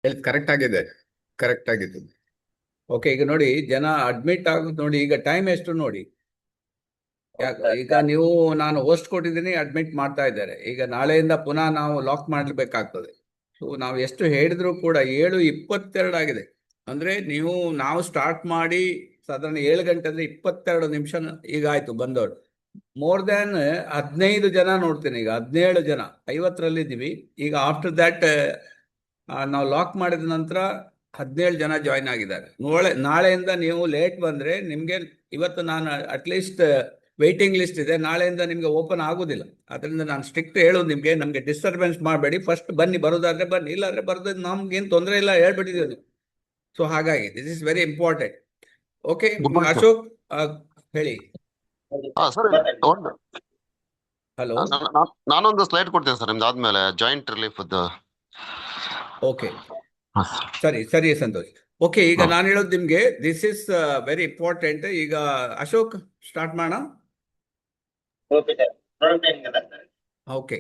ಹೇಳಿ ಕರೆಕ್ಟ್ ಆಗಿದೆ. ಕರೆಕ್ಟ್ ಆಗಿತ್ತು. ಓಕೆ, ಈಗ ನೋಡಿ ಜನ ಅಡ್ಮಿಟ್ ಆಗೋದು ನೋಡಿ. ಈಗ ಟೈಮ್ ಎಷ್ಟು ನೋಡಿ. ಈಗ ನೀವು, ನಾನು ಹೋಸ್ಟ್ ಕೊಟ್ಟಿದ್ದೀನಿ, ಅಡ್ಮಿಟ್ ಮಾಡ್ತಾ ಇದ್ದಾರೆ. ಈಗ ನಾಳೆಯಿಂದ ಪುನಃ ನಾವು ಲಾಕ್ ಮಾಡಬೇಕಾಗ್ತದೆ. ಸೊ ನಾವು ಎಷ್ಟು ಹೇಳಿದ್ರು ಕೂಡ 7:22 ಆಗಿದೆ. ಅಂದ್ರೆ ನಾವು ಸ್ಟಾರ್ಟ್ ಮಾಡಿ ಸಾಧಾರಣ 7 ಗಂಟೆ ಅಂದ್ರೆ 22 ನಿಮಿಷ ಈಗ ಆಯ್ತು ಬಂದವರು. ಮೋರ್ ದ್ಯಾನ್ 15 ಜನ ನೋಡ್ತೀನಿ. ಈಗ 17 ಜನ, 50ರಲ್ಲಿದ್ದೀವಿ. ಈಗ ಆಫ್ಟರ್ ದ್ಯಾಟ್ ನಾವು ಲಾಕ್ ಮಾಡಿದ ನಂತರ 17 ಜನ ಜಾಯ್ನ್ ಆಗಿದ್ದಾರೆ. ನಾಳೆಯಿಂದ ನೀವು ಲೇಟ್ ಬಂದ್ರೆ ನಿಮ್ಗೆ, ಇವತ್ತು ನಾನು ಅಟ್ಲೀಸ್ಟ್ ವೇಟಿಂಗ್ ಲಿಸ್ಟ್ ಇದೆ, ನಾಳೆಯಿಂದ ನಿಮ್ಗೆ ಓಪನ್ ಆಗುದಿಲ್ಲ. ಅದರಿಂದ ನಾನು ಸ್ಟ್ರಿಕ್ಟ್ ಹೇಳೋದು ನಿಮ್ಗೆ, ನಮ್ಗೆ ಡಿಸ್ಟರ್ಬೆನ್ಸ್ ಮಾಡಬೇಡಿ. ಫಸ್ಟ್ ಬನ್ನಿ, ಬರೋದಾದ್ರೆ ಬನ್ನಿ, ಇಲ್ಲಾಂದ್ರೆ ಬರೋದು ನಮ್ಗೇನು ತೊಂದರೆ ಇಲ್ಲ, ಹೇಳ್ಬಿಟ್ಟಿದ್ದೀವಿ. ಸೊ ಹಾಗಾಗಿ this is very important. Okay good morning sir. Ashok, ಹೇಳಿ. ಸರ್ ಒಂದು ಹಲೋ. ನಾನೊಂದು ಸ್ಲೈಡ್ ಕೊಡ್ತೇನೆ ಸರ್ ನಿಮ್ದು ಆದ್ಮೇಲೆ ಜಾಯಿಂಟ್ ರಿಲೀಫ್. ಓಕೆ, ಸರಿ ಸರಿ ಸಂತೋಷ್. ಓಕೆ, ಈಗ ನಾನು ಹೇಳೋದು ನಿಮ್ಗೆ, ದಿಸ್ ಇಸ್ ವೆರಿ ಇಂಪಾರ್ಟೆಂಟ್. ಈಗ ಅಶೋಕ್ ಸ್ಟಾರ್ಟ್ ಮಾಡೋಣ. ಓಕೆ ಸರ್, ಪ್ರಾಡಕ್ಟ್ ಟ್ರೈನಿಂಗ್ ಅಲ್ಲ ಸರ್? ಓಕೆ.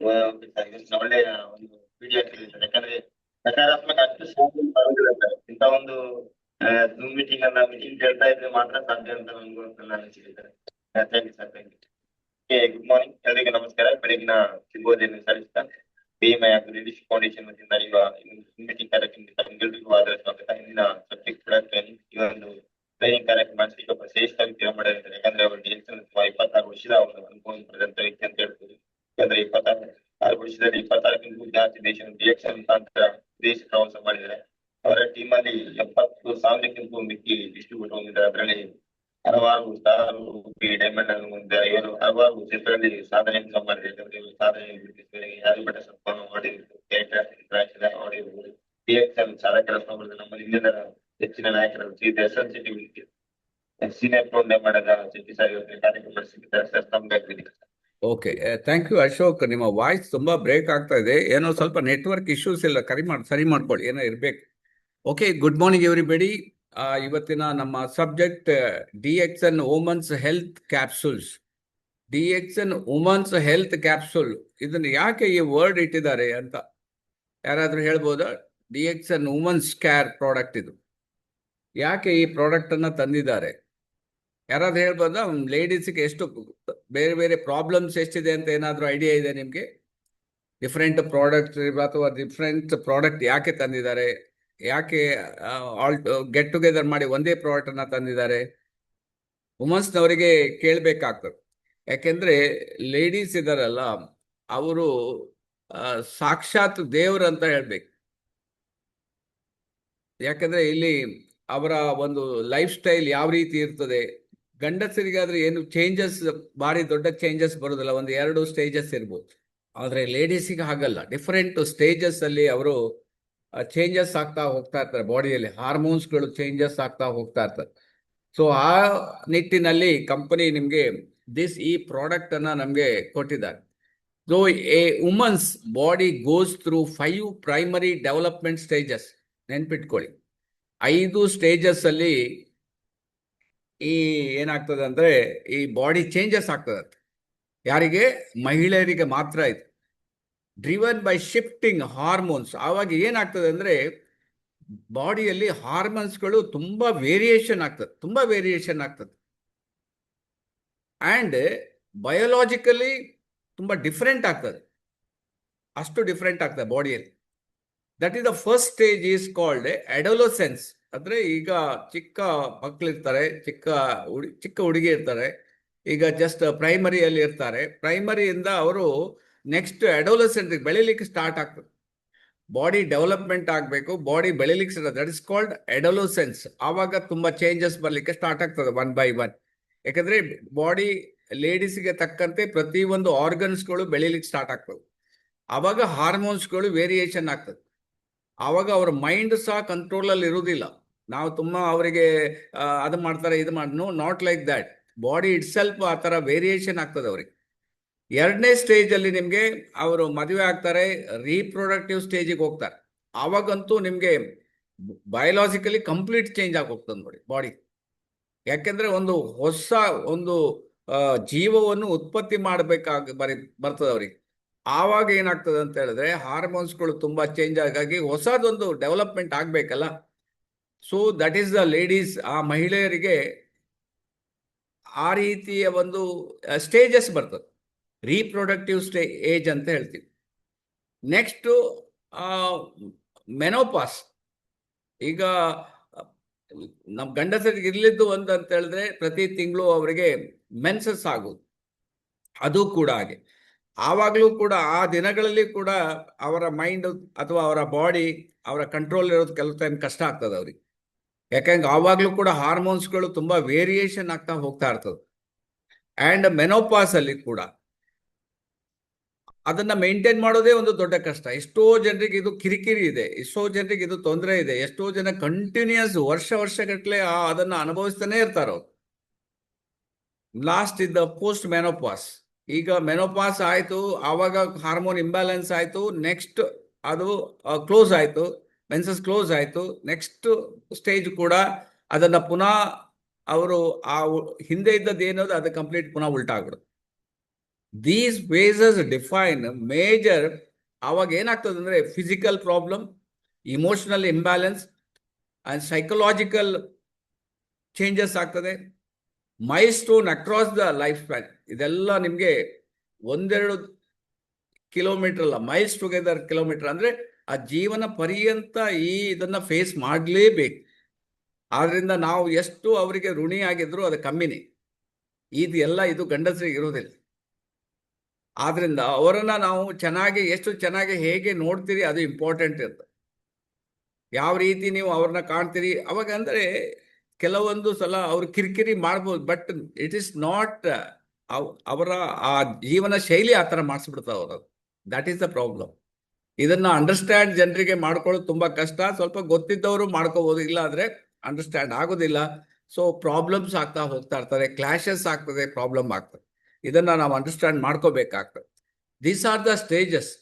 ಓಕೆ ಸರ್, ಇದು ಒಳ್ಳೆಯ ಒಂದು ವಿಡಿಯೋ ಸರ್. ಯಾಕಂದ್ರೆ ಸಕಾರಾತ್ಮಕ ಅಷ್ಟು ಬರೋದಿಲ್ಲ ಸರ್. ಇಂಥ ಒಂದು ಜೂಮ್ ಮೀಟಿಂಗ್ ಅನ್ನ ಮೀಟಿಂಗ್ ಕೇಳ್ತಾ ಇದ್ರೆ ಮಾತ್ರ ಸಾಧ್ಯ ಅಂತ ನನಗೂ ನನ್ನ ಅನಿಸಿಕೆ sir. Thank you sir, thank you. Good morning ಎಲ್ಲರಿಗೂ ನಮಸ್ಕಾರ. ಬೆಳಗಿನ ಶುಭೋದಯ ಸಲ್ಲಿಸ್ತಾ BMI ಹಾಗೂ ಲೀಡರ್ಶಿಪ್ ಫೌಂಡೇಶನ್ ವತಿಯಿಂದ ನಡೆಯುವ ಮೀಟಿಂಗ್ ಕಾರ್ಯಕ್ರಮಕ್ಕೆ ತಮಗೆಲ್ಲರಿಗೂ ಆದರ ಸ್ವಾಗತ. ಇಂದಿನ ಸಬ್ಜೆಕ್ಟ್ ಪ್ರಾಡಕ್ಟ್ ಟ್ರೈನಿಂಗ್. ಈ ಒಂದು ಟ್ರೈನಿಂಗ್ ಕಾರ್ಯಕ್ರಮ ಒಬ್ಬ ಶ್ರೇಷ್ಠ ವ್ಯಕ್ತಿ ಮಾಡಿದ್ದಾರೆ. ಯಾಕಂದ್ರೆ ಅವರು ಡಿಎಕ್ಸನ್ 26 ವರ್ಷದ ಅವರು ಅನುಭವವನ್ನು ಪಡೆದಂತ ವ್ಯಕ್ತಿ ಅಂತ ಹೇಳ್ಬೋದು. ಯಾಕಂದ್ರೆ 26 ವರ್ಷದಲ್ಲಿ 26ಕ್ಕಿಂತ ಜಾಸ್ತಿ ಡಿಎಕ್ಸನ್ ಮುಖಾಂತರ ದೇಶ ಪ್ರವಾಸ ಮಾಡಿದ್ದಾರೆ. ಅವರ ಟೀಮ್ ಅಲ್ಲಿ 70,000ಕ್ಕಿಂತ ಮಿಕ್ಕಿ ಡಿಸ್ಟ್ರಿಬ್ಯೂಟ್ ಹೊಂದಿದ್ದಾರೆ. ಅದರಲ್ಲಿ ಹಲವಾರು ಸ್ಟಾರ್, ಡೈಮಂಡ್ ಅನ್ನು ಮುಂದೆ ಇವರು ಹಲವಾರು ಕ್ಷೇತ್ರದಲ್ಲಿ ಸಾಧನೆಯನ್ನು ಮಾಡಿದ್ದಾರೆ. ಸಾಧನೆ ಯಾರು ಬೆಟ್ಟ ಸಂಪನ್ನ ಮಾಡಿರುವುದು, ಮಾಡಿರುವುದು, DXL ಚಾಲಕರ ಸಂಬಂಧ ನಮ್ಮ ಇಂದಿನ ಹೆಚ್ಚಿನ ನಾಯಕರು ಸೀನಿಯರ್ ಪ್ರೌಢ ಮಾಡದ ಜೆಪಿ ಸರ್ ಇವತ್ತಿನ ಕಾರ್ಯಕ್ರಮ ನಡೆಸಿದ್ದಾರೆ ಸರ್. ತಮ್ಗೆ ಓಕೆ, ಥ್ಯಾಂಕ್ ಯು ಅಶೋಕ್. ನಿಮ್ಮ ವಾಯ್ಸ್ ತುಂಬಾ ಬ್ರೇಕ್ ಆಗ್ತಾ ಇದೆ. ಏನೋ ಸ್ವಲ್ಪ ನೆಟ್ವರ್ಕ್ ಇಶ್ಯೂಸ್ ಇಲ್ಲ, ಸರಿ ಮಾಡ್ಕೊಳ್ಳಿ, ಏನೋ ಇರ್ಬೇಕು. Okay, good morning everybody. ಇವತ್ತಿನ ನಮ್ಮ subject DXN women's health capsules. DXN women's health capsule, ಇದನ್ನು ಯಾಕೆ ಈ ವರ್ಡ್ ಇಟ್ಟಿದ್ದಾರೆ ಅಂತ ಯಾರಾದ್ರೂ ಹೇಳ್ಬೋದಾ? DXN ವುಮನ್ಸ್ ಕೇರ್ ಪ್ರಾಡಕ್ಟ್, ಇದು ಯಾಕೆ ಈ ಪ್ರಾಡಕ್ಟ್ ಅನ್ನ ತಂದಿದ್ದಾರೆ? ಯಾರಾದ್ರೂ ಹೇಳ್ಬೋದಾ? ಲೇಡೀಸ್ಗೆ ಎಷ್ಟು ಬೇರೆ ಬೇರೆ ಪ್ರಾಬ್ಲಮ್ಸ್ ಎಷ್ಟಿದೆ ಅಂತ ಏನಾದ್ರೂ ಐಡಿಯಾ ಇದೆ ನಿಮ್ಗೆ? ಡಿಫ್ರೆಂಟ್ ಪ್ರಾಡಕ್ಟ್ ಅಥವಾ ಡಿಫ್ರೆಂಟ್ ಪ್ರಾಡಕ್ಟ್ ಯಾಕೆ ತಂದಿದ್ದಾರೆ? ಯಾಕೆ ಆಲ್ ಗೆಟ್ ಟುಗೆದರ್ ಮಾಡಿ ಒಂದೇ ಪ್ರಾಡಕ್ಟ್ ಅನ್ನ ತಂದಿದ್ದಾರೆ? ವುಮನ್ಸ್ನವರಿಗೆ ಕೇಳಬೇಕಾಗ್ತದೆ. ಯಾಕೆಂದ್ರೆ ಲೇಡೀಸ್ ಇದಾರಲ್ಲ, ಅವರು ಸಾಕ್ಷಾತ್ ದೇವರು ಅಂತ ಹೇಳ್ಬೇಕು. ಯಾಕಂದ್ರೆ ಇಲ್ಲಿ ಅವರ ಒಂದು ಲೈಫ್ ಸ್ಟೈಲ್ ಯಾವ ರೀತಿ ಇರ್ತದೆ. ಗಂಡಸರಿಗಾದ್ರೆ ಏನು ಚೇಂಜಸ್, ಭಾರಿ ದೊಡ್ಡ ಚೇಂಜಸ್ ಬರೋದಿಲ್ಲ, 1-2 ಸ್ಟೇಜಸ್ ಇರ್ಬೋದು. ಆದ್ರೆ ಲೇಡೀಸಿಗೆ ಹಾಗಲ್ಲ, ಡಿಫರೆಂಟ್ ಸ್ಟೇಜಸ್ ಅಲ್ಲಿ ಅವರು ಚೇಂಜಸ್ ಆಗ್ತಾ ಹೋಗ್ತಾ ಇರ್ತಾರೆ. ಬಾಡಿಯಲ್ಲಿ ಹಾರ್ಮೋನ್ಸ್ಗಳು ಚೇಂಜಸ್ ಆಗ್ತಾ ಹೋಗ್ತಾ ಇರ್ತಾರೆ. ಸೊ ಆ ನಿಟ್ಟಿನಲ್ಲಿ ಕಂಪನಿ ನಿಮ್ಗೆ ಈ ಪ್ರಾಡಕ್ಟ್ ಅನ್ನ ನಮ್ಗೆ ಕೊಟ್ಟಿದ್ದಾರೆ. So A women's body goes through 5 primary development stages. ನೆನ್ಪಿಟ್ಕೊಳ್ಳಿ, 5 ಸ್ಟೇಜಸ್ ಅಲ್ಲಿ ಏನಾಗ್ತದೆ ಅಂದ್ರೆ ಈ ಬಾಡಿ ಚೇಂಜಸ್ ಆಗ್ತದೆ. ಯಾರಿಗೆ? ಮಹಿಳೆಯರಿಗೆ ಮಾತ್ರ ಇದು. Driven by shifting hormones. ಆವಾಗ ಏನಾಗ್ತದೆ ಅಂದ್ರೆ ಬಾಡಿಯಲ್ಲಿ ಹಾರ್ಮೋನ್ಸ್ಗಳು ತುಂಬಾ ವೇರಿಯೇಷನ್ ಆಗ್ತದೆ. ಅಂಡ್ ಬಯೋಲಾಜಿಕಲಿ ತುಂಬಾ ಡಿಫರೆಂಟ್ ಆಗ್ತದೆ. ಅಷ್ಟು ಡಿಫರೆಂಟ್ ಆಗ್ತದೆ ಬಾಡಿಯಲ್ಲಿ. That is the first stage, is called adolescence. ಅಂದ್ರೆ ಈಗ ಚಿಕ್ಕ ಮಕ್ಕಳಿರ್ತಾರೆ, ಚಿಕ್ಕ ಹುಡುಗಿ ಇರ್ತಾರೆ, ಈಗ ಜಸ್ಟ್ ಪ್ರೈಮರಿಯಲ್ಲಿ ಇರ್ತಾರೆ. ಪ್ರೈಮರಿಯಿಂದ ಅವರು ನೆಕ್ಸ್ಟ್ ಅಡೋಲಸೆಂಟ್ ಬೆಳಿಲಿಕ್ಕೆ ಸ್ಟಾರ್ಟ್ ಆಗ್ತದೆ. ಬಾಡಿ ಡೆವಲಪ್ಮೆಂಟ್ ಆಗಬೇಕು, ಬಾಡಿ ಬೆಳಿಲಿಕ್ಕೆ, ದಟ್ ಇಸ್ ಕಾಲ್ಡ್ ಅಡೋಲಸೆನ್ಸ್. ಆವಾಗ ತುಂಬಾ ಚೇಂಜಸ್ ಬರ್ಲಿಕ್ಕೆ ಸ್ಟಾರ್ಟ್ ಆಗ್ತದೆ 1 by 1. ಯಾಕಂದ್ರೆ ಬಾಡಿ ಲೇಡೀಸ್ಗೆ ತಕ್ಕಂತೆ ಪ್ರತಿಯೊಂದು ಆರ್ಗನ್ಸ್ಗಳು ಬೆಳಿಲಿಕ್ಕೆ ಸ್ಟಾರ್ಟ್ ಆಗ್ತವೆ. ಆವಾಗ ಹಾರ್ಮೋನ್ಸ್ಗಳು ವೇರಿಯೇಷನ್ ಆಗ್ತದೆ. ಆವಾಗ ಅವ್ರ ಮೈಂಡ್ ಸಹ ಕಂಟ್ರೋಲ್ ಅಲ್ಲಿ ಇರುವುದಿಲ್ಲ. ನಾವು ತುಂಬಾ ಅವರಿಗೆ ಅದು ಮಾಡ್ತಾರೆ, ಇದು ಮಾಡಿ, no, not like that. Body itself ಆ ತರ ವೇರಿಯೇಷನ್ ಆಗ್ತದೆ ಅವ್ರಿಗೆ. 2ನೇ ಸ್ಟೇಜ್ ಅಲ್ಲಿ ನಿಮ್ಗೆ ಅವರು ಮದುವೆ ಆಗ್ತಾರೆ, ರೀಪ್ರೊಡಕ್ಟಿವ್ ಸ್ಟೇಜಿಗೆ ಹೋಗ್ತಾರೆ. ಆವಾಗಂತೂ ನಿಮ್ಗೆ ಬಯೋಲಾಜಿಕಲಿ ಕಂಪ್ಲೀಟ್ ಚೇಂಜ್ ಆಗಿ ಹೋಗ್ತದೆ ನೋಡಿ ಬಾಡಿ. ಯಾಕೆಂದ್ರೆ ಒಂದು ಹೊಸ ಒಂದು ಜೀವವನ್ನು ಉತ್ಪತ್ತಿ ಬರ್ತದೆ ಅವ್ರಿಗೆ. ಆವಾಗ ಏನಾಗ್ತದೆ ಅಂತ ಹೇಳಿದ್ರೆ ಹಾರ್ಮೋನ್ಸ್ಗಳು ತುಂಬಾ ಚೇಂಜ್ ಆಗಿ ಹೊಸದೊಂದು ಡೆವಲಪ್ಮೆಂಟ್ ಆಗ್ಬೇಕಲ್ಲ. So that is the ladies, ಆ ಮಹಿಳೆಯರಿಗೆ ಆ ರೀತಿಯ ಒಂದು ಸ್ಟೇಜಸ್ ಬರ್ತದೆ, ರೀಪ್ರೊಡಕ್ಟಿವ್ ಏಜ್ ಅಂತ ಹೇಳ್ತೀವಿ. Next menopause. ಈಗ ನಮ್ಮ ಗಂಡಸರಿಗೆ ಇರ್ಲಿದ್ದು ಒಂದು ಅಂತ ಹೇಳಿದ್ರೆ ಪ್ರತಿ ತಿಂಗಳು ಅವರಿಗೆ ಮೆನ್ಸಸ್ ಆಗೋದು, ಅದು ಕೂಡ ಹಾಗೆ. ಆವಾಗಲೂ ಕೂಡ ಆ ದಿನಗಳಲ್ಲಿ ಕೂಡ ಅವರ ಮೈಂಡ್ ಅಥವಾ ಅವರ ಬಾಡಿ ಅವರ ಕಂಟ್ರೋಲ್ ಇರೋದು ಕೆಲವು ಟೈಮ್ ಕಷ್ಟ ಆಗ್ತದೆ ಅವ್ರಿಗೆ. ಯಾಕಂದ್ರೆ ಆವಾಗಲೂ ಕೂಡ ಹಾರ್ಮೋನ್ಸ್ಗಳು ತುಂಬಾ ವೇರಿಯೇಷನ್ ಆಗ್ತಾ ಹೋಗ್ತಾ ಇರ್ತದೆ. ಅಂಡ್ ಮೆನೋಪಾಸ್ ಅಲ್ಲಿ ಕೂಡ ಅದನ್ನ ಮೇಂಟೈನ್ ಮಾಡೋದೇ ಒಂದು ದೊಡ್ಡ ಕಷ್ಟ. ಎಷ್ಟೋ ಜನರಿಗೆ ಇದು ಕಿರಿಕಿರಿ ಇದೆ, ಎಷ್ಟೋ ಜನರಿಗೆ ಇದು ತೊಂದರೆ ಇದೆ, ಎಷ್ಟೋ ಜನ ಕಂಟಿನ್ಯೂಸ್ ವರ್ಷಗಟ್ಟಲೆ ಅದನ್ನ ಅನುಭವಿಸ್ತಾನೆ ಇರ್ತಾರ ಅವ್ರು. ಲಾಸ್ಟ್ ಇದ್ದ ಪೋಸ್ಟ್ ಮೆನೋಪಾಸ್. ಈಗ ಮೆನೋಪಾಸ್ ಆಯ್ತು, ಆವಾಗ ಹಾರ್ಮೋನ್ ಇಂಬ್ಯಾಲೆನ್ಸ್ ಆಯ್ತು, ನೆಕ್ಸ್ಟ್ ಅದು ಕ್ಲೋಸ್ ಆಯ್ತು, ಮೆನ್ಸಸ್ ಕ್ಲೋಸ್ ಆಯ್ತು, ನೆಕ್ಸ್ಟ್ ಸ್ಟೇಜ್ ಕೂಡ ಅದನ್ನ ಪುನಃ ಅವರು ಆ ಹಿಂದೆ ಇದ್ದದ್ದು ಏನದು ಅದು ಕಂಪ್ಲೀಟ್ ಪುನಃ ಉಲ್ಟಾ ಆಗ್ಬಿಡುತ್ತೆ. These phases define major. ಆವಾಗ ಏನಾಗ್ತದೆ ಅಂದ್ರೆ physical problem, emotional imbalance and psychological changes ಆಗ್ತದೆ. Milestone across the life span. ಇದೆಲ್ಲ ನಿಮಗೆ 1-2 ಕಿಲೋಮೀಟರ್ ಅಲ್ಲ, ಮೈಲ್ಸ್ ಟುಗೆದರ್ ಕಿಲೋಮೀಟರ್. ಅಂದ್ರೆ ಆ ಜೀವನ ಪರ್ಯಂತ ಇದನ್ನ ಫೇಸ್ ಮಾಡಲೇಬೇಕು. ಆದ್ರಿಂದ ನಾವು ಎಷ್ಟು ಅವರಿಗೆ ಋಣಿ ಆಗಿದ್ರು ಅದು ಕಮ್ಮಿನೇ. ಇದು ಗಂಡಸರಿಗೆ ಇರೋದಿಲ್ಲ. ಆದ್ರಿಂದ ಅವರನ್ನ ನಾವು ಎಷ್ಟು ಚೆನ್ನಾಗಿ ಹೇಗೆ ನೋಡ್ತೀರಿ ಅದು ಇಂಪಾರ್ಟೆಂಟ್ ಇರ್ತದೆ. ಯಾವ ರೀತಿ ನೀವು ಅವ್ರನ್ನ ಕಾಣ್ತೀರಿ ಅವಾಗ. ಅಂದ್ರೆ ಕೆಲವೊಂದು ಸಲ ಅವ್ರು ಕಿರಿಕಿರಿ ಮಾಡ್ಬೋದು, ಬಟ್ ಇಟ್ ಈಸ್ ನಾಟ್ ಅವರ ಆ ಜೀವನ ಶೈಲಿ ಆ ಥರ ಮಾಡಿಸ್ಬಿಡ್ತಾವ ಅವರು. That is the problem. ಇದನ್ನ ಅಂಡರ್ಸ್ಟ್ಯಾಂಡ್ ಜನರಿಗೆ ಮಾಡ್ಕೊಳ್ಳೋದು ತುಂಬಾ ಕಷ್ಟ. ಸ್ವಲ್ಪ ಗೊತ್ತಿದ್ದವರು ಮಾಡ್ಕೋಬಹುದು, ಇಲ್ಲ ಅಂದ್ರೆ ಅಂಡರ್ಸ್ಟ್ಯಾಂಡ್ ಆಗೋದಿಲ್ಲ. ಸೊ ಪ್ರಾಬ್ಲಮ್ಸ್ ಆಗ್ತಾ ಹೋಗ್ತಾ ಇರ್ತಾರೆ, ಕ್ಲಾಶಸ್ ಆಗ್ತದೆ, ಪ್ರಾಬ್ಲಮ್ ಆಗ್ತದೆ. ಇದನ್ನ ನಾವು ಅಂಡರ್ಸ್ಟ್ಯಾಂಡ್ ಮಾಡ್ಕೋಬೇಕಾಗ್ತದೆ. These are the stages.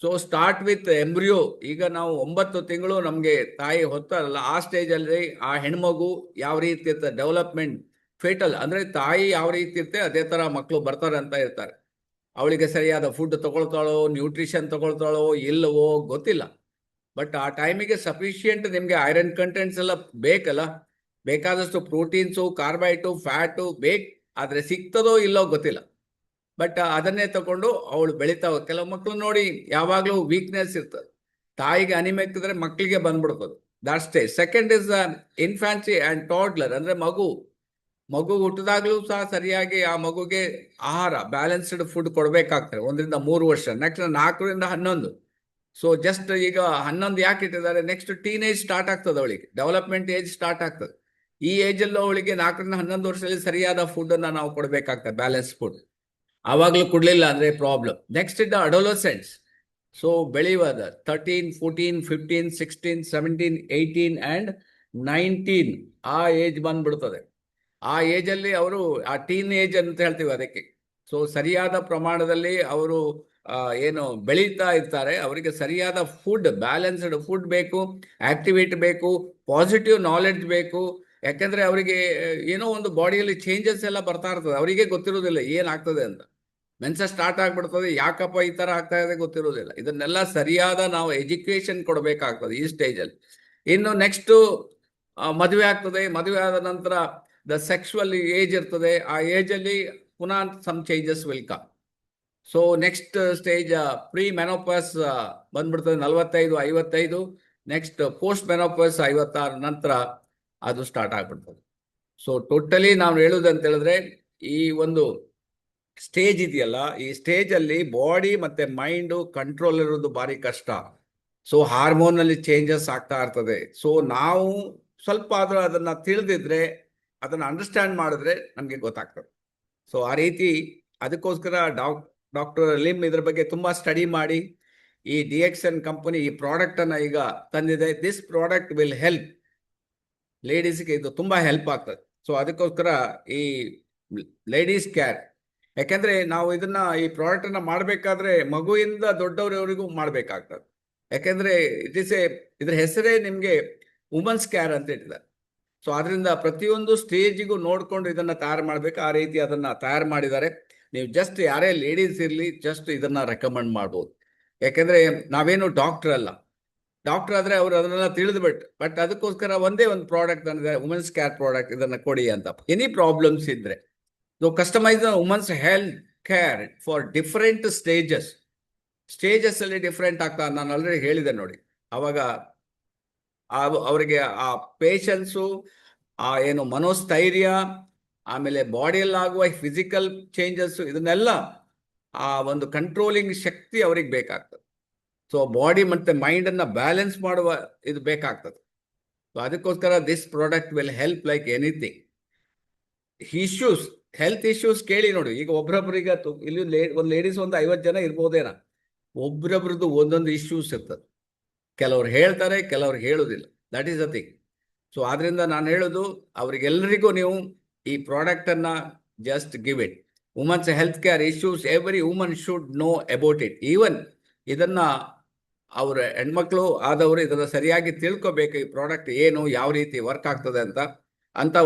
So start with embryo. ಈಗ ನಾವು 9 ತಿಂಗಳು ನಮಗೆ ತಾಯಿ ಹೊತ್ತಾರಲ್ಲ, ಆ ಸ್ಟೇಜಲ್ಲಿ ಆ ಹೆಣ್ಮಗು ಯಾವ ರೀತಿ ಇರ್ತದೆ, ಡೆವಲಪ್ಮೆಂಟ್ ಫೇಟಲ್ ಅಂದ್ರೆ ತಾಯಿ ಯಾವ ರೀತಿ ಇರ್ತೆ ಅದೇ ತರ ಮಕ್ಕಳು ಬರ್ತಾರೆ ಅಂತ ಇರ್ತಾರೆ. ಅವಳಿಗೆ ಸರಿಯಾದ ಫುಡ್ ತಗೊಳ್ತಾಳೋ, ನ್ಯೂಟ್ರಿಷನ್ ತಗೊಳ್ತಾಳೋ ಇಲ್ಲವೋ ಗೊತ್ತಿಲ್ಲ. ಬಟ್ ಆ ಟೈಮಿಗೆ ಸಫಿಷಿಯೆಂಟ್ ನಿಮಗೆ ಐರನ್ ಕಂಟೆಂಟ್ಸ್ ಎಲ್ಲ ಬೇಕಲ್ಲ, ಬೇಕಾದಷ್ಟು ಪ್ರೋಟೀನ್ಸು, ಕಾರ್ಬೈಟು, ಫ್ಯಾಟು ಬೇಕು. ಆದ್ರೆ ಸಿಗ್ತದೋ ಇಲ್ಲೋ ಗೊತ್ತಿಲ್ಲ. ಬಟ್ ಅದನ್ನೇ ತಗೊಂಡು ಅವಳು ಬೆಳಿತಾವ. ಕೆಲವು ಮಕ್ಕಳು ನೋಡಿ ಯಾವಾಗಲೂ ವೀಕ್ನೆಸ್ ಇರ್ತದೆ, ತಾಯಿಗೆ ಅನಿಮಿಕ್ ಇದ್ರೆ ಮಕ್ಕಳಿಗೆ ಬಂದ್ಬಿಡ್ತದೆ. That stage. Second is infancy and toddler. ಅಂದ್ರೆ ಮಗು ಹುಟ್ಟಿದಾಗ್ಲೂ ಸಹ ಸರಿಯಾಗಿ ಆ ಮಗುಗೆ ಆಹಾರ ಬ್ಯಾಲೆನ್ಸ್ಡ್ ಫುಡ್ ಕೊಡ್ಬೇಕಾಗ್ತದೆ 1-3 ವರ್ಷ. ನೆಕ್ಸ್ಟ್ 4-11. ಸೊ ಜಸ್ಟ್ ಈಗ 11 ಯಾಕೆ ಇಟ್ಟಿದ್ದಾರೆ, ನೆಕ್ಸ್ಟ್ ಟೀನೇಜ್ ಸ್ಟಾರ್ಟ್ ಆಗ್ತದೆ, ಅವಳಿಗೆ ಡೆವಲಪ್ಮೆಂಟ್ ಏಜ್ ಸ್ಟಾರ್ಟ್ ಆಗ್ತದೆ. ಈ ಏಜ್ ಅಲ್ಲೂ ಅವಳಿಗೆ 4-11 ವರ್ಷದಲ್ಲಿ ಸರಿಯಾದ ಫುಡ್ ಅನ್ನ ನಾವು ಕೊಡ್ಬೇಕಾಗ್ತದೆ, ಬ್ಯಾಲೆನ್ಸ್ ಫುಡ್. ಆವಾಗಲೂ ಕೊಡ್ಲಿಲ್ಲ ಅಂದ್ರೆ ಪ್ರಾಬ್ಲಮ್. ನೆಕ್ಸ್ಟ್ ಇದ್ದ ಅಡೋಲಸೆಂಟ್ಸ್. ಸೊ ಬೆಳೆಯುವಾಗ 13, 14, 15, 16, 17, 18 ಅಂಡ್ 19 ಆ ಏಜ್ ಬಂದ್ಬಿಡ್ತದೆ. ಆ ಏಜ್ ಅಲ್ಲಿ ಅವರು ಆ ಟೀನ್ ಏಜ್ ಅಂತ ಹೇಳ್ತೀವಿ ಅದಕ್ಕೆ. ಸೊ ಸರಿಯಾದ ಪ್ರಮಾಣದಲ್ಲಿ ಅವರು ಏನು ಬೆಳೀತಾ ಇರ್ತಾರೆ, ಅವರಿಗೆ ಸರಿಯಾದ ಫುಡ್, ಬ್ಯಾಲೆನ್ಸ್ಡ್ ಫುಡ್ ಬೇಕು, ಆಕ್ಟಿವಿಟಿ ಬೇಕು, ಪಾಸಿಟಿವ್ ನಾಲೆಡ್ಜ್ ಬೇಕು. ಯಾಕಂದ್ರೆ ಅವರಿಗೆ ಏನೋ ಒಂದು ಬಾಡಿಯಲ್ಲಿ ಚೇಂಜಸ್ ಎಲ್ಲ ಬರ್ತಾ ಇರ್ತದೆ, ಅವರಿಗೆ ಗೊತ್ತಿರೋದಿಲ್ಲ ಏನಾಗ್ತದೆ ಅಂತ. ಮೆನ್ಸಸ್ ಸ್ಟಾರ್ಟ್ ಆಗ್ಬಿಡ್ತದೆ, ಯಾಕಪ್ಪ ಈ ತರ ಆಗ್ತಾ ಇದೆ ಗೊತ್ತಿರೋದಿಲ್ಲ. ಇದನ್ನೆಲ್ಲ ಸರಿಯಾದ ನಾವು ಎಜುಕೇಶನ್ ಕೊಡಬೇಕಾಗ್ತದೆ ಈ ಸ್ಟೇಜಲ್ಲಿ. ಇನ್ನು ನೆಕ್ಸ್ಟ್ ಮದುವೆ ಆಗ್ತದೆ. ಮದುವೆ ಆದ ನಂತರ ದ ಸೆಕ್ಸುವಲ್ ಏಜ್ ಇರ್ತದೆ. ಆ ಏಜ್ ಅಲ್ಲಿ ಪುನಃ some changes will come. So next stage pre menopause ಬಂದ್ಬಿಡ್ತದೆ 45-55. ನೆಕ್ಸ್ಟ್ ಪೋಸ್ಟ್ ಮೆನೋಪಾಸ್ 56 ನಂತರ ಅದು ಸ್ಟಾರ್ಟ್ ಆಗ್ಬಿಡ್ತದೆ. ಸೊ ಟೋಟಲಿ ನಾವು ಹೇಳುದಂತ ಹೇಳಿದ್ರೆ ಈ ಒಂದು ಸ್ಟೇಜ್ ಇದೆಯಲ್ಲ, ಈ ಸ್ಟೇಜ್ ಅಲ್ಲಿ ಬಾಡಿ ಮತ್ತೆ ಮೈಂಡ್ ಕಂಟ್ರೋಲ್ ಇರೋದು ಭಾರಿ ಕಷ್ಟ. ಸೊ ಹಾರ್ಮೋನ್ ಅಲ್ಲಿ ಚೇಂಜಸ್ ಆಗ್ತಾ ಇರ್ತದೆ. ಸೊ ನಾವು ಸ್ವಲ್ಪ ಆದ್ರೂ ಅದನ್ನ ತಿಳಿದಿದ್ರೆ, ಅದನ್ನ ಅಂಡರ್ಸ್ಟ್ಯಾಂಡ್ ಮಾಡಿದ್ರೆ ನಮ್ಗೆ ಗೊತ್ತಾಗ್ತದೆ. ಸೊ ಆ ರೀತಿ ಅದಕ್ಕೋಸ್ಕರ ಡಾಕ್ಟರ್ ಲಿಮ್ ಇದ್ರ ಬಗ್ಗೆ ತುಂಬಾ ಸ್ಟಡಿ ಮಾಡಿ ಈ DXN ಕಂಪನಿ ಈ ಪ್ರಾಡಕ್ಟ್ ಅನ್ನ ಈಗ ತಂದಿದೆ. ದಿಸ್ ಪ್ರಾಡಕ್ಟ್ ವಿಲ್ ಹೆಲ್ಪ್ ಲೇಡೀಸ್ಗೆ, ಇದು ತುಂಬಾ ಹೆಲ್ಪ್ ಆಗ್ತದೆ. ಸೊ ಅದಕ್ಕೋಸ್ಕರ ಈ ಲೇಡೀಸ್ ಕೇರ್. ಯಾಕಂದ್ರೆ ನಾವು ಈ ಪ್ರಾಡಕ್ಟ್ ಅನ್ನ ಮಾಡ್ಬೇಕಾದ್ರೆ ಮಗುವಿಂದ ದೊಡ್ಡವರವರೆಗೂ ಮಾಡ್ಬೇಕಾಗ್ತದೆ. ಯಾಕಂದ್ರೆ ಇದ್ರ ಹೆಸರೇ ನಿಮ್ಗೆ ವುಮನ್ಸ್ ಕೇರ್ ಅಂತ ಇಟ್ಟಿದ್ದಾರೆ. ಸೊ ಅದರಿಂದ ಪ್ರತಿಯೊಂದು ಸ್ಟೇಜಿಗೂ ನೋಡ್ಕೊಂಡು ಇದನ್ನ ತಯಾರು ಮಾಡ್ಬೇಕು. ಆ ರೀತಿ ಅದನ್ನ ತಯಾರು ಮಾಡಿದ್ದಾರೆ. ನೀವು ಜಸ್ಟ್ ಯಾರೇ ಲೇಡೀಸ್ ಇರಲಿ ಜಸ್ಟ್ ಇದನ್ನ ರೆಕಮೆಂಡ್ ಮಾಡ್ಬೋದು. ಯಾಕೆಂದ್ರೆ ನಾವೇನು ಡಾಕ್ಟರ್ ಅಲ್ಲ. ಡಾಕ್ಟರ್ ಆದ್ರೆ ಅವರು ಅದನ್ನೆಲ್ಲ ತಿಳಿದ್ಬಿಟ್ಟು ಬಟ್ ಅದಕ್ಕೋಸ್ಕರ ಒಂದೇ ಒಂದು ಪ್ರಾಡಕ್ಟ್ ಅಂದ್ರೆ ವುಮೆನ್ಸ್ ಕೇರ್ ಪ್ರಾಡಕ್ಟ್ ಇದನ್ನ ಕೊಡಿ ಅಂತ. ಎನಿ ಪ್ರಾಬ್ಲಮ್ಸ್ ಇದ್ರೆ so customise women's health care for different stages ಅಲ್ಲಿ ಡಿಫರೆಂಟ್ ಆಗ್ತಾ ನಾನು ಆಲ್ರೆಡಿ ಹೇಳಿದೆ ನೋಡಿ. ಅವಾಗ ಅವರಿಗೆ ಆ ಪೇಷನ್ಸು, ಆ ಏನು ಮನೋಸ್ಥೈರ್ಯ, ಆಮೇಲೆ ಬಾಡಿಯಲ್ಲಿ ಆಗುವ ಫಿಸಿಕಲ್ ಚೇಂಜಸ್, ಇದನ್ನೆಲ್ಲ ಆ ಒಂದು ಕಂಟ್ರೋಲಿಂಗ್ ಶಕ್ತಿ ಅವ್ರಿಗೆ ಬೇಕಾಗ್ತದೆ. ಸೊ ಬಾಡಿ ಮತ್ತೆ ಮೈಂಡ್ ಅನ್ನ ಬ್ಯಾಲೆನ್ಸ್ ಮಾಡುವ ಇದು ಬೇಕಾಗ್ತದೆ. ಸೊ ಅದಕ್ಕೋಸ್ಕರ this product will help like anything. Health issues ಕೇಳಿ ನೋಡಿ. ಈಗ ಒಬ್ರೊಬ್ರಿಗೆ ಇಲ್ಲಿ ಒಂದು ಲೇಡೀಸ್ ಒಂದು 50 ಜನ ಇರ್ಬೋದೇನ, ಒಬ್ರೊಬ್ರದ್ದು ಒಂದೊಂದು ಇಶ್ಯೂಸ್ ಇರ್ತದೆ. ಕೆಲವ್ರು ಹೇಳ್ತಾರೆ, ಕೆಲವ್ರು ಹೇಳೋದಿಲ್ಲ. That is the thing. So ಆದ್ರಿಂದ ನಾನು ಹೇಳೋದು ಅವ್ರಿಗೆಲ್ಲರಿಗೂ ನೀವು ಈ ಪ್ರಾಡಕ್ಟ್ ಅನ್ನ just give it. Women's health care issues, every woman should know about it. Even ಇದನ್ನ ಅವ್ರ ಹೆಣ್ಮಕ್ಳು ಆದವರು ಇದನ್ನ ಸರಿಯಾಗಿ ತಿಳ್ಕೊಬೇಕು. ಈ ಪ್ರಾಡಕ್ಟ್ ಏನು, ಯಾವ ರೀತಿ ವರ್ಕ್ ಆಗ್ತದೆ ಅಂತ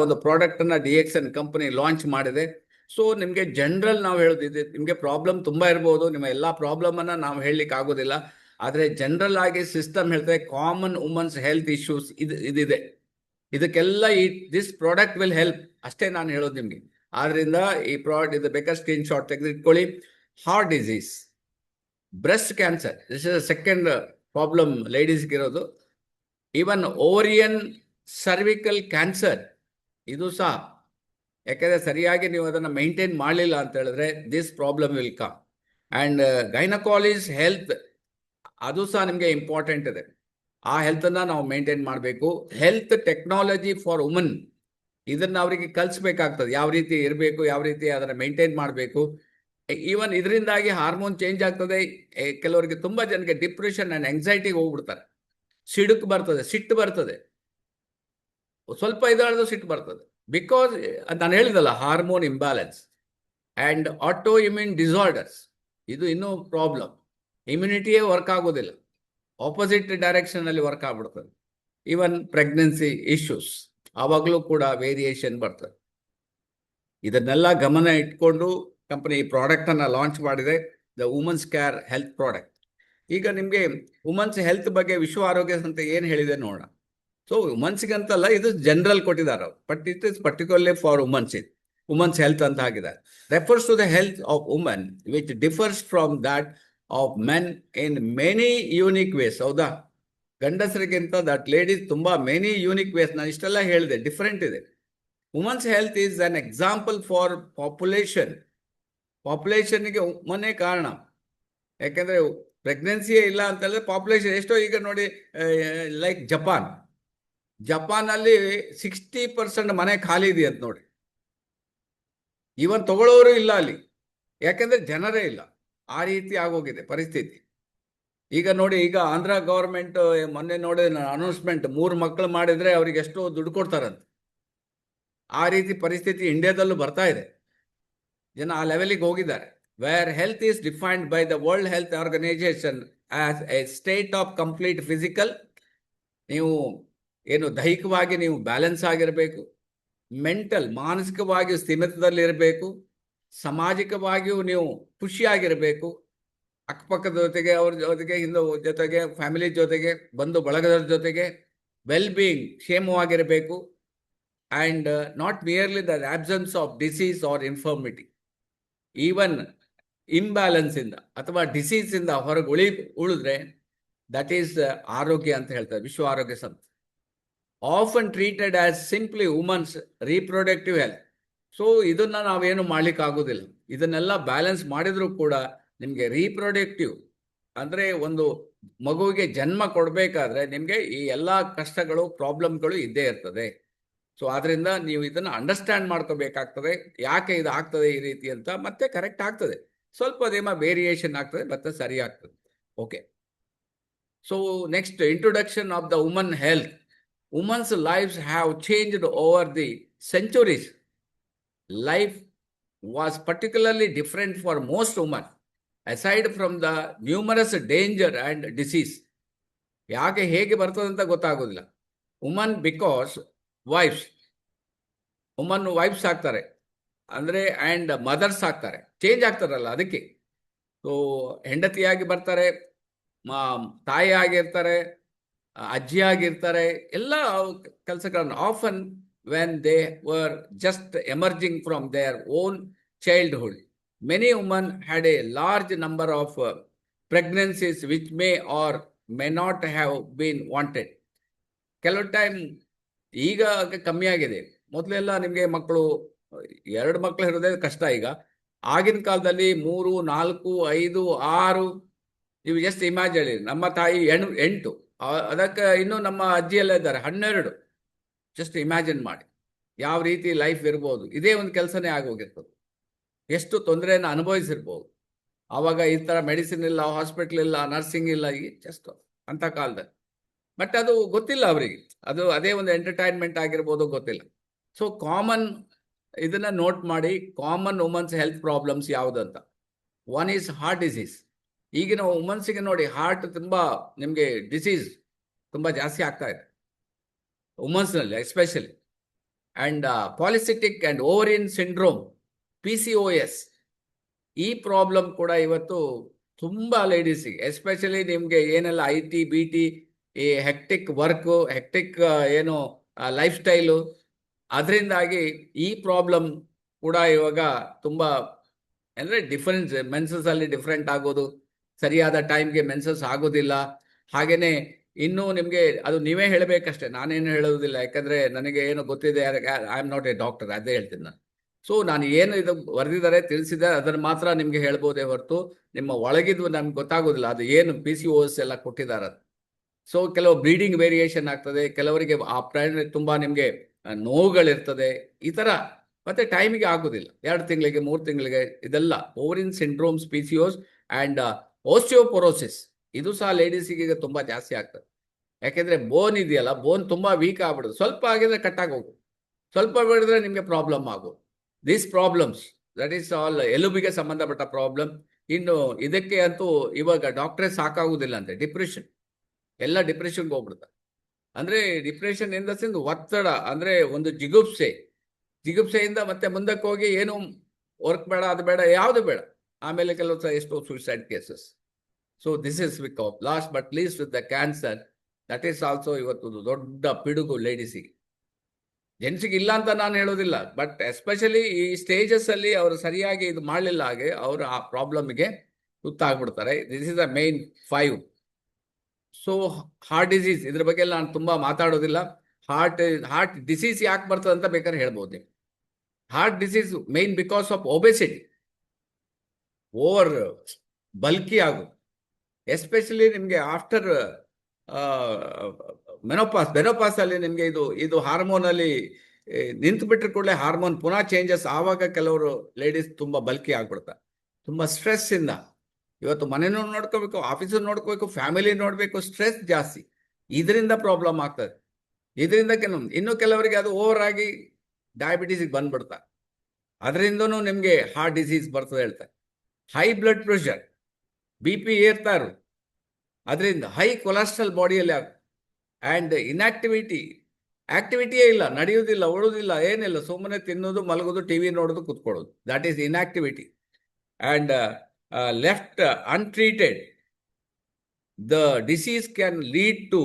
ಒಂದು ಪ್ರಾಡಕ್ಟ್ ಅನ್ನ DXN ಕಂಪನಿ ಲಾಂಚ್ ಮಾಡಿದೆ. ಸೊ ನಿಮ್ಗೆ ಜನರಲ್ ನಾವು ಹೇಳೋದಿದೆ, ನಿಮ್ಗೆ ಪ್ರಾಬ್ಲಮ್ ತುಂಬಾ ಇರ್ಬೋದು, ನಿಮ್ಮ ಎಲ್ಲಾ ಪ್ರಾಬ್ಲಮ್ ಅನ್ನ ನಾವು ಹೇಳಲಿಕ್ಕೆ ಆಗೋದಿಲ್ಲ. ಆದ್ರೆ ಜನರಲ್ ಆಗಿ ಸಿಸ್ಟಮ್ ಹೇಳ್ತದೆ ಕಾಮನ್ ವುಮೆನ್ಸ್ ಹೆಲ್ತ್ ಇಶ್ಯೂಸ್ ಇದಿದೆ, ಇದಕ್ಕೆಲ್ಲ ದಿಸ್ ಪ್ರಾಡಕ್ಟ್ ವಿಲ್ ಹೆಲ್ಪ್ ಅಷ್ಟೇ ನಾನು ಹೇಳೋದು ನಿಮ್ಗೆ. ಆದ್ರಿಂದ ಈ ಪ್ರಾಡಕ್ಟ್ ಇದು ಬೇಕಾದ್ರೆ ಸ್ಕ್ರೀನ್ ಶಾಟ್ ತೆಗೆದಿಟ್ಕೊಳ್ಳಿ. Heart disease, breast cancer, this is second problem ಲೇಡೀಸ್ಗೆ ಇರೋದು. ಈವನ್ ಓರಿಯನ್ ಸರ್ವಿಕಲ್ ಕ್ಯಾನ್ಸರ್ ಇದು ಸಹ, ಯಾಕೆಂದ್ರೆ ಸರಿಯಾಗಿ ನೀವು ಅದನ್ನು ಮೇಂಟೈನ್ ಮಾಡಲಿಲ್ಲ ಅಂತ ಹೇಳಿದ್ರೆ this problem will come. And gynaecologist health, ಅದು ಸಹ ನಿಮಗೆ ಇಂಪಾರ್ಟೆಂಟ್ ಇದೆ. ಆ ಹೆಲ್ತ್ ಅನ್ನ ನಾವು ಮೇಂಟೈನ್ ಮಾಡಬೇಕು. ಹೆಲ್ತ್ ಟೆಕ್ನಾಲಜಿ ಫಾರ್ ವುಮನ್, ಇದನ್ನ ಅವರಿಗೆ ಕಲಿಸ್ಬೇಕಾಗ್ತದೆ, ಯಾವ ರೀತಿ ಇರಬೇಕು, ಯಾವ ರೀತಿ ಅದನ್ನ ಮೇಂಟೈನ್ ಮಾಡಬೇಕು. ಈವನ್ ಇದರಿಂದಾಗಿ ಹಾರ್ಮೋನ್ ಚೇಂಜ್ ಆಗ್ತದೆ. ಕೆಲವರಿಗೆ ತುಂಬಾ ಜನಕ್ಕೆ ಡಿಪ್ರೆಷನ್ ಅಂಡ್ ಆಂಗ್ಸೈಟಿಗೆ ಹೋಗ್ಬಿಡ್ತಾರೆ. ಸಿಡುಕು ಬರ್ತದೆ, ಸಿಟ್ಟು ಬರ್ತದೆ, ಸ್ವಲ್ಪ ಇದಾದ್ರೂ ಸಿಟ್ಟು ಬರ್ತದೆ. ಬಿಕಾಸ್ ನಾನು ಹೇಳಿದಲ್ಲ, hormone imbalance and auto immune disorders, ಇದು ಇನ್ನೂ ಪ್ರಾಬ್ಲಮ್. ಇಮ್ಯುನಿಟಿಯೇ ವರ್ಕ್ ಆಗೋದಿಲ್ಲ, ಆಪೋಸಿಟ್ ಡೈರೆಕ್ಷನ್ ಅಲ್ಲಿ ವರ್ಕ್ ಆಗ್ಬಿಡ್ತದೆ. ಈವನ್ ಪ್ರೆಗ್ನೆನ್ಸಿ ಇಶ್ಯೂಸ್, ಆವಾಗಲೂ ಕೂಡ ವೇರಿಯೇಷನ್ ಬರ್ತದೆ. ಇದನ್ನೆಲ್ಲ ಗಮನ ಇಟ್ಕೊಂಡು ಕಂಪನಿ ಈ ಪ್ರಾಡಕ್ಟ್ ಅನ್ನ ಲಾಂಚ್ ಮಾಡಿದೆ, the women's care health product. ಈಗ ನಿಮಗೆ ವುಮೆನ್ಸ್ ಹೆಲ್ತ್ ಬಗ್ಗೆ ವಿಶ್ವ ಆರೋಗ್ಯ ಸಂಸ್ಥೆ ಏನು ಹೇಳಿದೆ ನೋಡೋಣ. ಸೊ ವುಮೆನ್ಸ್ಗಂತಲ್ಲ, ಇದು ಜನರಲ್ ಕೊಟ್ಟಿದ್ದಾರೆ, but it is particularly for women's. Women's health ಅಂತ ಹಾಕಿದ್ದಾರೆ. Refers to the health of women which differs from that of men in many unique ways. ಹೌದಾ, ಗಂಡಸರಿಗಿಂತ ದಟ್ ಲೇಡೀಸ್ ತುಂಬಾ ಮೆನಿ ಯೂನಿಕ್ ವೇಸ್. ನಾನು ಇಷ್ಟೆಲ್ಲ ಹೇಳಿದೆ, ಡಿಫರೆಂಟ್ ಇದೆ. Women's health is an example for ಪಾಪ್ಯುಲೇಷನ್ಗೆ ವುಮನ್ನೇ ಕಾರಣ. ಯಾಕೆಂದ್ರೆ ಪ್ರೆಗ್ನೆನ್ಸಿಯೇ ಇಲ್ಲ ಅಂತ ಹೇಳಿದ್ರೆ ಪಾಪ್ಯುಲೇಷನ್ ಎಷ್ಟೋ. ಈಗ ನೋಡಿ, ಲೈಕ್ ಜಪಾನ್ ಅಲ್ಲಿ 60% ಮನೆ ಖಾಲಿ ಇದೆ ಅಂತ ನೋಡಿ. ಇವನ್ ತಗೊಳ್ಳೋರು ಇಲ್ಲ ಅಲ್ಲಿ, ಯಾಕೆಂದ್ರೆ ಜನರೇ ಇಲ್ಲ. ಆ ರೀತಿ ಆಗೋಗಿದೆ ಪರಿಸ್ಥಿತಿ. ಈಗ ನೋಡಿ, ಈಗ ಆಂಧ್ರ ಗವರ್ಮೆಂಟ್ ಮೊನ್ನೆ ನೋಡಿ ಅನೌನ್ಸ್ಮೆಂಟ್, 3 ಮಕ್ಕಳು ಮಾಡಿದ್ರೆ ಅವ್ರಿಗೆ ಎಷ್ಟೋ ದುಡ್ಡು ಕೊಡ್ತಾರಂತ. ಆ ರೀತಿ ಪರಿಸ್ಥಿತಿ ಇಂಡಿಯಾದಲ್ಲೂ ಬರ್ತಾ ಇದೆ. ಜನ ಆ ಲೆವೆಲಿಗೆ ಹೋಗಿದ್ದಾರೆ. Where health is defined by the World Health Organization as a state of complete physical, ನೀವು ಏನು ದೈಹಿಕವಾಗಿ ನೀವು ಬ್ಯಾಲೆನ್ಸ್ ಆಗಿರಬೇಕು, ಮೆಂಟಲ್ ಮಾನಸಿಕವಾಗಿ ಸ್ಥಿಮಿತದಲ್ಲಿರಬೇಕು, ಸಾಮಾಜಿಕವಾಗಿಯೂ ನೀವು ಖುಷಿಯಾಗಿರಬೇಕು, ಅಕ್ಕಪಕ್ಕದ ಜೊತೆಗೆ ಅವ್ರ ಜೊತೆಗೆ ಫ್ಯಾಮಿಲಿ ಜೊತೆಗೆ ಬಂಧು ಬಳಗದ ಜೊತೆಗೆ ವೆಲ್ ಬೀಯಿಂಗ್ ಕ್ಷೇಮವಾಗಿರಬೇಕು. And not merely the absence of disease or infirmity. Even imbalance ಇಂದ ಅಥವಾ ಡಿಸೀಸ್ ಇಂದ ಹೊರಗೆ ಉಳಿದ್ರೆ ದಟ್ ಈಸ್ ಆರೋಗ್ಯ ಅಂತ ಹೇಳ್ತಾರೆ ವಿಶ್ವ ಆರೋಗ್ಯ ಸಂಸ್ಥೆ. Often treated as simply women's reproductive health. So ಇದನ್ನ ನಾವೇನು ಮಾಡ್ಲಿಕ್ಕೆ ಆಗೋದಿಲ್ಲ. ಇದನ್ನೆಲ್ಲ ಬ್ಯಾಲೆನ್ಸ್ ಮಾಡಿದ್ರು ಕೂಡ ನಿಮ್ಗೆ ರೀಪ್ರೊಡಕ್ಟಿವ್ ಅಂದ್ರೆ ಒಂದು ಮಗುವಿಗೆ ಜನ್ಮ ಕೊಡ್ಬೇಕಾದ್ರೆ ನಿಮ್ಗೆ ಈ ಎಲ್ಲಾ ಕಷ್ಟಗಳು, ಪ್ರಾಬ್ಲಮ್ಗಳು ಇದ್ದೇ ಇರ್ತದೆ. ಸೊ ಆದ್ರಿಂದ ನೀವು ಇದನ್ನ ಅಂಡರ್ಸ್ಟ್ಯಾಂಡ್ ಮಾಡ್ಕೋಬೇಕಾಗ್ತದೆ, ಯಾಕೆ ಇದು ಆಗ್ತದೆ ಈ ರೀತಿ ಅಂತ. ಮತ್ತೆ ಕರೆಕ್ಟ್ ಆಗ್ತದೆ, ಸ್ವಲ್ಪ ಅದೇಮ ವೇರಿಯೇಷನ್ ಆಗ್ತದೆ, ಮತ್ತೆ ಸರಿ ಆಗ್ತದೆ. Okay, so next, introduction of the woman health. Women's lives have changed over the centuries. Life was particularly different for most women, aside from the numerous danger and disease. ಯಾಕೆ ಹೇಗೆ ಬರ್ತದಂತ ಗೊತ್ತಾಗೋದಿಲ್ಲ. ವುಮನ್ ಬಿಕಾಸ್ ವೈಫ್ಸ್ ಆಗ್ತಾರೆ, ಅಂದರೆ and mother's ಆಗ್ತಾರೆ, change ಆಗ್ತಾರಲ್ಲ ಅದಕ್ಕೆ. So ಹೆಂಡತಿಯಾಗಿ ಬರ್ತಾರೆ, ತಾಯಿ ಆಗಿರ್ತಾರೆ, ಅಜ್ಜಿ ಆಗಿರ್ತಾರೆ, ಎಲ್ಲ ಕೆಲಸಗಳನ್ನು often when they were just emerging from their own childhood. Many woman had A large number of pregnancies which may R may not have been wanted. ಕೆಲವು ಟೈಮ್ ಈಗ ಕಮ್ಮಿ ಆಗಿದೆ. ಮೊದಲೆಲ್ಲ ನಿಮಗೆ ಮಕ್ಕಳು 2 ಮಕ್ಕಳು ಇರೋದೇ ಕಷ್ಟ. ಈಗ ಆಗಿನ ಕಾಲದಲ್ಲಿ 3, 4, 5, 6, ನೀವು ಜಸ್ಟ್ ಇಮ್ಯಾಜಿನ್ ಹೇಳಿ. ನಮ್ಮ ತಾಯಿ 8, ಅದಕ್ಕೆ ಇನ್ನೂ ನಮ್ಮ ಅಜ್ಜಿ ಎಲ್ಲ ಇದ್ದಾರೆ 12. ಜಸ್ಟ್ ಇಮ್ಯಾಜಿನ್ ಮಾಡಿ ಯಾವ ರೀತಿ ಲೈಫ್ ಇರ್ಬೋದು. ಇದೇ ಒಂದು ಕೆಲಸನೇ ಆಗೋಗಿರ್ತದೆ. ಎಷ್ಟು ತೊಂದರೆಯನ್ನು ಅನುಭವಿಸಿರ್ಬೋದು. ಆವಾಗ ಈ ಥರ ಮೆಡಿಸಿನ್ ಇಲ್ಲ, ಹಾಸ್ಪಿಟ್ಲ್ ಇಲ್ಲ, ನರ್ಸಿಂಗ್ ಇಲ್ಲ, ಈ ಜಸ್ಟ್ ಅಂಥ ಕಾಲದಲ್ಲಿ. ಬಟ್ ಅದು ಗೊತ್ತಿಲ್ಲ ಅವರಿಗೆ. ಅದು ಅದೇ ಒಂದು ಎಂಟರ್ಟೈನ್ಮೆಂಟ್ ಆಗಿರ್ಬೋದು, ಗೊತ್ತಿಲ್ಲ. ಸೊ ಕಾಮನ್ ಇದನ್ನ ನೋಟ್ ಮಾಡಿ, ಕಾಮನ್ ವುಮನ್ಸ್ ಹೆಲ್ತ್ ಪ್ರಾಬ್ಲಮ್ಸ್ ಯಾವುದಂತ. One is heart disease. ಈಗಿನ ವುಮನ್ಸಿಗೆ ನೋಡಿ, ಹಾರ್ಟ್ ತುಂಬ ನಿಮಗೆ ಡಿಸೀಸ್ ತುಂಬ ಜಾಸ್ತಿ ಆಗ್ತಾ ಇದೆ ವುಮನ್ಸ್ನಲ್ಲಿ especially. And polycystic and ovarian syndrome, PCOS, ಈ ಪ್ರಾಬ್ಲಮ್ ಕೂಡ ಇವತ್ತು ತುಂಬ ಲೇಡೀಸಿಗೆ, ಎಸ್ಪೆಷಲಿ ನಿಮಗೆ ಏನೆಲ್ಲ IT, BT, ಈ ಹೆಕ್ಟಿಕ್ ವರ್ಕು, ಹೆಕ್ಟಿಕ್ ಏನು ಲೈಫ್ ಸ್ಟೈಲು, ಅದರಿಂದಾಗಿ ಈ ಪ್ರಾಬ್ಲಮ್ ಕೂಡ ಇವಾಗ ತುಂಬ ಅಂದರೆ ಡಿಫರೆನ್ಸ್. ಮೆನ್ಸಸ್ಸಲ್ಲಿ ಡಿಫ್ರೆಂಟ್ ಆಗೋದು, ಸರಿಯಾದ ಟೈಮ್ಗೆ ಮೆನ್ಸಸ್ ಆಗೋದಿಲ್ಲ. ಹಾಗೆಯೇ ಇನ್ನೂ ನಿಮಗೆ ಅದು ನೀವೇ ಹೇಳಬೇಕಷ್ಟೇ, ನಾನೇನು ಹೇಳೋದಿಲ್ಲ. ಯಾಕಂದರೆ ನನಗೆ ಏನು ಗೊತ್ತಿದೆ, I am not A doctor, ಅದೇ ಹೇಳ್ತೀನಿ ನಾನು. ಸೊ ನಾನು ಏನು ಇದು ಬರೆದಿದ್ದಾರೆ, ತಿಳಿಸಿದ್ದಾರೆ, ಅದನ್ನು ಮಾತ್ರ ನಿಮಗೆ ಹೇಳ್ಬೋದೇ ಹೊರತು ನಿಮ್ಮ ಒಳಗಿದ್ದು ನಮ್ಗೆ ಗೊತ್ತಾಗೋದಿಲ್ಲ ಅದು ಏನು PCOS ಎಲ್ಲ ಕೊಟ್ಟಿದ್ದಾರೆ. ಸೊ ಕೆಲವು ಬ್ಲೀಡಿಂಗ್ ವೇರಿಯೇಷನ್ ಆಗ್ತದೆ, ಕೆಲವರಿಗೆ ಆ ಪ್ರಾಣ ತುಂಬ ನಿಮಗೆ ನೋವುಗಳಿರ್ತದೆ, ಈ ಥರ. ಮತ್ತು ಟೈಮಿಗೆ ಆಗೋದಿಲ್ಲ, 2 ತಿಂಗಳಿಗೆ 3 ತಿಂಗಳಿಗೆ. ಇದೆಲ್ಲ ಓವರಿನ್ ಸಿಂಡ್ರೋಮ್ಸ್, PCOS ಆ್ಯಂಡ್ ಓಸ್ಟಿಯೋಪೊರೋಸಿಸ್, ಇದು ಸಹ ಲೇಡೀಸಿಗೆ ಈಗ ತುಂಬ ಜಾಸ್ತಿ ಆಗ್ತದೆ. ಯಾಕೆಂದರೆ ಬೋನ್ ಇದೆಯಲ್ಲ, ಬೋನ್ ತುಂಬ ವೀಕ್ ಆಗ್ಬಿಡುದು. ಸ್ವಲ್ಪ ಆಗಿದ್ರೆ ಕಟ್ಟಾಗಿ ಹೋಗೋದು, ಸ್ವಲ್ಪ ಬಿಡಿದ್ರೆ ನಿಮಗೆ ಪ್ರಾಬ್ಲಮ್ ಆಗೋದು. These problems, that is all ಎಲುಬಿಗೆ ಸಂಬಂಧಪಟ್ಟ ಪ್ರಾಬ್ಲಮ್. ಇನ್ನು ಇದಕ್ಕೆ ಅಂತೂ ಇವಾಗ ಡಾಕ್ಟ್ರೇ ಸಾಕಾಗುವುದಿಲ್ಲ ಅಂತೆ. ಡಿಪ್ರೆಷನ್, ಎಲ್ಲ ಡಿಪ್ರೆಷನ್ಗೆ ಹೋಗ್ಬಿಡ್ತಾರೆ. ಅಂದರೆ ಡಿಪ್ರೆಷನ್ ಇನ್ ದ ಸೆನ್ಸ್ ಒತ್ತಡ, ಅಂದರೆ ಒಂದು ಜಿಗುಪ್ಸೆಯಿಂದ ಮತ್ತೆ ಮುಂದಕ್ಕೆ ಹೋಗಿ ಏನು ವರ್ಕ್ ಬೇಡ, ಅದು ಬೇಡ, ಯಾವುದು ಬೇಡ. ಆಮೇಲೆ ಕೆಲವು ಸಹ ಎಷ್ಟೋ suicide cases. So this is because last but list with the cancer, that is also ಇವತ್ತು ದೊಡ್ಡ ಪಿಡುಗು ಲೇಡೀಸಿಗೆ. ಜೆಂಟ್ಸಿಗೆ ಇಲ್ಲ ಅಂತ ನಾನು ಹೇಳೋದಿಲ್ಲ, ಬಟ್ ಎಸ್ಪೆಷಲಿ ಈ ಸ್ಟೇಜಸ್ಸಲ್ಲಿ ಅವರು ಸರಿಯಾಗಿ ಇದು ಮಾಡಲಿಲ್ಲ, ಹಾಗೆ ಅವರು ಆ ಪ್ರಾಬ್ಲಮ್ಗೆ ತುತ್ತಾಗ್ಬಿಡ್ತಾರೆ. This is the main 5. So heart disease, ಇದ್ರ ಬಗ್ಗೆ ಎಲ್ಲ ನಾನು ತುಂಬ ಮಾತಾಡೋದಿಲ್ಲ. ಹಾರ್ಟ್ ಡಿಸೀಸ್ ಯಾಕೆ ಬರ್ತದೆ ಅಂತ ಬೇಕಾದ್ರೆ ಹೇಳ್ಬೋದು ನೀವು. Heart disease main because of obesity, over bulky ಆಗೋದು. ಎಸ್ಪೆಷಲಿ ನಿಮಗೆ ಆಫ್ಟರ್ ಮೆನೋಪಾಸಲ್ಲಿ ನಿಮಗೆ ಇದು ಹಾರ್ಮೋನಲ್ಲಿ ನಿಂತು ಬಿಟ್ಟರೆ ಕೂಡಲೇ ಹಾರ್ಮೋನ್ ಪುನಃ ಚೇಂಜಸ್ ಆವಾಗ ಕೆಲವರು ಲೇಡೀಸ್ ತುಂಬ ಬಲ್ಕಿ ಆಗ್ಬಿಡ್ತಾರೆ. ತುಂಬ ಸ್ಟ್ರೆಸ್ಸಿಂದ ಇವತ್ತು ಮನೆಯೂ ನೋಡ್ಕೋಬೇಕು, ಆಫೀಸು ನೋಡ್ಕೋಬೇಕು, ಫ್ಯಾಮಿಲಿ ನೋಡಬೇಕು, ಸ್ಟ್ರೆಸ್ ಜಾಸ್ತಿ. ಇದರಿಂದ ಪ್ರಾಬ್ಲಮ್ ಆಗ್ತದೆ. ಇದರಿಂದ ಇನ್ನು ಕೆಲವರಿಗೆ ಅದು ಓವರ್ ಆಗಿ ಡಯಾಬಿಟೀಸಿಗೆ ಬಂದ್ಬಿಡ್ತಾರೆ. ಅದರಿಂದನೂ ನಿಮಗೆ ಹಾರ್ಟ್ ಡಿಸೀಸ್ ಬರ್ತದೆ ಹೇಳ್ತಾರೆ. ಹೈ ಬ್ಲಡ್ ಪ್ರೆಷರ್, BP ಏರ್ತಾ ಇರೋದು, ಅದರಿಂದ ಹೈ ಕೊಲೆಸ್ಟ್ರಾಲ್ ಬಾಡಿಯಲ್ಲಿ ಆಗ. ಆ್ಯಂಡ್ ಆಕ್ಟಿವಿಟಿಯೇ ಇಲ್ಲ, ನಡೆಯೋದಿಲ್ಲ, ಓಡೋದಿಲ್ಲ, ಏನಿಲ್ಲ, ಸುಮ್ಮನೆ ತಿನ್ನೋದು, ಮಲಗೋದು, TV ನೋಡೋದು, ಕೂತ್ಕೊಳ್ಳೋದು. That is inactivity. And left untreated, the disease can lead to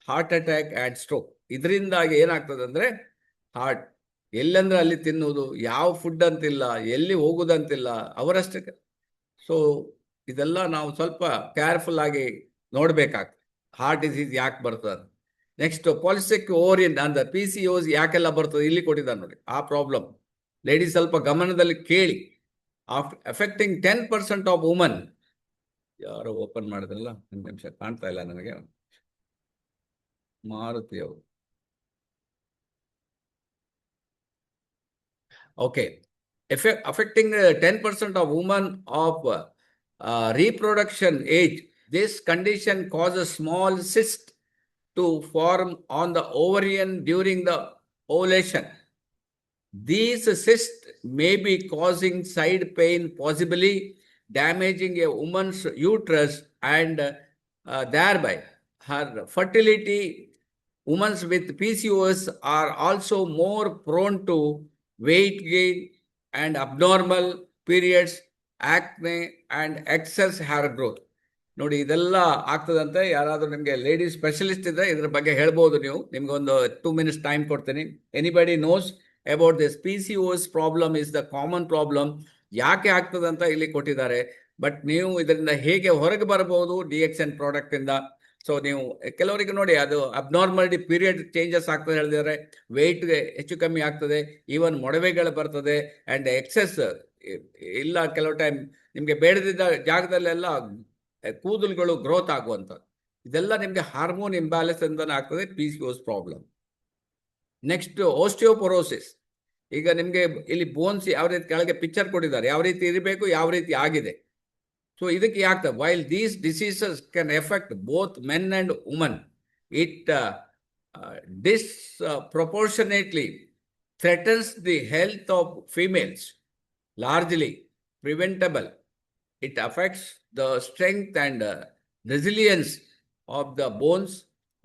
heart attack and stroke. ಇದರಿಂದಾಗಿ ಏನಾಗ್ತದೆ ಅಂದರೆ ಹಾರ್ಟ್ ಎಲ್ಲಂದ್ರೆ ಅಲ್ಲಿ ತಿನ್ನೋದು, ಯಾವ ಫುಡ್ ಅಂತಿಲ್ಲ, ಎಲ್ಲಿ ಹೋಗೋದಂತಿಲ್ಲ, ಅವರಷ್ಟಕ್ಕೆ. ಸೊ ಇದೆಲ್ಲ ನಾವು ಸ್ವಲ್ಪ ಕೇರ್ಫುಲ್ ಆಗಿ ನೋಡಬೇಕಾಗ್ತದೆ, ಹಾರ್ಟ್ ಡಿಸೀಸ್ ಯಾಕೆ ಬರ್ತದೆ. ನೆಕ್ಸ್ಟ್ ಪಾಲಿಸಿಟಿಕ್ ಓವರಿನ್ ಅಂದ್ರೆ PCOS ಯಾಕೆಲ್ಲ ಬರ್ತದೆ, ಇಲ್ಲಿ ಕೊಟ್ಟಿದ್ದಾರೆ ನೋಡಿ ಆ ಪ್ರಾಬ್ಲಮ್. ಲೇಡೀಸ್ ಸ್ವಲ್ಪ ಗಮನದಲ್ಲಿ ಕೇಳಿ. Affecting 10% of woman. ಯಾರೋ ಓಪನ್ ಮಾಡಿದ್ರಲ್ಲ, 1 ನಿಮಿಷ ಕಾಣ್ತಾ ಇಲ್ಲ ನನಗೆ. ಮಾರುತಿ ಅವರು. Okay. Affecting 10% of women of reproduction age, this condition causes small cyst to form on the ovarian during the ovulation. These cysts may be causing side pain, possibly damaging a woman's uterus and thereby her fertility. Women with PCOS are also more prone to weight gain and abnormal periods, acne and excess hair growth. ನೋಡಿ ಇದೆಲ್ಲ ಆಗ್ತದಂತೆ. ಯಾರಾದ್ರೂ ನಿಮಗೆ ladies specialist ಇದ್ರೆ ಇದ್ರ ಬಗ್ಗೆ ಹೇಳ್ಬೋದು ನೀವು. ನಿಮ್ಗೆ ಒಂದು 2 minutes ಟೈಮ್ ಕೊಡ್ತೀನಿ. Anybody nose about this PCOS problem is the common problem. ಯಾಕೆ ಆಗ್ತದಂತ ಇಲ್ಲಿ ಕೊಟ್ಟಿದ್ದಾರೆ. ಬಟ್ ನೀವು ಇದರಿಂದ ಹೇಗೆ ಹೊರಗೆ ಬರಬಹುದು DXN ಪ್ರಾಡಕ್ಟ್ ಇಂದ. ಸೊ ನೀವು ಕೆಲವರಿಗೆ ನೋಡಿ ಅದು ಅಬ್ನಾರ್ಮಲಿಟಿ ಪೀರಿಯಡ್ ಚೇಂಜಸ್ ಆಗ್ತದೆ ಹೇಳಿದ್ದಾರೆ, ವೆಯ್ಟ್ ಹೆಚ್ಚು ಕಮ್ಮಿ ಆಗ್ತದೆ, ಈವನ್ ಮೊಡವೆಗಳು ಬರ್ತದೆ ಅಂಡ್ ಎಕ್ಸೆಸ್ ಇಲ್ಲ, ಕೆಲವು ಟೈಮ್ ನಿಮಗೆ ಬೇಡದಿದ್ದ ಜಾಗದಲ್ಲೆಲ್ಲ ಕೂದಲುಗಳು ಗ್ರೋತ್ ಆಗುವಂಥದ್ದು. ಇದೆಲ್ಲ ನಿಮಗೆ ಹಾರ್ಮೋನ್ ಇಂಬ್ಯಾಲೆನ್ಸ್ ಇಂದನೇ ಆಗ್ತದೆ PCOS ಪ್ರಾಬ್ಲಮ್. ನೆಕ್ಸ್ಟ್ ಓಸ್ಟಿಯೋಪೊರೋಸಿಸ್. ಈಗ ನಿಮಗೆ ಇಲ್ಲಿ ಬೋನ್ಸ್ ಯಾವ ರೀತಿ ಕೆಳಗೆ ಪಿಕ್ಚರ್ ಕೊಟ್ಟಿದ್ದಾರೆ, ಯಾವ ರೀತಿ ಇರಬೇಕು, ಯಾವ ರೀತಿ ಆಗಿದೆ. ಸೊ ಇದಕ್ಕೆ ಯಾಕೆ while these diseases can effect both men and woman, it disproportionately threatens the health of females, largely preventable. It affects the strength and resilience of the bones,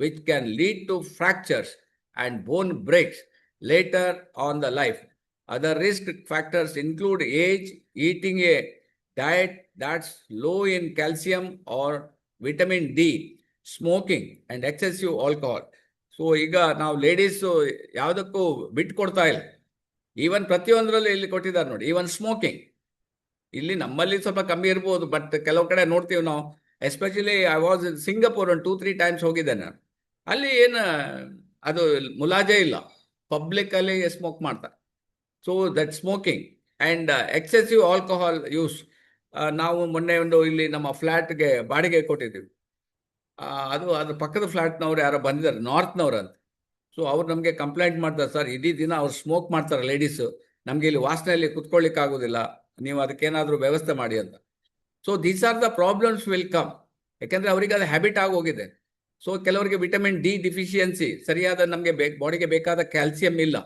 which can lead to fractures and bone breaks later on the life. Other risk factors include age, eating a diet that's low in calcium or vitamin D, smoking and excessive alcohol. So ಈಗ ನಾವು ladies ಯಾವುದಕ್ಕೂ ಬಿಟ್ಟು ಕೊಡ್ತಾ ಇಲ್ಲ. Even ಪ್ರತಿಯೊಂದರಲ್ಲೂ ಇಲ್ಲಿ ಕೊಟ್ಟಿದ್ದಾರೆ ನೋಡಿ. ಈವನ್ ಸ್ಮೋಕಿಂಗ್ ಇಲ್ಲಿ ನಮ್ಮಲ್ಲಿ ಸ್ವಲ್ಪ ಕಮ್ಮಿ ಇರ್ಬೋದು, ಬಟ್ ಕೆಲವು ಕಡೆ ನೋಡ್ತೀವಿ ನಾವು. Especially I was in Singapore ಒಂದು 2-3 times ಹೋಗಿದ್ದೆ ನಾನು. ಅಲ್ಲಿ ಏನು ಅದು ಮುಲಾಜೆ ಇಲ್ಲ, ಪಬ್ಲಿಕ್ ಅಲ್ಲಿ ಸ್ಮೋಕ್ ಮಾಡ್ತಾರೆ. So that smoking and excessive alcohol use. ನಾವು ಮೊನ್ನೆ ಒಂದು ಇಲ್ಲಿ ನಮ್ಮ ಫ್ಲ್ಯಾಟ್ಗೆ ಬಾಡಿಗೆ ಕೊಟ್ಟಿದ್ದೀವಿ. ಅದ್ರ ಪಕ್ಕದ ಫ್ಲ್ಯಾಟ್ನವ್ರು ಯಾರೋ ಬಂದಿದ್ದಾರೆ, ನಾರ್ತ್ನವ್ರು ಅಂತ. ಸೊ ಅವ್ರು ನಮಗೆ ಕಂಪ್ಲೇಂಟ್ ಮಾಡ್ತಾರೆ, ಸರ್ ಇಡೀ ದಿನ ಅವ್ರು ಸ್ಮೋಕ್ ಮಾಡ್ತಾರೆ ಲೇಡೀಸು, ನಮಗೆ ಇಲ್ಲಿ ವಾಸನೆಯಲ್ಲಿ ಕುತ್ಕೊಳ್ಳಿಕ್ಕೆ ಆಗೋದಿಲ್ಲ, ನೀವು ಅದಕ್ಕೇನಾದರೂ ವ್ಯವಸ್ಥೆ ಮಾಡಿ ಅಂತ. So these are the problems will come. ಯಾಕೆಂದರೆ ಅವರಿಗೆ ಅದು ಹ್ಯಾಬಿಟ್ ಆಗೋಗಿದೆ. ಸೊ ಕೆಲವರಿಗೆ ವಿಟಮಿನ್ ಡಿ ಡಿಫಿಷಿಯನ್ಸಿ, ಸರಿಯಾದ ನಮಗೆ ಬಾಡಿಗೆ ಬೇಕಾದ ಕ್ಯಾಲ್ಸಿಯಂ ಇಲ್ಲ.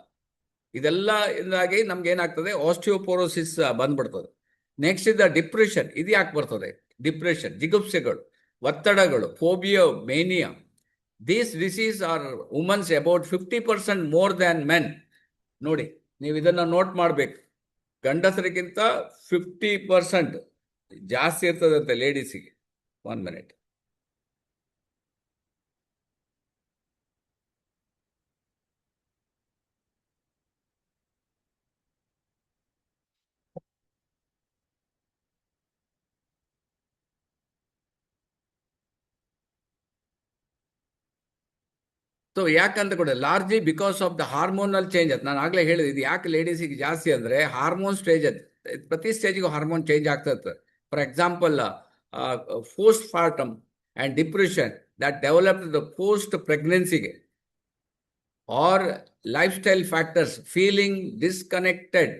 ಇದೆಲ್ಲ ಇಂದಾಗಿ ನಮ್ಗೆ ಏನಾಗ್ತದೆ, ಆಸ್ಟಿಯೋಪೊರೋಸಿಸ್ ಬಂದ್ಬಿಡ್ತದೆ. Next is the depression. ಇದು ಯಾಕೆ ಬರ್ತದೆ? ಡಿಪ್ರೆಷನ್, ಜಿಗುಪ್ಸೆಗಳು, ಒತ್ತಡಗಳು, phobia, mania. These disease are women's about 50% more than men. ನೋಡಿ ನೀವು ಇದನ್ನ ನೋಟ್ ಮಾಡಬೇಕು. ಗಂಡಸರಿಗಿಂತ 50% ಜಾಸ್ತಿ ಇರ್ತದಂತೆ ಲೇಡೀಸಿಗೆ. 1 minute. ಸೊ ಯಾಕಂತ ಕೂಡ largely because of the hormonal changes. ನಾನು ಆಗಲೇ ಹೇಳಿದೆ, ಇದು ಯಾಕೆ ಲೇಡೀಸಿಗೆ ಜಾಸ್ತಿ ಅಂದರೆ ಹಾರ್ಮೋನ್ ಸ್ಟೇಜ್. ಪ್ರತಿ ಸ್ಟೇಜಿಗೂ ಹಾರ್ಮೋನ್ ಚೇಂಜ್ ಆಗ್ತಾ ಇರ್ತದೆ. For example postpartum and depression that developed the post ಪ್ರೆಗ್ನೆನ್ಸಿಗೆ, or lifestyle factors, feeling disconnected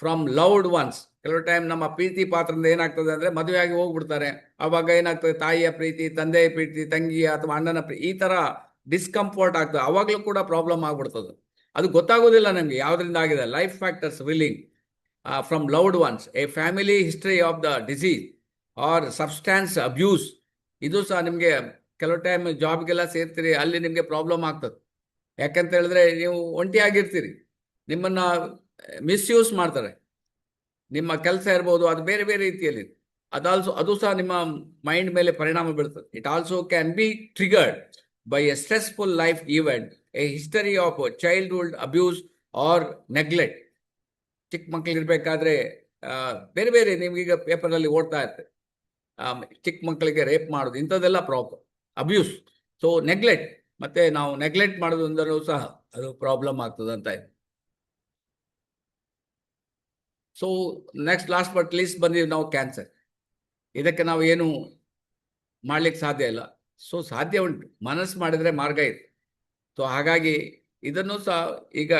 from loved ones. ಕೆಲವು ಟೈಮ್ ನಮ್ಮ ಪ್ರೀತಿ ಪಾತ್ರದಿಂದ ಏನಾಗ್ತದೆ ಅಂದರೆ ಮದುವೆಯಾಗಿ ಹೋಗ್ಬಿಡ್ತಾರೆ. ಆವಾಗ ಏನಾಗ್ತದೆ, ತಾಯಿಯ ಪ್ರೀತಿ, ತಂದೆಯ ಪ್ರೀತಿ, ತಂಗಿಯ ಅಥವಾ ಅಣ್ಣನ ಪ್ರೀತಿ, ಈ ಥರ ಡಿಸ್ಕಂಫರ್ಟ್ ಆಗ್ತದೆ. ಅವಾಗಲೂ ಕೂಡ ಪ್ರಾಬ್ಲಮ್ ಆಗ್ಬಿಡ್ತದೆ. ಅದು ಗೊತ್ತಾಗೋದಿಲ್ಲ ನಮಗೆ ಯಾವುದರಿಂದ ಆಗಿದೆ. Life factors willing from loved ones, a family history of the disease or substance abuse. ಇದು ಸಹ ನಿಮಗೆ ಕೆಲವು ಟೈಮ್ ಜಾಬ್ಗೆಲ್ಲ ಸೇರ್ತೀರಿ, ಅಲ್ಲಿ ನಿಮಗೆ ಪ್ರಾಬ್ಲಮ್ ಆಗ್ತದೆ. ಯಾಕಂತ ಹೇಳಿದ್ರೆ ನೀವು ಒಂಟಿಯಾಗಿರ್ತೀರಿ, ನಿಮ್ಮನ್ನು ಮಿಸ್ಯೂಸ್ ಮಾಡ್ತಾರೆ. ನಿಮ್ಮ ಕೆಲಸ ಇರ್ಬೋದು, ಅದು ಬೇರೆ ಬೇರೆ ರೀತಿಯಲ್ಲಿ. ಅದು ಸಹ ನಿಮ್ಮ ಮೈಂಡ್ ಮೇಲೆ ಪರಿಣಾಮ ಬೀಳ್ತದೆ. It also can be triggered by a stressful life event, a history of childhood abuse or neglect. ಚಿಕ್ಕ ಮಕ್ಕಳಿರ್ಬೇಕಾದ್ರೆ ಬೇರೆ ಬೇರೆ ನಿಮ್ಗೀಗ ಪೇಪರಲ್ಲಿ ಓಡ್ತಾ ಇರ್ತದೆ, ಚಿಕ್ಕ ಮಕ್ಕಳಿಗೆ ರೇಪ್ ಮಾಡೋದು, ಇಂಥದ್ದೆಲ್ಲ ಪ್ರಾಬ್ಲಮ್, ಅಬ್ಯೂಸ್. ಸೊ ನೆಗ್ಲೆಕ್ಟ್, ಮತ್ತೆ ನಾವು ನೆಗ್ಲೆಕ್ಟ್ ಮಾಡೋದ್ರಿಂದಲೂ ಸಹ ಅದು ಪ್ರಾಬ್ಲಮ್ ಆಗ್ತದೆ ಅಂತ ಇದೆ. So next last but list ಬಂದಿದ್ದೀವಿ ನಾವು ಕ್ಯಾನ್ಸರ್. ಇದಕ್ಕೆ ನಾವು ಏನು ಮಾಡ್ಲಿಕ್ಕೆ ಸಾಧ್ಯ ಇಲ್ಲ. ಸೊ ಸಾಧ್ಯ ಉಂಟು, ಮನಸ್ಸು ಮಾಡಿದರೆ ಮಾರ್ಗ ಇದೆ. ಸೊ ಹಾಗಾಗಿ ಇದನ್ನು ಸಹ ಈಗ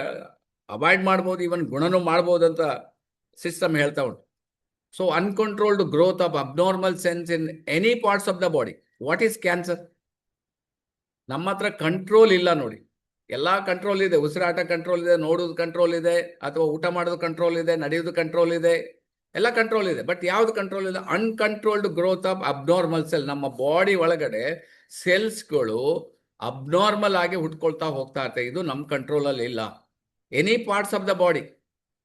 ಅವಾಯ್ಡ್ ಮಾಡ್ಬೋದು, ಇವನ್ ಗುಣನೂ ಮಾಡ್ಬೋದು ಅಂತ ಸಿಸ್ಟಮ್ ಹೇಳ್ತಾ ಉಂಟು. So uncontrolled growth of abnormal sense in any parts of the body. What is cancer? ನಮ್ಮ ಹತ್ರ ಕಂಟ್ರೋಲ್ ಇಲ್ಲ ನೋಡಿ. ಎಲ್ಲ ಕಂಟ್ರೋಲ್ ಇದೆ, ಉಸಿರಾಟ ಕಂಟ್ರೋಲ್ ಇದೆ, ನೋಡೋದು ಕಂಟ್ರೋಲ್ ಇದೆ, ಅಥವಾ ಊಟ ಮಾಡೋದು ಕಂಟ್ರೋಲ್ ಇದೆ, ನಡೆಯೋದು ಕಂಟ್ರೋಲ್ ಇದೆ, ಎಲ್ಲ ಕಂಟ್ರೋಲ್ ಇದೆ. ಬಟ್ ಯಾವ್ದು ಕಂಟ್ರೋಲ್ ಇಲ್ಲ? Uncontrolled growth of abnormal cell. ನಮ್ಮ ಬಾಡಿ ಒಳಗಡೆ ಸೆಲ್ಸ್ಗಳು ಅಬ್ನಾರ್ಮಲ್ ಆಗಿ ಹುಟ್ಕೊಳ್ತಾ ಹೋಗ್ತಾ ಇರ್ತವೆ. ಇದು ನಮ್ಮ ಕಂಟ್ರೋಲಲ್ಲಿ ಇಲ್ಲ. Any parts of the body,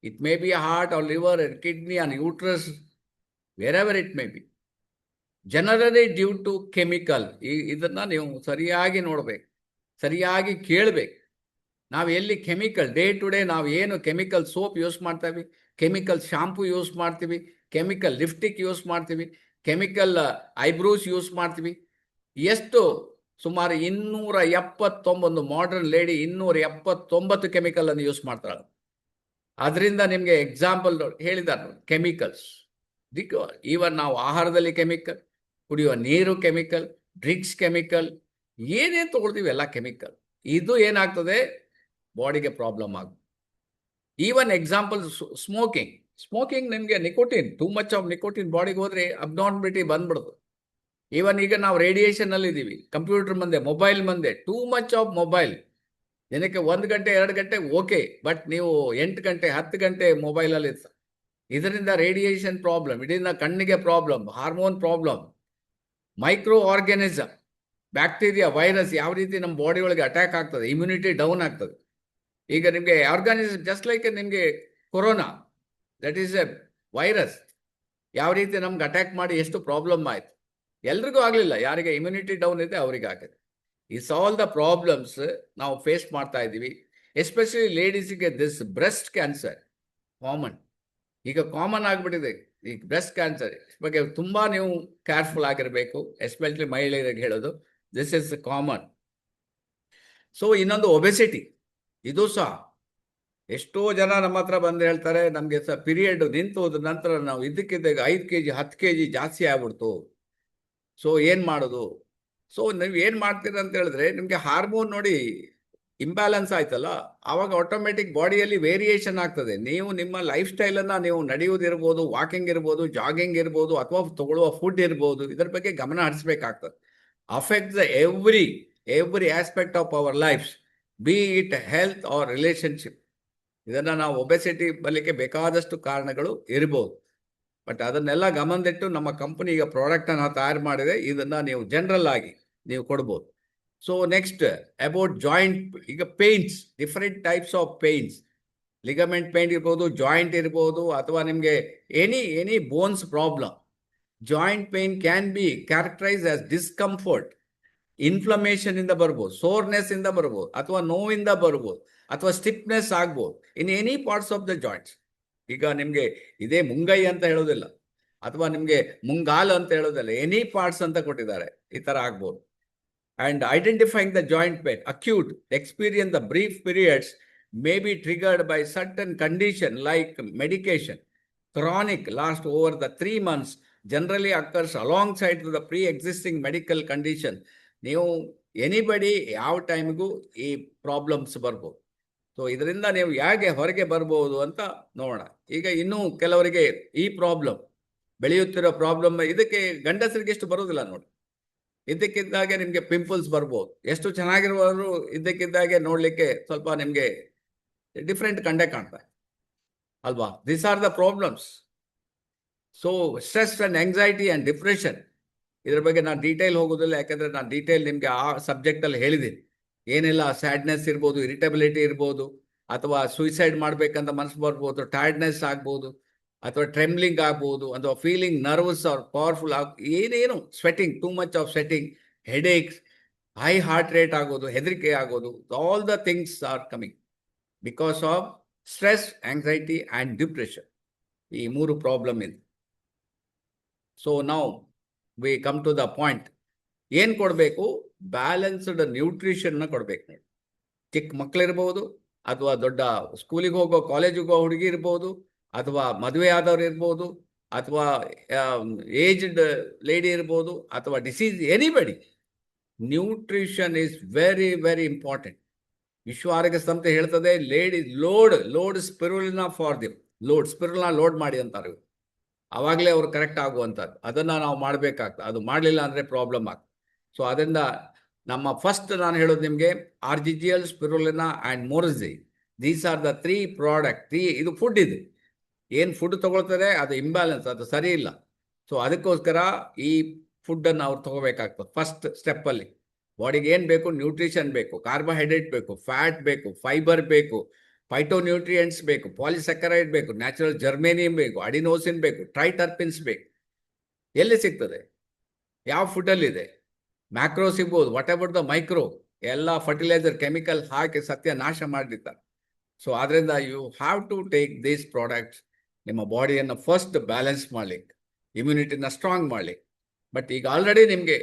It may be a heart or liver and kidney and uterus, wherever it may be. Generally due to chemical. ಇದನ್ನ ನೀವು ಸರಿಯಾಗಿ ನೋಡ್ಬೇಕು, ಸರಿಯಾಗಿ ಕೇಳಬೇಕು. ನಾವು ಎಲ್ಲಿ ಕೆಮಿಕಲ್ ಡೇ ಟು ಡೇ ನಾವು ಏನು ಕೆಮಿಕಲ್ ಸೋಪ್ ಯೂಸ್ ಮಾಡ್ತೀವಿ, ಕೆಮಿಕಲ್ ಶಾಂಪೂ ಯೂಸ್ ಮಾಡ್ತೀವಿ, ಕೆಮಿಕಲ್ ಲಿಪ್ಸ್ಟಿಕ್ ಯೂಸ್ ಮಾಡ್ತೀವಿ, ಕೆಮಿಕಲ್ ಐಬ್ರೋಸ್ ಯೂಸ್ ಮಾಡ್ತೀವಿ. ಎಷ್ಟು? ಸುಮಾರು 279 ಮಾಡರ್ನ್ ಲೇಡಿ 279 ಕೆಮಿಕಲ್ ಅನ್ನು ಯೂಸ್ ಮಾಡ್ತಾಳೆ. ಅದರಿಂದ ನಿಮಗೆ ಎಕ್ಸಾಂಪಲ್ ಹೇಳಿದ್ದಾರೆ ಕೆಮಿಕಲ್ಸ್. ಈವನ್ ನಾವು ಆಹಾರದಲ್ಲಿ ಕೆಮಿಕಲ್, ಕುಡಿಯುವ ನೀರು ಕೆಮಿಕಲ್, ಡ್ರಿಂಕ್ಸ್ ಕೆಮಿಕಲ್, ಏನೇನು ತಗೊಳ್ತೀವಿ ಎಲ್ಲ ಕೆಮಿಕಲ್. ಇದು ಏನಾಗ್ತದೆ, ಬಾಡಿಗೆ ಪ್ರಾಬ್ಲಮ್ ಆಗುತ್ತೆ. ಈವನ್ ಎಕ್ಸಾಂಪಲ್ ಸ್ಮೋಕಿಂಗ್ ನಿಮಗೆ nicotine, two much of nicotine ಬಾಡಿಗೆ ಹೋದ್ರೆ ಅಬ್ನಾರ್ಮಲಿಟಿ ಬಂದ್ಬಿಡ್ತು. ಈವನ್ ಈಗ ನಾವು ರೇಡಿಯೇಷನ್ ಅಲ್ಲಿ ಇದ್ದೀವಿ, ಕಂಪ್ಯೂಟರ್ ಮುಂದೆ, ಮೊಬೈಲ್ ಮುಂದೆ, ಟೂ ಮಚ್ ಆಫ್ ಮೊಬೈಲ್. ದಿನಕ್ಕೆ 1 ಗಂಟೆ 2 ಗಂಟೆ ಓಕೆ, ಬಟ್ ನೀವು 8 ಗಂಟೆ 10 ಗಂಟೆ ಮೊಬೈಲಲ್ಲಿ ಇರ್ತಾರೆ. ಇದರಿಂದ ರೇಡಿಯೇಷನ್ ಪ್ರಾಬ್ಲಮ್, ಇದರಿಂದ ಕಣ್ಣಿಗೆ problem, hormone problem, micro organism, bacteria, virus ಯಾವ ರೀತಿ ನಮ್ಮ ಬಾಡಿ ಒಳಗೆ ಅಟ್ಯಾಕ್ ಆಗ್ತದೆ, ಇಮ್ಯುನಿಟಿ ಡೌನ್ ಆಗ್ತದೆ. ಈಗ ನಿಮಗೆ ಆರ್ಗಾನಿಸಮ್ ಜಸ್ಟ್ ಲೈಕ್ ನಿಮಗೆ corona, that is A virus, ಯಾವ ರೀತಿ ನಮ್ಗೆ ಅಟ್ಯಾಕ್ ಮಾಡಿ ಎಷ್ಟು ಪ್ರಾಬ್ಲಮ್ ಆಯ್ತು. ಎಲ್ರಿಗೂ ಆಗಲಿಲ್ಲ, ಯಾರಿಗೆ ಇಮ್ಯುನಿಟಿ ಡೌನ್ ಇದೆ ಅವರಿಗೆ ಆಗಿದೆ. ಇಟ್ಸ್ ಆಲ್ ದ ಪ್ರಾಬ್ಲಮ್ಸ್ ನಾವು ಫೇಸ್ ಮಾಡ್ತಾ ಇದ್ದೀವಿ. ಎಸ್ಪೆಷಲಿ ಲೇಡೀಸಿಗೆ ದಿಸ್ ಬ್ರೆಸ್ಟ್ ಕ್ಯಾನ್ಸರ್ ಕಾಮನ್, ಈಗ ಕಾಮನ್ ಆಗಿಬಿಟ್ಟಿದೆ. ಈ ಬ್ರೆಸ್ಟ್ ಕ್ಯಾನ್ಸರ್ ಬಗ್ಗೆ ತುಂಬ ನೀವು ಕೇರ್ಫುಲ್ ಆಗಿರಬೇಕು, ಎಸ್ಪೆಷಲಿ ಮಹಿಳೆಯರಿಗೆ ಹೇಳೋದು, ದಿಸ್ ಇಸ್ ಕಾಮನ್. ಸೊ ಇನ್ನೊಂದು ಒಬೆಸಿಟಿ, ಇದು ಸಹ ಎಷ್ಟೋ ಜನ ನಮ್ಮ ಹತ್ರ ಬಂದು ಹೇಳ್ತಾರೆ, ನಮಗೆ ಸಹ ಪೀರಿಯಡ್ ನಿಂತು ಹೋದ ನಂತರ ನಾವು ಇದಕ್ಕಿದ್ದಾಗ 5 kg 10 kg ಜಾಸ್ತಿ ಆಗ್ಬಿಡ್ತು. ಸೊ ಏನು ಮಾಡೋದು? ಸೊ ನೀವು ಏನು ಮಾಡ್ತೀರ ಅಂತ ಹೇಳಿದ್ರೆ, ನಿಮಗೆ ಹಾರ್ಮೋನ್ ನೋಡಿ ಇಂಬ್ಯಾಲೆನ್ಸ್ ಆಯ್ತಲ್ಲ, ಆವಾಗ ಆಟೋಮೆಟಿಕ್ ಬಾಡಿಯಲ್ಲಿ ವೇರಿಯೇಷನ್ ಆಗ್ತದೆ. ನೀವು ನಿಮ್ಮ ಲೈಫ್ ಸ್ಟೈಲನ್ನು, ನೀವು ನಡೆಯೋದಿರ್ಬೋದು, ವಾಕಿಂಗ್ ಇರ್ಬೋದು, ಜಾಗಿಂಗ್ ಇರ್ಬೋದು, ಅಥವಾ ತಗೊಳ್ಳುವ ಫುಡ್ ಇರ್ಬೋದು, ಇದರ ಬಗ್ಗೆ ಗಮನ ಹರಿಸ್ಬೇಕಾಗ್ತದೆ. Affect the every aspect of our lifes, be it health or relationship. ಇದನ್ನು ನಾವು ಒಬೆಸಿಟಿ ಬರಲಿಕ್ಕೆ ಬೇಕಾದಷ್ಟು ಕಾರಣಗಳು ಇರ್ಬೋದು, ಬಟ್ ಅದನ್ನೆಲ್ಲ ಗಮನದಿಟ್ಟು ನಮ್ಮ ಕಂಪನಿ ಈಗ ಪ್ರಾಡಕ್ಟನ್ನು ತಯಾರು ಮಾಡಿದೆ. ಇದನ್ನು ನೀವು ಜನರಲ್ ಆಗಿ ನೀವು ಕೊಡ್ಬೋದು. ಸೊ ನೆಕ್ಸ್ಟ್ ಅಬೌಟ್ ಜಾಯಿಂಟ್, ಈಗ pains, different types of pains, ligament pain ಇರ್ಬೋದು, ಜಾಯಿಂಟ್ ಇರ್ಬೋದು, ಅಥವಾ ನಿಮಗೆ any bones problem. Joint pain can be characterise as discomfort, inflammation ಇಂದ ಬರ್ಬೋದು, ಸೋರ್ನೆಸ್ ಇಂದ ಬರ್ಬೋದು, ಅಥವಾ ನೋವಿಂದ ಬರ್ಬೋದು, ಅಥವಾ ಸ್ಟಿಫ್ನೆಸ್ ಆಗ್ಬೋದು in any parts of the joints. ಈಗ ನಿಮಗೆ ಇದೇ ಮುಂಗೈ ಅಂತ ಹೇಳೋದಿಲ್ಲ, ಅಥವಾ ನಿಮಗೆ ಮುಂಗಾಲು ಅಂತ ಹೇಳೋದಿಲ್ಲ, ಎನಿ ಪಾರ್ಟ್ಸ್ ಅಂತ ಕೊಟ್ಟಿದ್ದಾರೆ, ಈ ಥರ ಆಗ್ಬೋದು. And identifying the joint pain, acute, experience the brief periods may be triggered by certain condition like medication. Chronic, last over the 3 months, generally occurs alongside to the pre-existing medical condition. ನೀವು anybody ಯಾವ ಟೈಮ್ಗೂ ಈ problems ಬರ್ಬೋದು. So ಇದರಿಂದ ನೀವು ಹೇಗೆ ಹೊರಗೆ ಬರ್ಬೋದು ಅಂತ ನೋಡೋಣ. ಈಗ ಇನ್ನೂ ಕೆಲವರಿಗೆ ಈ ಪ್ರಾಬ್ಲಮ್, ಬೆಳೆಯುತ್ತಿರೋ ಪ್ರಾಬ್ಲಮ್, ಇದಕ್ಕೆ ಗಂಡಸರಿಗೆ ಎಷ್ಟು ಬರೋದಿಲ್ಲ ನೋಡಿ. ಇದ್ದಕ್ಕಿದ್ದಾಗೆ ನಿಮಗೆ ಪಿಂಪಲ್ಸ್ ಬರ್ಬೋದು. ಎಷ್ಟು ಚೆನ್ನಾಗಿರುವವರು ಇದ್ದಕ್ಕಿದ್ದಾಗೆ ನೋಡಲಿಕ್ಕೆ ಸ್ವಲ್ಪ ನಿಮಗೆ ಡಿಫ್ರೆಂಟ್ ಕಂಡೇ ಕಾಣ್ತಾರೆ ಅಲ್ವಾ? This are the problems. So stress and anxiety and depression, ಇದ್ರ ಬಗ್ಗೆ ನಾನು ಡೀಟೇಲ್ ಹೋಗೋದಿಲ್ಲ, ಯಾಕಂದರೆ ನಾನು ಡೀಟೇಲ್ ನಿಮಗೆ ಆ ಸಬ್ಜೆಕ್ಟಲ್ಲಿ ಹೇಳಿದ್ದೀನಿ. ಏನೆಲ್ಲ ಸ್ಯಾಡ್ನೆಸ್ ಇರ್ಬೋದು, ಇರಿಟಬಿಲಿಟಿ ಇರ್ಬೋದು, ಅಥವಾ ಸೂಸೈಡ್ ಮಾಡಬೇಕಂತ ಮನಸ್ಸು ಬರ್ಬೋದು, ಟೈರ್ಡ್ನೆಸ್ ಆಗ್ಬೋದು, ಅಥವಾ ಟ್ರೆಮ್ಲಿಂಗ್ ಆಗ್ಬೋದು, ಅಥವಾ ಫೀಲಿಂಗ್ ನರ್ವಸ್ ಆರ್ ಪವರ್ಫುಲ್ ಏನೇನು, sweating, too much of sweating, headaches, high heart rate ಆಗೋದು, ಹೆದರಿಕೆ ಆಗೋದು, all the things are coming because of stress, anxiety and depression. ಈ 3 ಪ್ರಾಬ್ಲಮ್ ಇದೆ. ಸೊ ನಾವು we come to the point. ಏನು ಕೊಡಬೇಕು? Balanced ನ್ಯೂಟ್ರಿಷನ್ನ ಕೊಡಬೇಕು. ನೋಡಿ, ಚಿಕ್ಕ ಮಕ್ಕಳಿರ್ಬೋದು, ಅಥವಾ ದೊಡ್ಡ ಸ್ಕೂಲಿಗೆ ಹೋಗೋ, ಕಾಲೇಜಿಗೆ ಹೋಗೋ ಹುಡುಗಿ ಇರ್ಬೋದು, ಅಥವಾ ಮದುವೆ ಆದವ್ರು ಇರ್ಬೋದು, ಅಥವಾ ಏಜ್ಡ್ ಲೇಡಿ ಇರ್ಬೋದು, ಅಥವಾ disease, anybody. Nutrition is very very important. ವಿಶ್ವ ಆರೋಗ್ಯ ಸಂಸ್ಥೆ ಹೇಳ್ತದೆ, load spirulina for them. Spirulina load ಮಾಡಿ ಅಂತಾರೆ. ಆವಾಗಲೇ ಅವ್ರು ಕರೆಕ್ಟ್ ಆಗುವಂಥದ್ದು. ಅದನ್ನು ನಾವು ಮಾಡಬೇಕಾಗ್ತದೆ. ಅದು ಮಾಡಲಿಲ್ಲ ಅಂದರೆ ಪ್ರಾಬ್ಲಮ್ ಆಗ್ತದೆ. ಸೊ ಅದರಿಂದ ನಮ್ಮ ಫಸ್ಟ್ ನಾನು ಹೇಳೋದು ನಿಮಗೆ, RGGL, spirulina and moringa, these are the 3 product. ಇದು ಫುಡ್ ಇದೆ, ಏನು ಫುಡ್ ತಗೊಳ್ತಾರೆ ಅದು ಇಂಬ್ಯಾಲೆನ್ಸ್, ಅದು ಸರಿ ಇಲ್ಲ. ಸೊ ಅದಕ್ಕೋಸ್ಕರ ಈ ಫುಡ್ಡನ್ನು ಅವ್ರು ತಗೋಬೇಕಾಗ್ತದೆ. ಫಸ್ಟ್ ಸ್ಟೆಪ್ಪಲ್ಲಿ ಬಾಡಿಗೆ ಏನು ಬೇಕು? ನ್ಯೂಟ್ರಿಷನ್ ಬೇಕು, ಕಾರ್ಬೋಹೈಡ್ರೇಟ್ ಬೇಕು, ಫ್ಯಾಟ್ ಬೇಕು, ಫೈಬರ್ ಬೇಕು, ಫೈಟೋನ್ಯೂಟ್ರಿಯೆಂಟ್ಸ್ ಬೇಕು, ಪಾಲಿಸೆಕರೈಡ್ ಬೇಕು, ನ್ಯಾಚುರಲ್ ಜರ್ಮೇನಿಯಂ ಬೇಕು, ಅಡಿನೋಸಿನ್ ಬೇಕು, ಟ್ರೈಟರ್ಪಿನ್ಸ್ ಬೇಕು. ಎಲ್ಲಿ ಸಿಗ್ತದೆ? ಯಾವ ಫುಡ್ಡಲ್ಲಿದೆ? ಮ್ಯಾಕ್ರೋ ಸಿಗ್ಬೋದು, ವಾಟ್ ಎವರ್ ದ ಮೈಕ್ರೋ, ಎಲ್ಲ ಫರ್ಟಿಲೈಸರ್ ಕೆಮಿಕಲ್ ಹಾಕಿ ಸತ್ಯ ನಾಶ ಮಾಡಿರ್ತಾರೆ. ಸೊ ಆದ್ರಿಂದ you have to take these products ನಿಮ್ಮ ಬಾಡಿಯನ್ನು ಫಸ್ಟ್ ಬ್ಯಾಲೆನ್ಸ್ ಮಾಡ್ಲಿಕ್ಕೆ, ಇಮ್ಯುನಿಟಿನ ಸ್ಟ್ರಾಂಗ್ ಮಾಡ್ಲಿಕ್ಕೆ. ಬಟ್ ಈಗ ಆಲ್ರೆಡಿ ನಿಮಗೆ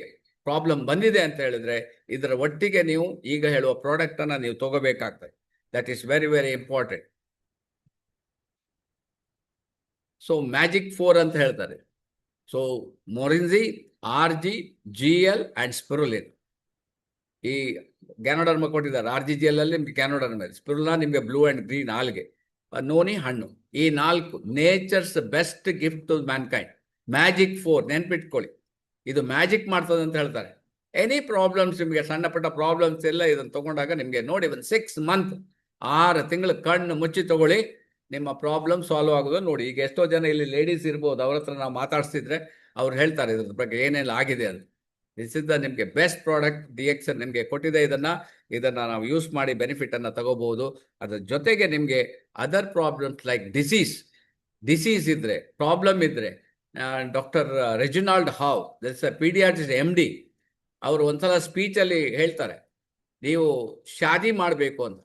ಪ್ರಾಬ್ಲಮ್ ಬಂದಿದೆ ಅಂತ ಹೇಳಿದ್ರೆ ಇದರ ಒಟ್ಟಿಗೆ ನೀವು ಈಗ ಹೇಳುವ ಪ್ರಾಡಕ್ಟ್ ಅನ್ನ ನೀವು ತಗೋಬೇಕಾಗ್ತದೆ. That is very very important. So magic 4 ಅಂತ ಹೇಳ್ತಾರೆ. So moringa, RG, GL and spirulina. ಈ ಗ್ಯಾನೋಡರ್ಮ ಕೊಟ್ಟಿದ್ದಾರೆ. RGGL ಅಲ್ಲಿ ನಿಮ್ಗೆ ಗ್ಯಾನೋಡರ್ಮ, ಸ್ಪಿರುಲಿನಾ ನಿಮ್ಗೆ blue and green algae, noni ಹಣ್ಣು. ಈ 4 nature's best gift to mankind. Magic 4 ನೆನ್ಪಿಟ್ಕೊಳ್ಳಿ, ಇದು ಮ್ಯಾಜಿಕ್ ಮಾಡ್ತದೆ ಅಂತ ಹೇಳ್ತಾರೆ. ಎನಿ ಪ್ರಾಬ್ಲಮ್ಸ್, ನಿಮಗೆ ಸಣ್ಣ ಪುಟ್ಟ ಪ್ರಾಬ್ಲಮ್ಸ್ ಎಲ್ಲ ಇದನ್ನು ತಗೊಂಡಾಗ ನಿಮಗೆ ನೋಡಿ ಒಂದು 6 ಮಂತ್ 6 ತಿಂಗಳು ಕಣ್ಣು ಮುಚ್ಚಿ ತಗೊಳ್ಳಿ, ನಿಮ್ಮ ಪ್ರಾಬ್ಲಮ್ ಸಾಲ್ವ್ ಆಗೋದು ನೋಡಿ. ಈಗ ಎಷ್ಟೋ ಜನ ಇಲ್ಲಿ ಲೇಡೀಸ್ ಇರ್ಬೋದು, ಅವ್ರ ಹತ್ರ ನಾವು ಮಾತಾಡ್ಸಿದ್ರೆ ಅವ್ರು ಹೇಳ್ತಾರೆ ಇದ್ರ ಬಗ್ಗೆ ಏನೆಲ್ಲ ಆಗಿದೆ ಅಂತ. ದಿಸ್ ಇಸ್ ದ ನಿಮಗೆ ಬೆಸ್ಟ್ ಪ್ರಾಡಕ್ಟ್. DXN ನಿಮಗೆ ಕೊಟ್ಟಿದೆ. ಇದನ್ನ ನಾವು ಯೂಸ್ ಮಾಡಿ ಬೆನಿಫಿಟ್ ಅನ್ನ ತಗೋಬಹುದು. ಅದ್ರ ಜೊತೆಗೆ ನಿಮಗೆ ಅದರ್ ಪ್ರಾಬ್ಲಮ್ಸ್ ಲೈಕ್ ಡಿಸೀಸ್ ಇದ್ರೆ, ಪ್ರಾಬ್ಲಮ್ ಇದ್ರೆ, doctor Reginald Haw, that's paediatrist MD, ಅವರು ಒಂದ್ಸಲ ಸ್ಪೀಚಲ್ಲಿ ಹೇಳ್ತಾರೆ, ನೀವು ಶಾದಿ ಮಾಡಬೇಕು ಅಂತ.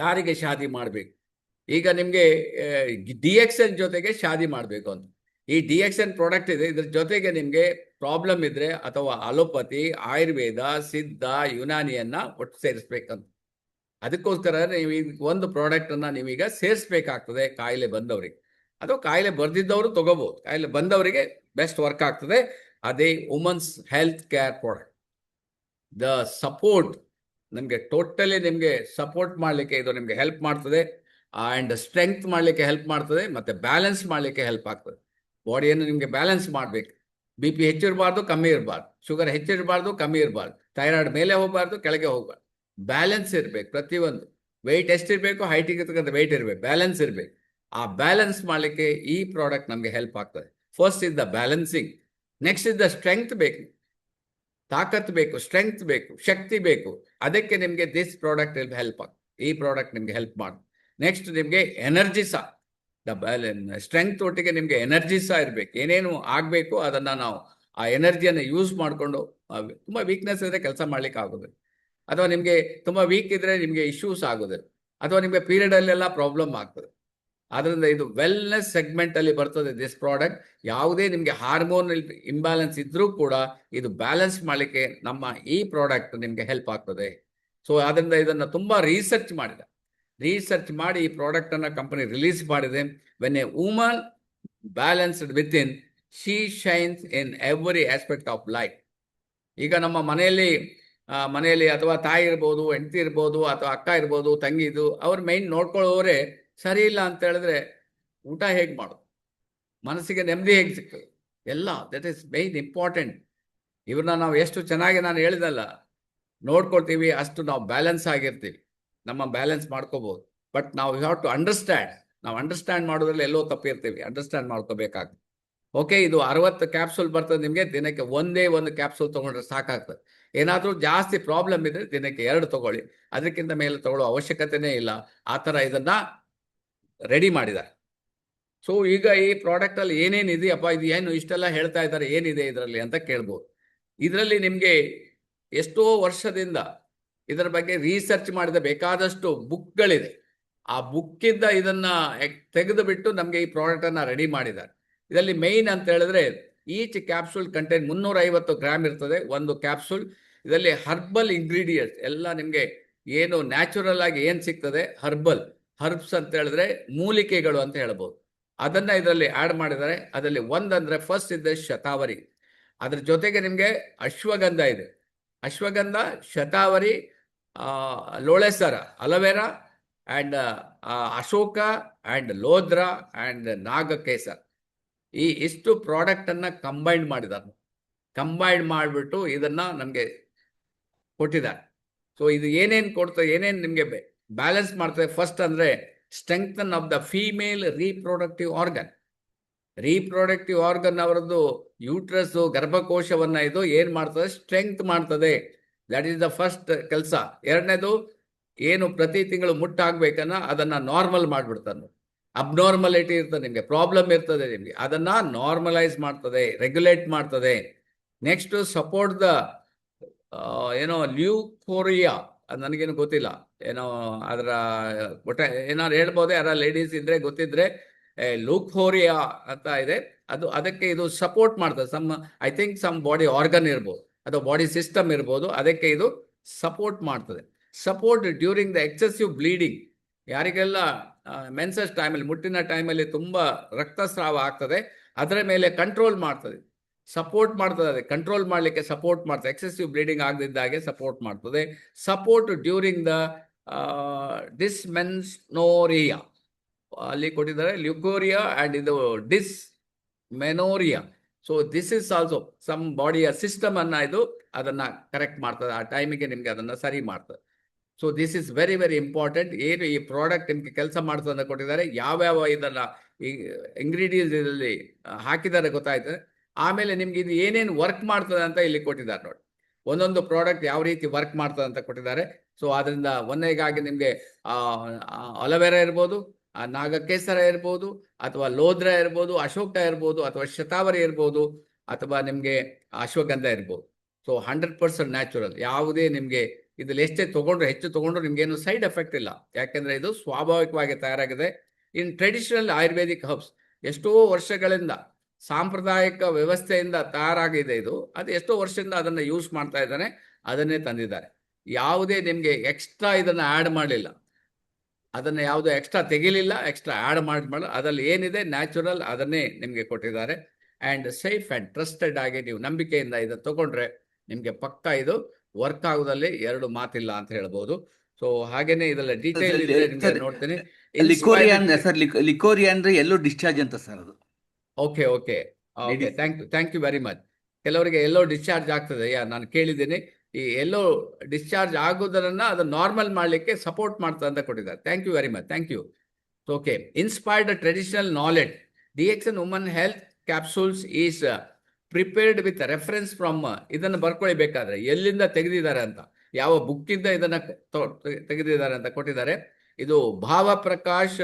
ಯಾರಿಗೆ ಶಾದಿ ಮಾಡಬೇಕು? ಈಗ ನಿಮಗೆ DXN ಜೊತೆಗೆ ಶಾದಿ ಮಾಡಬೇಕು ಅಂತ. ಈ DXN ಪ್ರಾಡಕ್ಟ್ ಇದೆ, ಇದ್ರ ಜೊತೆಗೆ ನಿಮಗೆ ಪ್ರಾಬ್ಲಮ್ ಇದ್ರೆ ಅಥವಾ ಅಲೋಪತಿ, ಆಯುರ್ವೇದ, ಸಿದ್ಧ, ಯುನಾನಿಯನ್ನ ಒಟ್ಟು ಸೇರಿಸ್ಬೇಕಂತ. ಅದಕ್ಕೋಸ್ಕರ ನೀವು ಒಂದು ಪ್ರಾಡಕ್ಟ್ ಅನ್ನ ನೀವೀಗ ಸೇರಿಸ್ಬೇಕಾಗ್ತದೆ ಕಾಯಿಲೆ ಬಂದವರಿಗೆ. ಅಥವಾ ಕಾಯಿಲೆ ಬರ್ದಿದ್ದವರು ತಗೋಬಹುದು, ಕಾಯಿಲೆ ಬಂದವರಿಗೆ ಬೆಸ್ಟ್ ವರ್ಕ್ ಆಗ್ತದೆ. ಅದೇ women's health care product. The support ನಿಮಗೆ ಟೋಟಲಿ ನಿಮಗೆ ಸಪೋರ್ಟ್ ಮಾಡಲಿಕ್ಕೆ ಇದು ನಿಮಗೆ ಹೆಲ್ಪ್ ಮಾಡ್ತದೆ. ಆ್ಯಂಡ್ ಸ್ಟ್ರೆಂಗ್ತ್ ಮಾಡಲಿಕ್ಕೆ ಹೆಲ್ಪ್ ಮಾಡ್ತದೆ, ಮತ್ತು ಬ್ಯಾಲೆನ್ಸ್ ಮಾಡಲಿಕ್ಕೆ ಹೆಲ್ಪ್ ಆಗ್ತದೆ. ಬಾಡಿಯನ್ನು ನಿಮಗೆ ಬ್ಯಾಲೆನ್ಸ್ ಮಾಡಬೇಕು. BP ಹೆಚ್ಚಿರಬಾರ್ದು, ಕಮ್ಮಿ ಇರಬಾರ್ದು. ಶುಗರ್ ಹೆಚ್ಚಿರಬಾರ್ದು, ಕಮ್ಮಿ ಇರಬಾರ್ದು. ಥೈರಾಯ್ಡ್ ಮೇಲೆ ಹೋಗಬಾರ್ದು, ಕೆಳಗೆ ಹೋಗಬಾರ್ದು. ಬ್ಯಾಲೆನ್ಸ್ ಇರಬೇಕು ಪ್ರತಿಯೊಂದು. ವೆಯ್ಟ್ ಎಷ್ಟಿರಬೇಕು, ಹೈಟಿಗೆ ತಕ್ಕಂಥ ವೆಯ್ಟ್ ಇರಬೇಕು, ಬ್ಯಾಲೆನ್ಸ್ ಇರಬೇಕು. ಆ ಬ್ಯಾಲೆನ್ಸ್ ಮಾಡಲಿಕ್ಕೆ ಈ ಪ್ರಾಡಕ್ಟ್ ನಮಗೆ ಹೆಲ್ಪ್ ಆಗ್ತದೆ. First is the balancing, next is the strength ಬೇಕು, ತಾಕತ್ ಬೇಕು, ಸ್ಟ್ರೆಂಗ್ತ್ ಬೇಕು, ಶಕ್ತಿ ಬೇಕು. ಅದಕ್ಕೆ ನಿಮಗೆ ದಿಸ್ ಪ್ರಾಡಕ್ಟ್ ಹೆಲ್ಪ್ ಆಗ್ತದೆ. ಈ ಪ್ರಾಡಕ್ಟ್ ನಿಮಗೆ ಹೆಲ್ಪ್ ಮಾಡಿ. ನೆಕ್ಸ್ಟ್ ನಿಮಗೆ ಎನರ್ಜಿ ಸಹ, ಸ್ಟ್ರೆಂಗ್ತ್ ಒಟ್ಟಿಗೆ ನಿಮಗೆ ಎನರ್ಜಿ ಸಹ ಇರಬೇಕು. ಏನೇನು ಆಗಬೇಕು ಅದನ್ನು ನಾವು ಆ ಎನರ್ಜಿಯನ್ನು ಯೂಸ್ ಮಾಡಿಕೊಂಡು, ತುಂಬ ವೀಕ್ನೆಸ್ ಇದ್ದರೆ ಕೆಲಸ ಮಾಡ್ಲಿಕ್ಕೆ ಆಗೋದಿಲ್ಲ, ಅಥವಾ ನಿಮಗೆ ತುಂಬ ವೀಕ್ ಇದ್ದರೆ ನಿಮಗೆ ಇಶ್ಯೂಸ್ ಆಗೋದಿಲ್ಲ, ಅಥವಾ ನಿಮಗೆ ಪೀರಿಯಡಲ್ಲೆಲ್ಲ ಪ್ರಾಬ್ಲಮ್ ಆಗ್ತದೆ. ಆದ್ದರಿಂದ ಇದು ವೆಲ್ನೆಸ್ ಸೆಗ್ಮೆಂಟಲ್ಲಿ ಬರ್ತದೆ ದಿಸ್ ಪ್ರಾಡಕ್ಟ್. ಯಾವುದೇ ನಿಮಗೆ ಹಾರ್ಮೋನಲ್ ಇಂಬ್ಯಾಲೆನ್ಸ್ ಇದ್ರೂ ಕೂಡ ಇದು ಬ್ಯಾಲೆನ್ಸ್ ಮಾಡಲಿಕ್ಕೆ ನಮ್ಮ ಈ ಪ್ರಾಡಕ್ಟ್ ನಿಮಗೆ ಹೆಲ್ಪ್ ಆಗ್ತದೆ. ಸೊ ಆದ್ದರಿಂದ ಇದನ್ನು ತುಂಬ ರಿಸರ್ಚ್ ಮಾಡಿ ಈ ಪ್ರಾಡಕ್ಟನ್ನು ಕಂಪನಿ ರಿಲೀಸ್ ಮಾಡಿದೆ. When A woman balanced with in, she shines in every aspect of life. ಈಗ ನಮ್ಮ ಮನೆಯಲ್ಲಿ ಅಥವಾ ತಾಯಿ ಇರ್ಬೋದು, ಹೆಂಡತಿ ಇರ್ಬೋದು, ಅಥವಾ ಅಕ್ಕ ಇರ್ಬೋದು, ತಂಗಿದು, ಅವ್ರ ಮೈಂಡ್ ನೋಡ್ಕೊಳ್ಳೋರೆ ಸರಿ ಇಲ್ಲ ಅಂತ ಹೇಳಿದ್ರೆ ಊಟ ಹೇಗೆ ಮಾಡೋದು, ಮನಸ್ಸಿಗೆ ನೆಮ್ಮದಿ ಹೇಗೆ ಸಿಗ್ತದೆ, ಎಲ್ಲ ದಟ್ ಈಸ್ ಮೇನ್ ಇಂಪಾರ್ಟೆಂಟ್. ಇವ್ರನ್ನ ನಾವು ಎಷ್ಟು ಚೆನ್ನಾಗಿ ನಾನು ಹೇಳಿದಲ್ಲ ನೋಡ್ಕೊಳ್ತೀವಿ, ಅಷ್ಟು ನಾವು ಬ್ಯಾಲೆನ್ಸ್ ಆಗಿರ್ತೀವಿ. ನಮ್ಮ ಬ್ಯಾಲೆನ್ಸ್ ಮಾಡ್ಕೋಬಹುದು. ಬಟ್ ನಾವು ಹ್ಯಾವ್ ಟು ಅಂಡರ್ಸ್ಟ್ಯಾಂಡ್. ನಾವು ಅಂಡರ್ಸ್ಟ್ಯಾಂಡ್ ಮಾಡೋದ್ರಲ್ಲಿ ಎಲ್ಲೋ ತಪ್ಪಿರ್ತೀವಿ, ಅಂಡರ್ಸ್ಟ್ಯಾಂಡ್ ಮಾಡ್ಕೋಬೇಕಾಗ್ತದೆ. ಓಕೆ, ಇದು 60 ಕ್ಯಾಪ್ಸೂಲ್ ಬರ್ತದೆ ನಿಮಗೆ. ದಿನಕ್ಕೆ ಒಂದೇ ಒಂದು ಕ್ಯಾಪ್ಸೂಲ್ ತೊಗೊಂಡ್ರೆ ಸಾಕಾಗ್ತದೆ. ಏನಾದರೂ ಜಾಸ್ತಿ ಪ್ರಾಬ್ಲಮ್ ಇದ್ರೆ ದಿನಕ್ಕೆ 2 ತಗೊಳ್ಳಿ, ಅದಕ್ಕಿಂತ ಮೇಲೆ ತಗೊಳ್ಳೋ ಅವಶ್ಯಕತೆನೇ ಇಲ್ಲ. ಆ ಥರ ಇದನ್ನ ರೆಡಿ ಮಾಡಿದ್ದಾರೆ. ಸೊ ಈಗ ಈ ಪ್ರಾಡಕ್ಟಲ್ಲಿ ಏನೇನಿದೆಯಪ್ಪ, ಇದು ಏನು ಇಷ್ಟೆಲ್ಲ ಹೇಳ್ತಾ ಇದ್ದಾರೆ, ಏನಿದೆ ಇದರಲ್ಲಿ ಅಂತ ಕೇಳ್ಬೋದು. ಇದರಲ್ಲಿ ನಿಮಗೆ ಎಷ್ಟೋ ವರ್ಷದಿಂದ ಇದರ ಬಗ್ಗೆ ರಿಸರ್ಚ್ ಮಾಡಿದ ಬೇಕಾದಷ್ಟು ಬುಕ್ಗಳಿದೆ. ಆ ಬುಕ್ಕಿಂದ ಇದನ್ನ ತೆಗೆದು ಬಿಟ್ಟು ನಮಗೆ ಈ ಪ್ರಾಡಕ್ಟನ್ನು ರೆಡಿ ಮಾಡಿದ್ದಾರೆ. ಇದರಲ್ಲಿ ಮೇಯ್ನ್ ಅಂತ ಹೇಳಿದ್ರೆ ಈಚ್ ಕ್ಯಾಪ್ಸೂಲ್ ಕಂಟೈನ್ 350 ಗ್ರಾಮ್ ಇರ್ತದೆ ಒಂದು ಕ್ಯಾಪ್ಸೂಲ್. ಇದರಲ್ಲಿ ಹರ್ಬಲ್ ಇಂಗ್ರೀಡಿಯೆಂಟ್ಸ್ ಎಲ್ಲ ನಿಮಗೆ ಏನು ನ್ಯಾಚುರಲ್ ಆಗಿ ಏನು ಸಿಗ್ತದೆ, ಹರ್ಬ್ಸ್ ಅಂತ ಹೇಳಿದ್ರೆ ಮೂಲಿಕೆಗಳು ಅಂತ ಹೇಳ್ಬೋದು, ಅದನ್ನ ಇದರಲ್ಲಿ ಆ್ಯಡ್ ಮಾಡಿದ್ದಾರೆ. ಅದರಲ್ಲಿ ಒಂದಂದ್ರೆ ಫಸ್ಟ್ ಇದೆ ಶತಾವರಿ. ಅದ್ರ ಜೊತೆಗೆ ನಿಮಗೆ ಅಶ್ವಗಂಧ ಇದೆ. ಅಶ್ವಗಂಧ, ಶತಾವರಿ, ಲೋಳೆಸರ, aloe vera and ashoka and lodhra and nagkesar. ಈ ಇಷ್ಟು ಪ್ರಾಡಕ್ಟನ್ನು ಕಂಬೈನ್ ಮಾಡಿಬಿಟ್ಟು ಇದನ್ನು ನಮಗೆ ಕೊಟ್ಟಿದ್ದಾರೆ. ಸೊ ಇದು ಏನೇನು ಕೊಡ್ತದೆ, ಏನೇನು ನಿಮಗೆ ಬ್ಯಾಲೆನ್ಸ್ ಮಾಡ್ತದೆ, ಫಸ್ಟ್ ಅಂದರೆ strengthen of the female reproductive organ ಅವರದ್ದು ಯೂಟ್ರಸ್, ಗರ್ಭಕೋಶವನ್ನು ಇದು ಏನು ಮಾಡ್ತದೆ, ಸ್ಟ್ರೆಂಗ್ತ್ ಮಾಡ್ತದೆ. ದಟ್ ಈಸ್ ದ ಫಸ್ಟ್ ಕೆಲಸ. ಎರಡನೇದು ಏನು ಪ್ರತಿ ತಿಂಗಳು ಮುಟ್ಟಾಗಬೇಕನ್ನ ಅದನ್ನು ನಾರ್ಮಲ್ ಮಾಡಿಬಿಡ್ತಾನೆ. ಅಬ್ನಾರ್ಮಲಿಟಿ ಇರ್ತದೆ ನಿಮಗೆ, ಪ್ರಾಬ್ಲಮ್ ಇರ್ತದೆ ನಿಮಗೆ, ಅದನ್ನು ನಾರ್ಮಲೈಸ್ ಮಾಡ್ತದೆ, ರೆಗ್ಯುಲೇಟ್ ಮಾಡ್ತದೆ. ನೆಕ್ಸ್ಟ್ ಸಪೋರ್ಟ್ ದ ಏನೋ ಲ್ಯೂಕೋರಿಯಾ, ಅದು ನನಗೇನು ಗೊತ್ತಿಲ್ಲ, ಏನೋ ಅದರ ಒಟ್ಟ ಏನಾದ್ರು ಹೇಳ್ಬೋದು, ಯಾರ ಲೇಡೀಸ್ ಇದ್ರೆ ಗೊತ್ತಿದ್ರೆ. ಲೂಕೋರಿಯಾ ಅಂತ ಇದೆ, ಅದು ಅದಕ್ಕೆ ಇದು ಸಪೋರ್ಟ್ ಮಾಡ್ತದೆ. I think some body organ ಇರ್ಬೋದು ಅಥವಾ ಬಾಡಿ ಸಿಸ್ಟಮ್ ಇರ್ಬೋದು, ಅದಕ್ಕೆ ಇದು ಸಪೋರ್ಟ್ ಮಾಡ್ತದೆ. Support during the excessive bleeding, ಯಾರಿಗೆಲ್ಲ ಮೆನ್ಸಸ್ ಟೈಮಲ್ಲಿ, ಮುಟ್ಟಿನ ಟೈಮಲ್ಲಿ ತುಂಬ ರಕ್ತಸ್ರಾವ ಆಗ್ತದೆ, ಅದರ ಮೇಲೆ ಕಂಟ್ರೋಲ್ ಮಾಡ್ತದೆ, ಸಪೋರ್ಟ್ ಮಾಡ್ತದೆ. ಅದೇ ಕಂಟ್ರೋಲ್ ಮಾಡಲಿಕ್ಕೆ ಸಪೋರ್ಟ್ ಮಾಡ್ತದೆ, ಎಕ್ಸೆಸಿವ್ ಬ್ಲೀಡಿಂಗ್ ಆಗದಿದ್ದಾಗೆ ಸಪೋರ್ಟ್ ಮಾಡ್ತದೆ. ಸಪೋರ್ಟ್ ಡ್ಯೂರಿಂಗ್ ದ ಡಿಸ್ಮೆನ್ಸ್ನೋರಿಯಾ, ಅಲ್ಲಿ ಕೊಟ್ಟಿದ್ದಾರೆ ಲ್ಯೂಕೋರಿಯಾ ಆ್ಯಂಡ್ ಇದು dysmenorrhoea. So this is also some ಬಾಡಿಯ ಸಿಸ್ಟಮ್ ಅನ್ನ ಇದು ಅದನ್ನ ಕರೆಕ್ಟ್ ಮಾಡ್ತದೆ, ಆ ಟೈಮಿಗೆ ನಿಮಗೆ ಅದನ್ನ ಸರಿ ಮಾಡ್ತದೆ. So this is very very important. ಏನು ಈ ಪ್ರಾಡಕ್ಟ್ ನಿಮಗೆ ಕೆಲಸ ಮಾಡ್ತದೆ ಅಂತ ಕೊಟ್ಟಿದ್ದಾರೆ, ಯಾವ್ಯಾವ ಇದನ್ನ ಇಂಗ್ರೀಡಿಯೆಂಟ್ಸ್ ಇದರಲ್ಲಿ ಹಾಕಿದ್ದಾರೆ ಗೊತ್ತಾಯ್ತದೆ. ಆಮೇಲೆ ನಿಮ್ಗೆ ಇದು ಏನೇನು ವರ್ಕ್ ಮಾಡ್ತದೆ ಅಂತ ಇಲ್ಲಿ ಕೊಟ್ಟಿದ್ದಾರೆ ನೋಡಿ, ಒಂದೊಂದು ಪ್ರಾಡಕ್ಟ್ ಯಾವ ರೀತಿ ವರ್ಕ್ ಮಾಡ್ತದೆ ಅಂತ ಕೊಟ್ಟಿದ್ದಾರೆ. ಸೊ ಅದರಿಂದ ಒಂದೇಗಾಗಿ ನಿಮಗೆ ಅಲೋವೆರಾ ಇರ್ಬೋದು, ನಾಗಕೇಸರ ಇರ್ಬೋದು, ಅಥವಾ ಲೋದ್ರ ಇರ್ಬೋದು, ಅಶೋಕ ಇರ್ಬೋದು, ಅಥವಾ ಶತಾವರಿ ಇರ್ಬೋದು, ಅಥವಾ ನಿಮಗೆ ಅಶ್ವಗಂಧ ಇರ್ಬೋದು. So 100% natural. ಯಾವುದೇ ನಿಮಗೆ ಇದ್ರಲ್ಲಿ ಎಷ್ಟೇ ತಗೊಂಡ್ರು, ಹೆಚ್ಚು ತಗೊಂಡ್ರು ನಿಮ್ಗೇನು ಸೈಡ್ ಎಫೆಕ್ಟ್ ಇಲ್ಲ, ಯಾಕೆಂದ್ರೆ ಇದು ಸ್ವಾಭಾವಿಕವಾಗಿ ತಯಾರಾಗಿದೆ. ಇನ್ ಟ್ರೆಡಿಷನಲ್ ಆಯುರ್ವೇದಿಕ್ ಹರ್ಬ್ಸ್, ಎಷ್ಟೋ ವರ್ಷಗಳಿಂದ ಸಾಂಪ್ರದಾಯಿಕ ವ್ಯವಸ್ಥೆಯಿಂದ ತಯಾರಾಗಿದೆ ಇದು. ಅದು ಎಷ್ಟೋ ವರ್ಷದಿಂದ ಅದನ್ನು ಯೂಸ್ ಮಾಡ್ತಾ ಇದ್ದಾನೆ, ಅದನ್ನೇ ತಂದಿದ್ದಾರೆ. ಯಾವುದೇ ನಿಮಗೆ ಎಕ್ಸ್ಟ್ರಾ ಇದನ್ನು ಆ್ಯಡ್ ಮಾಡಲಿಲ್ಲ, ಅದನ್ನು ಯಾವುದೋ ಎಕ್ಸ್ಟ್ರಾ ತೆಗಿಲಿಲ್ಲ, ಎಕ್ಸ್ಟ್ರಾ ಆ್ಯಡ್ ಮಾಡಿ ಅದರಲ್ಲಿ ಏನಿದೆ ನ್ಯಾಚುರಲ್ ಅದನ್ನೇ ನಿಮಗೆ ಕೊಟ್ಟಿದ್ದಾರೆ. ಆ್ಯಂಡ್ ಸೇಫ್ ಆ್ಯಂಡ್ ಟ್ರಸ್ಟೆಡ್ ಆಗಿ ನೀವು ನಂಬಿಕೆಯಿಂದ ಇದು ತಗೊಂಡ್ರೆ ನಿಮಗೆ ಪಕ್ಕ ಇದು ವರ್ಕ್ ಆಗೋದಲ್ಲಿ ಎರಡು ಮಾತಿಲ್ಲ ಅಂತ ಹೇಳ್ಬೋದು. ಸೊ ಹಾಗೇನೆ ಇದೆಲ್ಲ ಡೀಟೇಲ್ ಇದೆ ನಿಮಗೆ ನೋಡ್ತೀನಿ. ಲಿಕೋರಿಯಾ ಅಂದ್ರೆ ಎಲ್ಲೋ ಡಿಸ್ಚಾರ್ಜ್ ಅಂತ ಸರ್ ಅದು. Okay okay okay, thank you very much. ಕೆಲವರಿಗೆ ಎಲ್ಲೋ ಡಿಸ್ಚಾರ್ಜ್ ಆಗ್ತದೆ, ನಾನು ಕೇಳಿದ್ದೀನಿ. ಈ ಎಲ್ಲೋ ಡಿಸ್ಚಾರ್ಜ್ ಆಗೋದನ್ನ ಅದು ನಾರ್ಮಲ್ ಮಾಡಲಿಕ್ಕೆ ಸಪೋರ್ಟ್ ಮಾಡ್ತದೆ ಅಂತ ಕೊಟ್ಟಿದ್ದಾರೆ. Thank you very much, thank you. Okay, inspired traditional knowledge, DXN woman health capsules is prepared with reference from, ಇದನ್ನು ಬರ್ಕೊಳ್ಬೇಕಾದ್ರೆ ಎಲ್ಲಿಂದ ತೆಗೆದಿದ್ದಾರೆ ಅಂತ, ಯಾವ ಬುಕ್ಕಿಂದ ಇದನ್ನು ತೆಗೆದಿದ್ದಾರೆ ಅಂತ ಕೊಟ್ಟಿದ್ದಾರೆ. ಇದು ಭಾವಪ್ರಕಾಶ್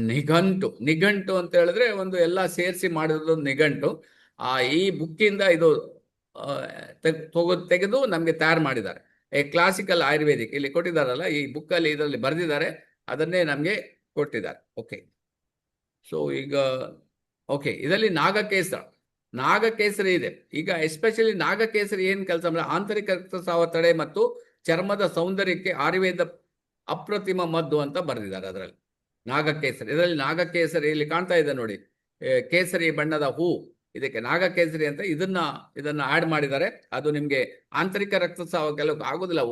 ನಿಘಂಟು ಅಂತ ಹೇಳಿದ್ರೆ ಒಂದು ಎಲ್ಲ ಸೇರಿಸಿ ಮಾಡಿರೋದು ನಿಘಂಟು. ಈ ಬುಕ್ಕಿಂದ ಇದು ತೆಗೆದು ನಮಗೆ ತಯಾರು ಮಾಡಿದ್ದಾರೆ. ಕ್ಲಾಸಿಕಲ್ ಆಯುರ್ವೇದಿಕ್ ಇಲ್ಲಿ ಕೊಟ್ಟಿದ್ದಾರಲ್ಲ, ಈ ಬುಕ್ಕಲ್ಲಿ ಇದರಲ್ಲಿ ಬರೆದಿದ್ದಾರೆ, ಅದನ್ನೇ ನಮಗೆ ಕೊಟ್ಟಿದ್ದಾರೆ. ಓಕೆ, ಸೊ ಈಗ ಓಕೆ, ಇದರಲ್ಲಿ ನಾಗಕೇಸರಿ ಇದೆ. ಈಗ ಎಸ್ಪೆಷಲಿ ನಾಗಕೇಸರಿ ಏನು ಕೆಲಸ ಮಾಡಿದ್ರೆ, ಆಂತರಿಕ ರಕ್ತಸ್ರಾವ ತಡೆ ಮತ್ತು ಚರ್ಮದ ಸೌಂದರ್ಯಕ್ಕೆ ಆಯುರ್ವೇದ ಅಪ್ರತಿಮ ಮದ್ದು ಅಂತ ಬರೆದಿದ್ದಾರೆ ಅದರಲ್ಲಿ. ನಾಗಕೇಸರಿ, ಇದರಲ್ಲಿ ನಾಗಕೇಸರಿ ಇಲ್ಲಿ ಕಾಣ್ತಾ ಇದೆ ನೋಡಿ, ಕೇಸರಿ ಬಣ್ಣದ ಹೂ, ಇದಕ್ಕೆ ನಾಗಕೇಸರಿ ಅಂತ ಇದನ್ನ ಆಡ್ ಮಾಡಿದ್ದಾರೆ. ಅದು ನಿಮಗೆ ಆಂತರಿಕ ರಕ್ತಸ್ರಾವ ಕೆಲವು ಆಗೋದಿಲ್ಲ,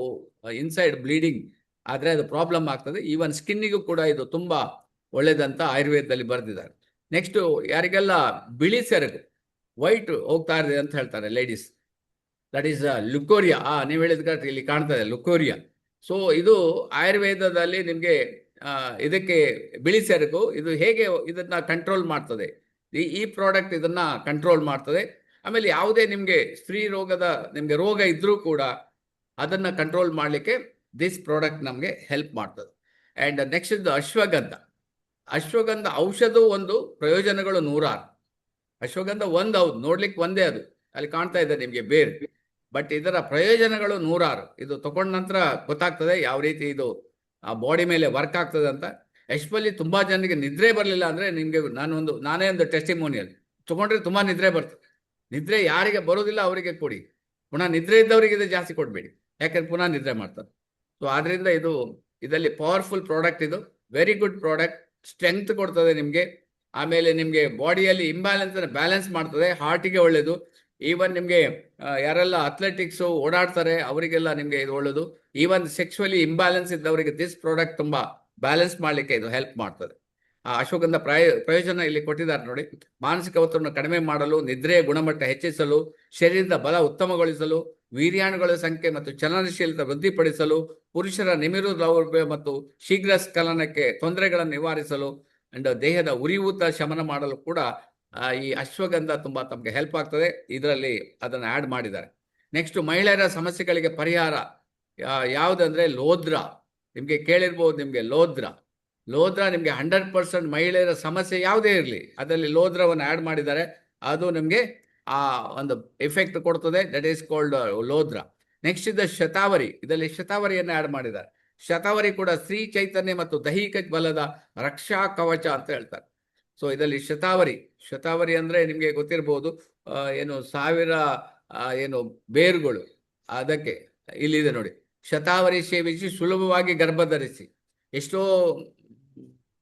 ಇನ್ಸೈಡ್ ಬ್ಲೀಡಿಂಗ್ ಆದರೆ ಅದು ಪ್ರಾಬ್ಲಮ್ ಆಗ್ತದೆ. ಈವನ್ ಸ್ಕಿನ್ನಿಗೂ ಕೂಡ ಇದು ತುಂಬಾ ಒಳ್ಳೇದಂತ ಆಯುರ್ವೇದದಲ್ಲಿ ಬರೆದಿದ್ದಾರೆ. ನೆಕ್ಸ್ಟ್, ಯಾರಿಗೆಲ್ಲ ಬಿಳಿ ಸೆರಗು, ವೈಟ್ ಹೋಗ್ತಾ ಇದೆ ಅಂತ ಹೇಳ್ತಾರೆ ಲೇಡೀಸ್, ದಟ್ ಈಸ್ ಲುಕೋರಿಯಾ. ನೀವು ಹೇಳಿದ ಇಲ್ಲಿ ಕಾಣ್ತಾ ಇದೆ ಲುಕೋರಿಯಾ. ಸೊ ಇದು ಆಯುರ್ವೇದದಲ್ಲಿ ನಿಮಗೆ ಇದಕ್ಕೆ ಬಿಳಿ ಸೆರಗು ಇದು ಹೇಗೆ ಇದನ್ನ ಕಂಟ್ರೋಲ್ ಮಾಡ್ತದೆ, ಈ ಪ್ರಾಡಕ್ಟ್ ಇದನ್ನ ಕಂಟ್ರೋಲ್ ಮಾಡ್ತದೆ. ಆಮೇಲೆ ಯಾವುದೇ ನಿಮಗೆ ಸ್ತ್ರೀ ನಿಮಗೆ ರೋಗ ಇದ್ರೂ ಕೂಡ ಅದನ್ನ ಕಂಟ್ರೋಲ್ ಮಾಡಲಿಕ್ಕೆ ದಿಸ್ ಪ್ರಾಡಕ್ಟ್ ನಮಗೆ ಹೆಲ್ಪ್ ಮಾಡ್ತದೆ. ಆ್ಯಂಡ್ ನೆಕ್ಸ್ಟ್ ಇದು ಅಶ್ವಗಂಧ ಔಷಧ, ಒಂದು ಪ್ರಯೋಜನಗಳು 100. ಅಶ್ವಗಂಧ ಒಂದು ಹೌದು, ನೋಡ್ಲಿಕ್ಕೆ ಒಂದೇ, ಅದು ಅಲ್ಲಿ ಕಾಣ್ತಾ ಇದೆ ನಿಮಗೆ ಬೇರೆ, ಬಟ್ ಇದರ ಪ್ರಯೋಜನಗಳು 100. ಇದು ತಗೊಂಡ ನಂತರ ಗೊತ್ತಾಗ್ತದೆ ಯಾವ ರೀತಿ ಇದು ಆ ಬಾಡಿ ಮೇಲೆ ವರ್ಕ್ ಆಗ್ತದೆ ಅಂತ. ಎಸ್ಪೆಷಲಿ ತುಂಬಾ ಜನರಿಗೆ ನಿದ್ರೆ ಬರಲಿಲ್ಲ ಅಂದ್ರೆ, ನಿಮಗೆ ನಾನೇ ಒಂದು ಟೆಸ್ಟಿಮೋನಿಯಲ್, ತಗೊಂಡ್ರೆ ತುಂಬಾ ನಿದ್ರೆ ಬರ್ತದೆ. ನಿದ್ರೆ ಯಾರಿಗೆ ಬರೋದಿಲ್ಲ ಅವರಿಗೆ ಕೊಡಿ, ಪುನಃ ನಿದ್ರೆ ಇದ್ದವರಿಗೆ ಇದು ಜಾಸ್ತಿ ಕೊಡಬೇಡಿ, ಯಾಕಂದ್ರೆ ಪುನಃ ನಿದ್ರೆ ಮಾಡ್ತಾರೆ. ಸೊ ಆದ್ರಿಂದ ಇದರಲ್ಲಿ ಪವರ್ಫುಲ್ ಪ್ರಾಡಕ್ಟ್, ಇದು ವೆರಿ ಗುಡ್ ಪ್ರಾಡಕ್ಟ್, ಸ್ಟ್ರೆಂತ್ ಕೊಡ್ತದೆ ನಿಮಗೆ. ಆಮೇಲೆ ನಿಮಗೆ ಬಾಡಿಯಲ್ಲಿ ಇಂಬ್ಯಾಲೆನ್ಸ್ ಬ್ಯಾಲೆನ್ಸ್ ಮಾಡ್ತದೆ, ಹಾರ್ಟಿಗೆ ಒಳ್ಳೇದು. ಈವನ್ ನಿಮಗೆ ಯಾರೆಲ್ಲ ಅಥ್ಲೆಟಿಕ್ಸ್ ಓಡಾಡ್ತಾರೆ ಅವರಿಗೆಲ್ಲ ನಿಮಗೆ ಇದು ಒಳ್ಳೇದು. ಈವನ್ ಸೆಕ್ಸುವಲಿ ಇಂಬ್ಯಾಲೆನ್ಸ್ ಇದ್ದವರಿಗೆ ದಿಸ್ ಪ್ರಾಡಕ್ಟ್ ತುಂಬಾ ಬ್ಯಾಲೆನ್ಸ್ ಮಾಡಲಿಕ್ಕೆ ಇದು ಹೆಲ್ಪ್ ಮಾಡ್ತದೆ. ಅಶ್ವಗಂಧ ಪ್ರಯೋಜನ ಇಲ್ಲಿ ಕೊಟ್ಟಿದ್ದಾರೆ ನೋಡಿ. ಮಾನಸಿಕ ಒತ್ತಡವನ್ನು ಕಡಿಮೆ ಮಾಡಲು, ನಿದ್ರೆಯ ಗುಣಮಟ್ಟ ಹೆಚ್ಚಿಸಲು, ಶರೀರದ ಬಲ ಉತ್ತಮಗೊಳಿಸಲು, ವೀರ್ಯಾಣುಗಳ ಸಂಖ್ಯೆ ಮತ್ತು ಚಲನಶೀಲತೆ ವೃದ್ಧಿಪಡಿಸಲು, ಪುರುಷರ ನಿಮಿರು ದೌರ್ಬಲ್ಯ ಮತ್ತು ಶೀಘ್ರ ಸ್ಖಲನಕ್ಕೆ ತೊಂದರೆಗಳನ್ನು ನಿವಾರಿಸಲು, ಅಂಡ್ ದೇಹದ ಉರಿಯೂತ ಶಮನ ಮಾಡಲು ಕೂಡ ಈ ಅಶ್ವಗಂಧ ತುಂಬಾ ತಮಗೆ ಹೆಲ್ಪ್ ಆಗ್ತದೆ. ಇದರಲ್ಲಿ ಅದನ್ನು ಆ್ಯಡ್ ಮಾಡಿದ್ದಾರೆ. ನೆಕ್ಸ್ಟ್, ಮಹಿಳೆಯರ ಸಮಸ್ಯೆಗಳಿಗೆ ಪರಿಹಾರ ಯಾವುದಂದ್ರೆ ಲೋದ್ರಾ. ನಿಮಗೆ ಕೇಳಿರ್ಬೋದು, ನಿಮಗೆ ಲೋದ್ರಾ ನಿಮಗೆ 100% ಮಹಿಳೆಯರ ಸಮಸ್ಯೆ ಯಾವುದೇ ಇರಲಿ ಅದರಲ್ಲಿ ಲೋದ್ರವನ್ನು ಆ್ಯಡ್ ಮಾಡಿದ್ದಾರೆ. ಅದು ನಿಮಗೆ ಆ ಒಂದು ಎಫೆಕ್ಟ್ ಕೊಡ್ತದೆ. That is called lodhra. Next ಇದೆ ಶತಾವರಿ. ಇದರಲ್ಲಿ ಶತಾವರಿಯನ್ನು ಆ್ಯಡ್ ಮಾಡಿದ್ದಾರೆ. ಶತಾವರಿ ಕೂಡ ಸ್ತ್ರೀ ಚೈತನ್ಯ ಮತ್ತು ದೈಹಿಕ ಬಲದ ರಕ್ಷಾ ಕವಚ ಅಂತ ಹೇಳ್ತಾರೆ. ಸೊ ಇದರಲ್ಲಿ ಶತಾವರಿ ಅಂದರೆ ನಿಮಗೆ ಗೊತ್ತಿರ್ಬೋದು, ಏನು 1000 ಏನು ಬೇರುಗಳು, ಅದಕ್ಕೆ ಇಲ್ಲಿದೆ ನೋಡಿ. ಶತಾವರಿ ಸೇವಿಸಿ ಸುಲಭವಾಗಿ ಗರ್ಭ ಧರಿಸಿ. ಎಷ್ಟೋ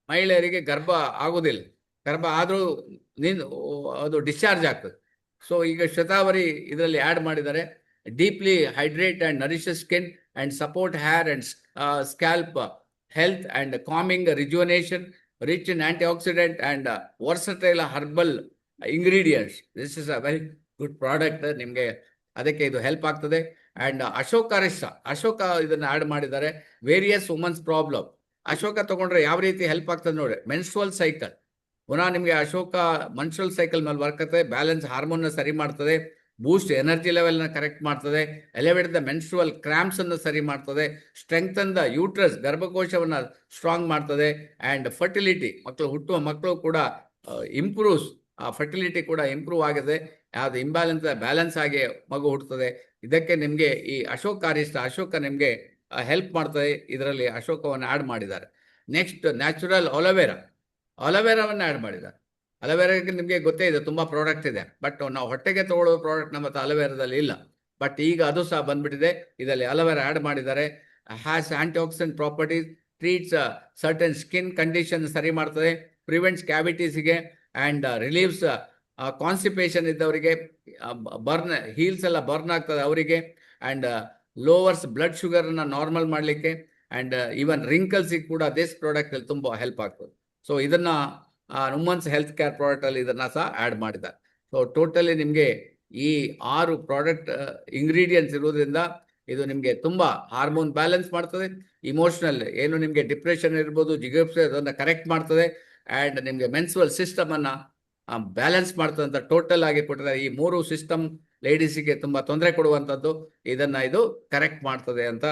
ಮಹಿಳೆಯರಿಗೆ ಗರ್ಭ ಆಗೋದಿಲ್ಲ, ಗರ್ಭ ಆದರೂ ಅದು ಡಿಸ್ಚಾರ್ಜ್ ಆಗ್ತದೆ. ಸೊ ಈಗ ಶತಾವರಿ ಇದರಲ್ಲಿ ಆ್ಯಡ್ ಮಾಡಿದ್ದಾರೆ. Deeply hydrate and nourishes skin and support hair and scalp health and calming rejuvenation, rich in antioxidant and versatile herbal ingredients. This is a very good product. ನಿಮಗೆ ಅದಕ್ಕೆ ಇದು ಹೆಲ್ಪ್ ಆಗ್ತದೆ. And Ashoka ಇದನ್ನು add ಮಾಡಿದ್ದಾರೆ. Various women's problem. Ashoka ತಗೊಂಡ್ರೆ ಯಾವ ರೀತಿ help ಆಗ್ತದೆ ನೋಡಿ. ಮೆನ್ಸ್ಟ್ರುವಲ್ ಸೈಕಲ್, ಪುನಃ ನಿಮಗೆ ಅಶೋಕ ಮೆನ್ಸ್ಟ್ರುವಲ್ ಸೈಕಲ್ ಮೇಲೆ ವರ್ಕ್ ಆಗ್ತದೆ. ಬ್ಯಾಲೆನ್ಸ್ ಹಾರ್ಮೋನ್ನ ಸರಿ ಮಾಡ್ತದೆ. ಬೂಸ್ಟ್ ಎನರ್ಜಿ ಲೆವೆಲ್ನ ಕರೆಕ್ಟ್ ಮಾಡ್ತದೆ. ಎಲಿವೇಟ್ ದ ಮೆನ್ಸ್ಟ್ರುವಲ್ ಕ್ರಾಂಪ್ಸ್ ಅನ್ನು ಸರಿ ಮಾಡ್ತದೆ. ಸ್ಟ್ರೆಂಗ್ತನ್ ದ ಯೂಟ್ರಸ್, ಗರ್ಭಕೋಶವನ್ನು ಸ್ಟ್ರಾಂಗ್ ಮಾಡ್ತದೆ. ಆ್ಯಂಡ್ ಫರ್ಟಿಲಿಟಿ, ಹುಟ್ಟುವ ಮಕ್ಕಳು ಕೂಡ ಇಂಪ್ರೂವ್ಸ್, ಫರ್ಟಿಲಿಟಿ ಕೂಡ ಇಂಪ್ರೂವ್ ಆಗಿದೆ. ಯಾವುದು ಇಂಬ್ಯಾಲೆನ್ಸ್ ಬ್ಯಾಲೆನ್ಸ್ ಆಗಿ ಮಗು ಹುಟ್ಟುತ್ತದೆ. ಇದಕ್ಕೆ ನಿಮಗೆ ಈ ಅಶೋಕ ನಿಮಗೆ ಹೆಲ್ಪ್ ಮಾಡ್ತದೆ. ಇದರಲ್ಲಿ ಅಶೋಕವನ್ನು ಆ್ಯಡ್ ಮಾಡಿದ್ದಾರೆ. ನೆಕ್ಸ್ಟ್ ನ್ಯಾಚುರಲ್ ಅಲೋವೆರಾವನ್ನು ಆ್ಯಡ್ ಮಾಡಿದ್ದಾರೆ. ಅಲೋವೆರಾಗೆ ನಿಮಗೆ ಗೊತ್ತೇ ಇದೆ, ತುಂಬ ಪ್ರಾಡಕ್ಟ್ ಇದೆ. ಬಟ್ ನಾವು ಹೊಟ್ಟೆಗೆ ತಗೊಳ್ಳೋ ಪ್ರಾಡಕ್ಟ್ ನಮ್ಮ ಅಲೋವೆರಾದಲ್ಲಿ ಇಲ್ಲ. ಬಟ್ ಈಗ ಅದು ಸಹ ಬಂದ್ಬಿಟ್ಟಿದೆ. ಇದರಲ್ಲಿ ಅಲೋವೆರಾ ಆ್ಯಡ್ ಮಾಡಿದ್ದಾರೆ. Has antioxidant properties, treats certain skin condition ಸರಿ ಮಾಡ್ತದೆ. ಪ್ರಿವೆಂಟ್ಸ್ ಕ್ಯಾವಿಟೀಸ್ಗೆ ಆ್ಯಂಡ್ ರಿಲೀವ್ಸ್ ಕಾನ್ಸ್ಟಿಪೇಷನ್ ಇದ್ದವರಿಗೆ, ಹೀಲ್ಸ್ ಎಲ್ಲ ಬರ್ನ್ ಆಗ್ತದೆ ಅವರಿಗೆ. ಆ್ಯಂಡ್ ಲೋವರ್ಸ್ ಬ್ಲಡ್ ಶುಗರನ್ನು ನಾರ್ಮಲ್ ಮಾಡಲಿಕ್ಕೆ. ಆ್ಯಂಡ್ ಈವನ್ ರಿಂಕಲ್ಸಿಗೆ ಕೂಡ ದಿಸ್ ಪ್ರಾಡಕ್ಟಲ್ಲಿ ತುಂಬ ಹೆಲ್ಪ್ ಆಗ್ತದೆ. ಸೊ ಇದನ್ನು ವುಮನ್ಸ್ ಹೆಲ್ತ್ ಕೇರ್ ಪ್ರಾಡಕ್ಟಲ್ಲಿ ಇದನ್ನು ಸಹ ಆ್ಯಡ್ ಮಾಡಿದ್ದಾರೆ. ಸೊ ಟೋಟಲಿ ನಿಮಗೆ ಈ 6 ಪ್ರಾಡಕ್ಟ್ ಇಂಗ್ರೀಡಿಯೆಂಟ್ಸ್ ಇರೋದ್ರಿಂದ ಇದು ನಿಮಗೆ ತುಂಬ ಹಾರ್ಮೋನ್ ಬ್ಯಾಲೆನ್ಸ್ ಮಾಡ್ತದೆ. ಇಮೋಷನಲ್ ಏನು ನಿಮಗೆ ಡಿಪ್ರೆಷನ್ ಇರ್ಬೋದು, ಜಿಗುಪ್ಸೆ, ಅದನ್ನು ಕರೆಕ್ಟ್ ಮಾಡ್ತದೆ. ಆ್ಯಂಡ್ ನಿಮಗೆ ಮೆನ್ಸುವಲ್ ಸಿಸ್ಟಮನ್ನು ಬ್ಯಾಲೆನ್ಸ್ ಮಾಡ್ತದೆ ಅಂತ ಟೋಟಲ್ ಆಗಿ ಕೊಟ್ಟಿದ್ದಾರೆ. ಈ 3 ಸಿಸ್ಟಮ್ ಲೇಡೀಸಿಗೆ ತುಂಬ ತೊಂದರೆ ಕೊಡುವಂಥದ್ದು, ಇದು ಕರೆಕ್ಟ್ ಮಾಡ್ತದೆ ಅಂತ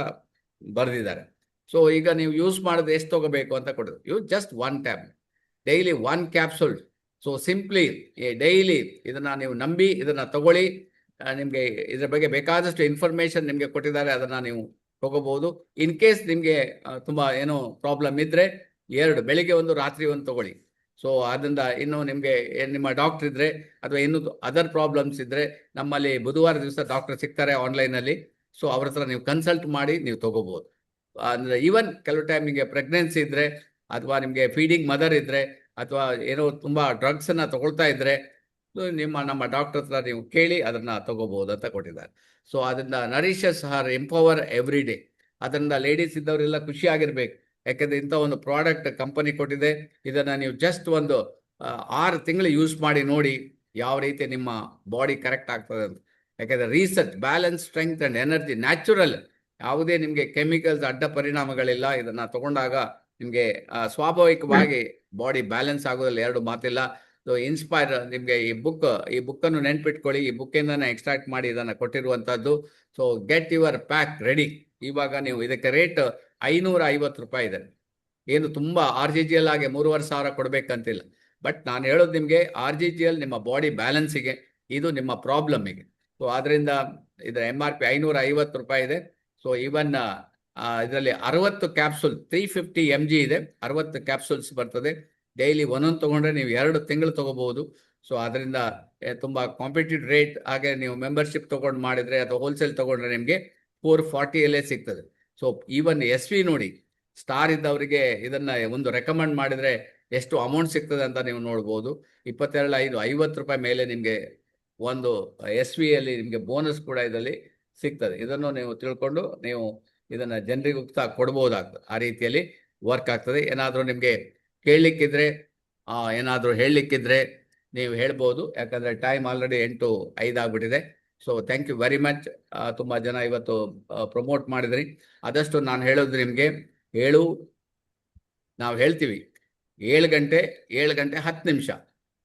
ಬರೆದಿದ್ದಾರೆ. ಸೊ ಈಗ ನೀವು ಯೂಸ್ ಮಾಡಿದ್ರೆ ಎಷ್ಟು ತಗೋಬೇಕು ಅಂತ ಕೊಡೋದು. Use just 1 tablet daily, 1 capsule. So simply daily ಇದನ್ನು ನೀವು ನಂಬಿ ಇದನ್ನು ತಗೊಳ್ಳಿ. ನಿಮಗೆ ಇದರ ಬಗ್ಗೆ ಬೇಕಾದಷ್ಟು ಇನ್ಫಾರ್ಮೇಷನ್ ನಿಮಗೆ ಕೊಟ್ಟಿದ್ದಾರೆ, ಅದನ್ನು ನೀವು ತಗೋಬಹುದು. ಇನ್ ಕೇಸ್ ನಿಮಗೆ ತುಂಬ ಏನೋ ಪ್ರಾಬ್ಲಮ್ ಇದ್ದರೆ 2 ಬೆಳಿಗ್ಗೆ 1 ರಾತ್ರಿ 1 ತಗೊಳ್ಳಿ. ಸೊ ಅದರಿಂದ ಇನ್ನು ನಿಮಗೆ ನಿಮ್ಮ ಡಾಕ್ಟರ್ ಇದ್ದರೆ ಅಥವಾ ಇನ್ನು ಅದರ್ ಪ್ರಾಬ್ಲಮ್ಸ್ ಇದ್ದರೆ ನಮ್ಮಲ್ಲಿ ಬುಧವಾರ ದಿವಸ ಡಾಕ್ಟರ್ ಸಿಗ್ತಾರೆ ಆನ್ಲೈನಲ್ಲಿ. ಸೊ ಅವ್ರ ಹತ್ರ ನೀವು ಕನ್ಸಲ್ಟ್ ಮಾಡಿ ನೀವು ತಗೋಬೋದು. ಅಂದರೆ ಈವನ್ ಕೆಲವು ಟೈಮ್ ನಿಮಗೆ ಪ್ರೆಗ್ನೆನ್ಸಿ ಇದ್ದರೆ ಅಥವಾ ನಿಮಗೆ ಫೀಡಿಂಗ್ ಮದರ್ ಇದ್ದರೆ ಅಥವಾ ಏನೋ ತುಂಬ ಡ್ರಗ್ಸನ್ನು ತಗೊಳ್ತಾ ಇದ್ದರೆ ನಮ್ಮ ಡಾಕ್ಟರ್ ಹತ್ರ ನೀವು ಕೇಳಿ ಅದನ್ನು ತಗೋಬಹುದು ಅಂತ ಕೊಟ್ಟಿದ್ದಾರೆ. ಸೊ ಅದರಿಂದ ನರಿಷಸ್ ಹರ್ ಎಂಪವರ್ ಎವ್ರಿ ಡೇ. ಅದರಿಂದ ಲೇಡೀಸ್ ಇದ್ದವರೆಲ್ಲ ಖುಷಿಯಾಗಿರ್ಬೇಕು. ಯಾಕೆಂದರೆ ಇಂಥ ಒಂದು ಪ್ರಾಡಕ್ಟ್ ಕಂಪನಿ ಕೊಟ್ಟಿದೆ. ಇದನ್ನು ನೀವು ಜಸ್ಟ್ ಒಂದು 6 ತಿಂಗಳು ಯೂಸ್ ಮಾಡಿ ನೋಡಿ ಯಾವ ರೀತಿ ನಿಮ್ಮ ಬಾಡಿ ಕರೆಕ್ಟ್ ಆಗ್ತದೆ ಅಂತ. ಯಾಕೆಂದರೆ research, balance, strength and energy, natural, ಯಾವುದೇ ನಿಮಗೆ ಕೆಮಿಕಲ್ಸ್ ಅಡ್ಡ ಪರಿಣಾಮಗಳಿಲ್ಲ. ಇದನ್ನು ತಗೊಂಡಾಗ ನಿಮಗೆ ಸ್ವಾಭಾವಿಕವಾಗಿ ಬಾಡಿ ಬ್ಯಾಲೆನ್ಸ್ ಆಗೋದ್ರಲ್ಲಿ 2 ಮಾತಿಲ್ಲ. ಸೊ ಇನ್ಸ್ಪೈರ್, ನಿಮಗೆ ಈ ಬುಕ್ಕನ್ನು ನೆನ್ಪಿಟ್ಕೊಳ್ಳಿ. ಈ ಬುಕ್ಕಿಂದನೇ ಎಕ್ಸ್ಟ್ರಾಕ್ಟ್ ಮಾಡಿ ಇದನ್ನು ಕೊಟ್ಟಿರುವಂಥದ್ದು. So get your pack ready. ಇವಾಗ ನೀವು ಇದಕ್ಕೆ ರೇಟ್ 550 ರೂಪಾಯಿ ಇದೆ. ಏನು ತುಂಬ RGGL ಆಗಿ 3,500 ಕೊಡಬೇಕಂತಿಲ್ಲ. ಬಟ್ ನಾನು ಹೇಳೋದು ನಿಮಗೆ RGGL ನಿಮ್ಮ ಬಾಡಿ ಬ್ಯಾಲೆನ್ಸಿಗೆ, ಇದು ನಿಮ್ಮ ಪ್ರಾಬ್ಲಮ್ಮಿಗೆ. ಸೊ ಆದ್ದರಿಂದ ಇದರ MRP 550 ರೂಪಾಯಿ ಇದೆ. ಸೊ ಈವನ್ ಇದರಲ್ಲಿ 60 ಕ್ಯಾಪ್ಸೂಲ್ 350 mg ಇದೆ. 60 ಕ್ಯಾಪ್ಸೂಲ್ಸ್ ಬರ್ತದೆ. ಡೈಲಿ 1 ತೊಗೊಂಡ್ರೆ ನೀವು 2 ತಿಂಗಳು ತೊಗೋಬಹುದು. ಸೊ ಅದರಿಂದ ತುಂಬ ಕಾಂಪಿಟೇಟಿವ್ ರೇಟ್. ಹಾಗೆ ನೀವು ಮೆಂಬರ್ಶಿಪ್ ತೊಗೊಂಡು ಮಾಡಿದರೆ ಅಥವಾ ಹೋಲ್ಸೇಲ್ ತೊಗೊಂಡ್ರೆ ನಿಮಗೆ 440 ಸಿಗ್ತದೆ. ಸೊ ಈವನ್ SV ನೋಡಿ, ಸ್ಟಾರ್ ಇದ್ದವರಿಗೆ ಇದನ್ನು ಒಂದು ರೆಕಮೆಂಡ್ ಮಾಡಿದರೆ ಎಷ್ಟು ಅಮೌಂಟ್ ಸಿಗ್ತದೆ ಅಂತ ನೀವು ನೋಡ್ಬೋದು. 22,550 ರೂಪಾಯಿ ಮೇಲೆ ನಿಮಗೆ ಒಂದು SV ನಿಮಗೆ ಬೋನಸ್ ಕೂಡ ಇದರಲ್ಲಿ ಸಿಗ್ತದೆ. ಇದನ್ನು ನೀವು ತಿಳ್ಕೊಂಡು ನೀವು ಇದನ್ನು ಜನರಿಗೆ ಕೊಡ್ಬೋದಾಗ್ತದೆ. ಆ ರೀತಿಯಲ್ಲಿ ವರ್ಕ್ ಆಗ್ತದೆ. ಏನಾದರೂ ನಿಮಗೆ ಕೇಳಲಿಕ್ಕಿದ್ರೆ, ಏನಾದರೂ ಹೇಳಲಿಕ್ಕಿದ್ರೆ ನೀವು ಹೇಳ್ಬೋದು. ಯಾಕಂದರೆ ಟೈಮ್ ಆಲ್ರೆಡಿ 8:05 ಆಗಿಬಿಟ್ಟಿದೆ. So thank you very much. ತುಂಬ ಜನ ಇವತ್ತು ಪ್ರಮೋಟ್ ಮಾಡಿದ್ರಿ. ಆದಷ್ಟು ನಾನು ಹೇಳೋದು ನಿಮಗೆ ನಾವು ಹೇಳ್ತೀವಿ 7 ಗಂಟೆ 10 ನಿಮಿಷ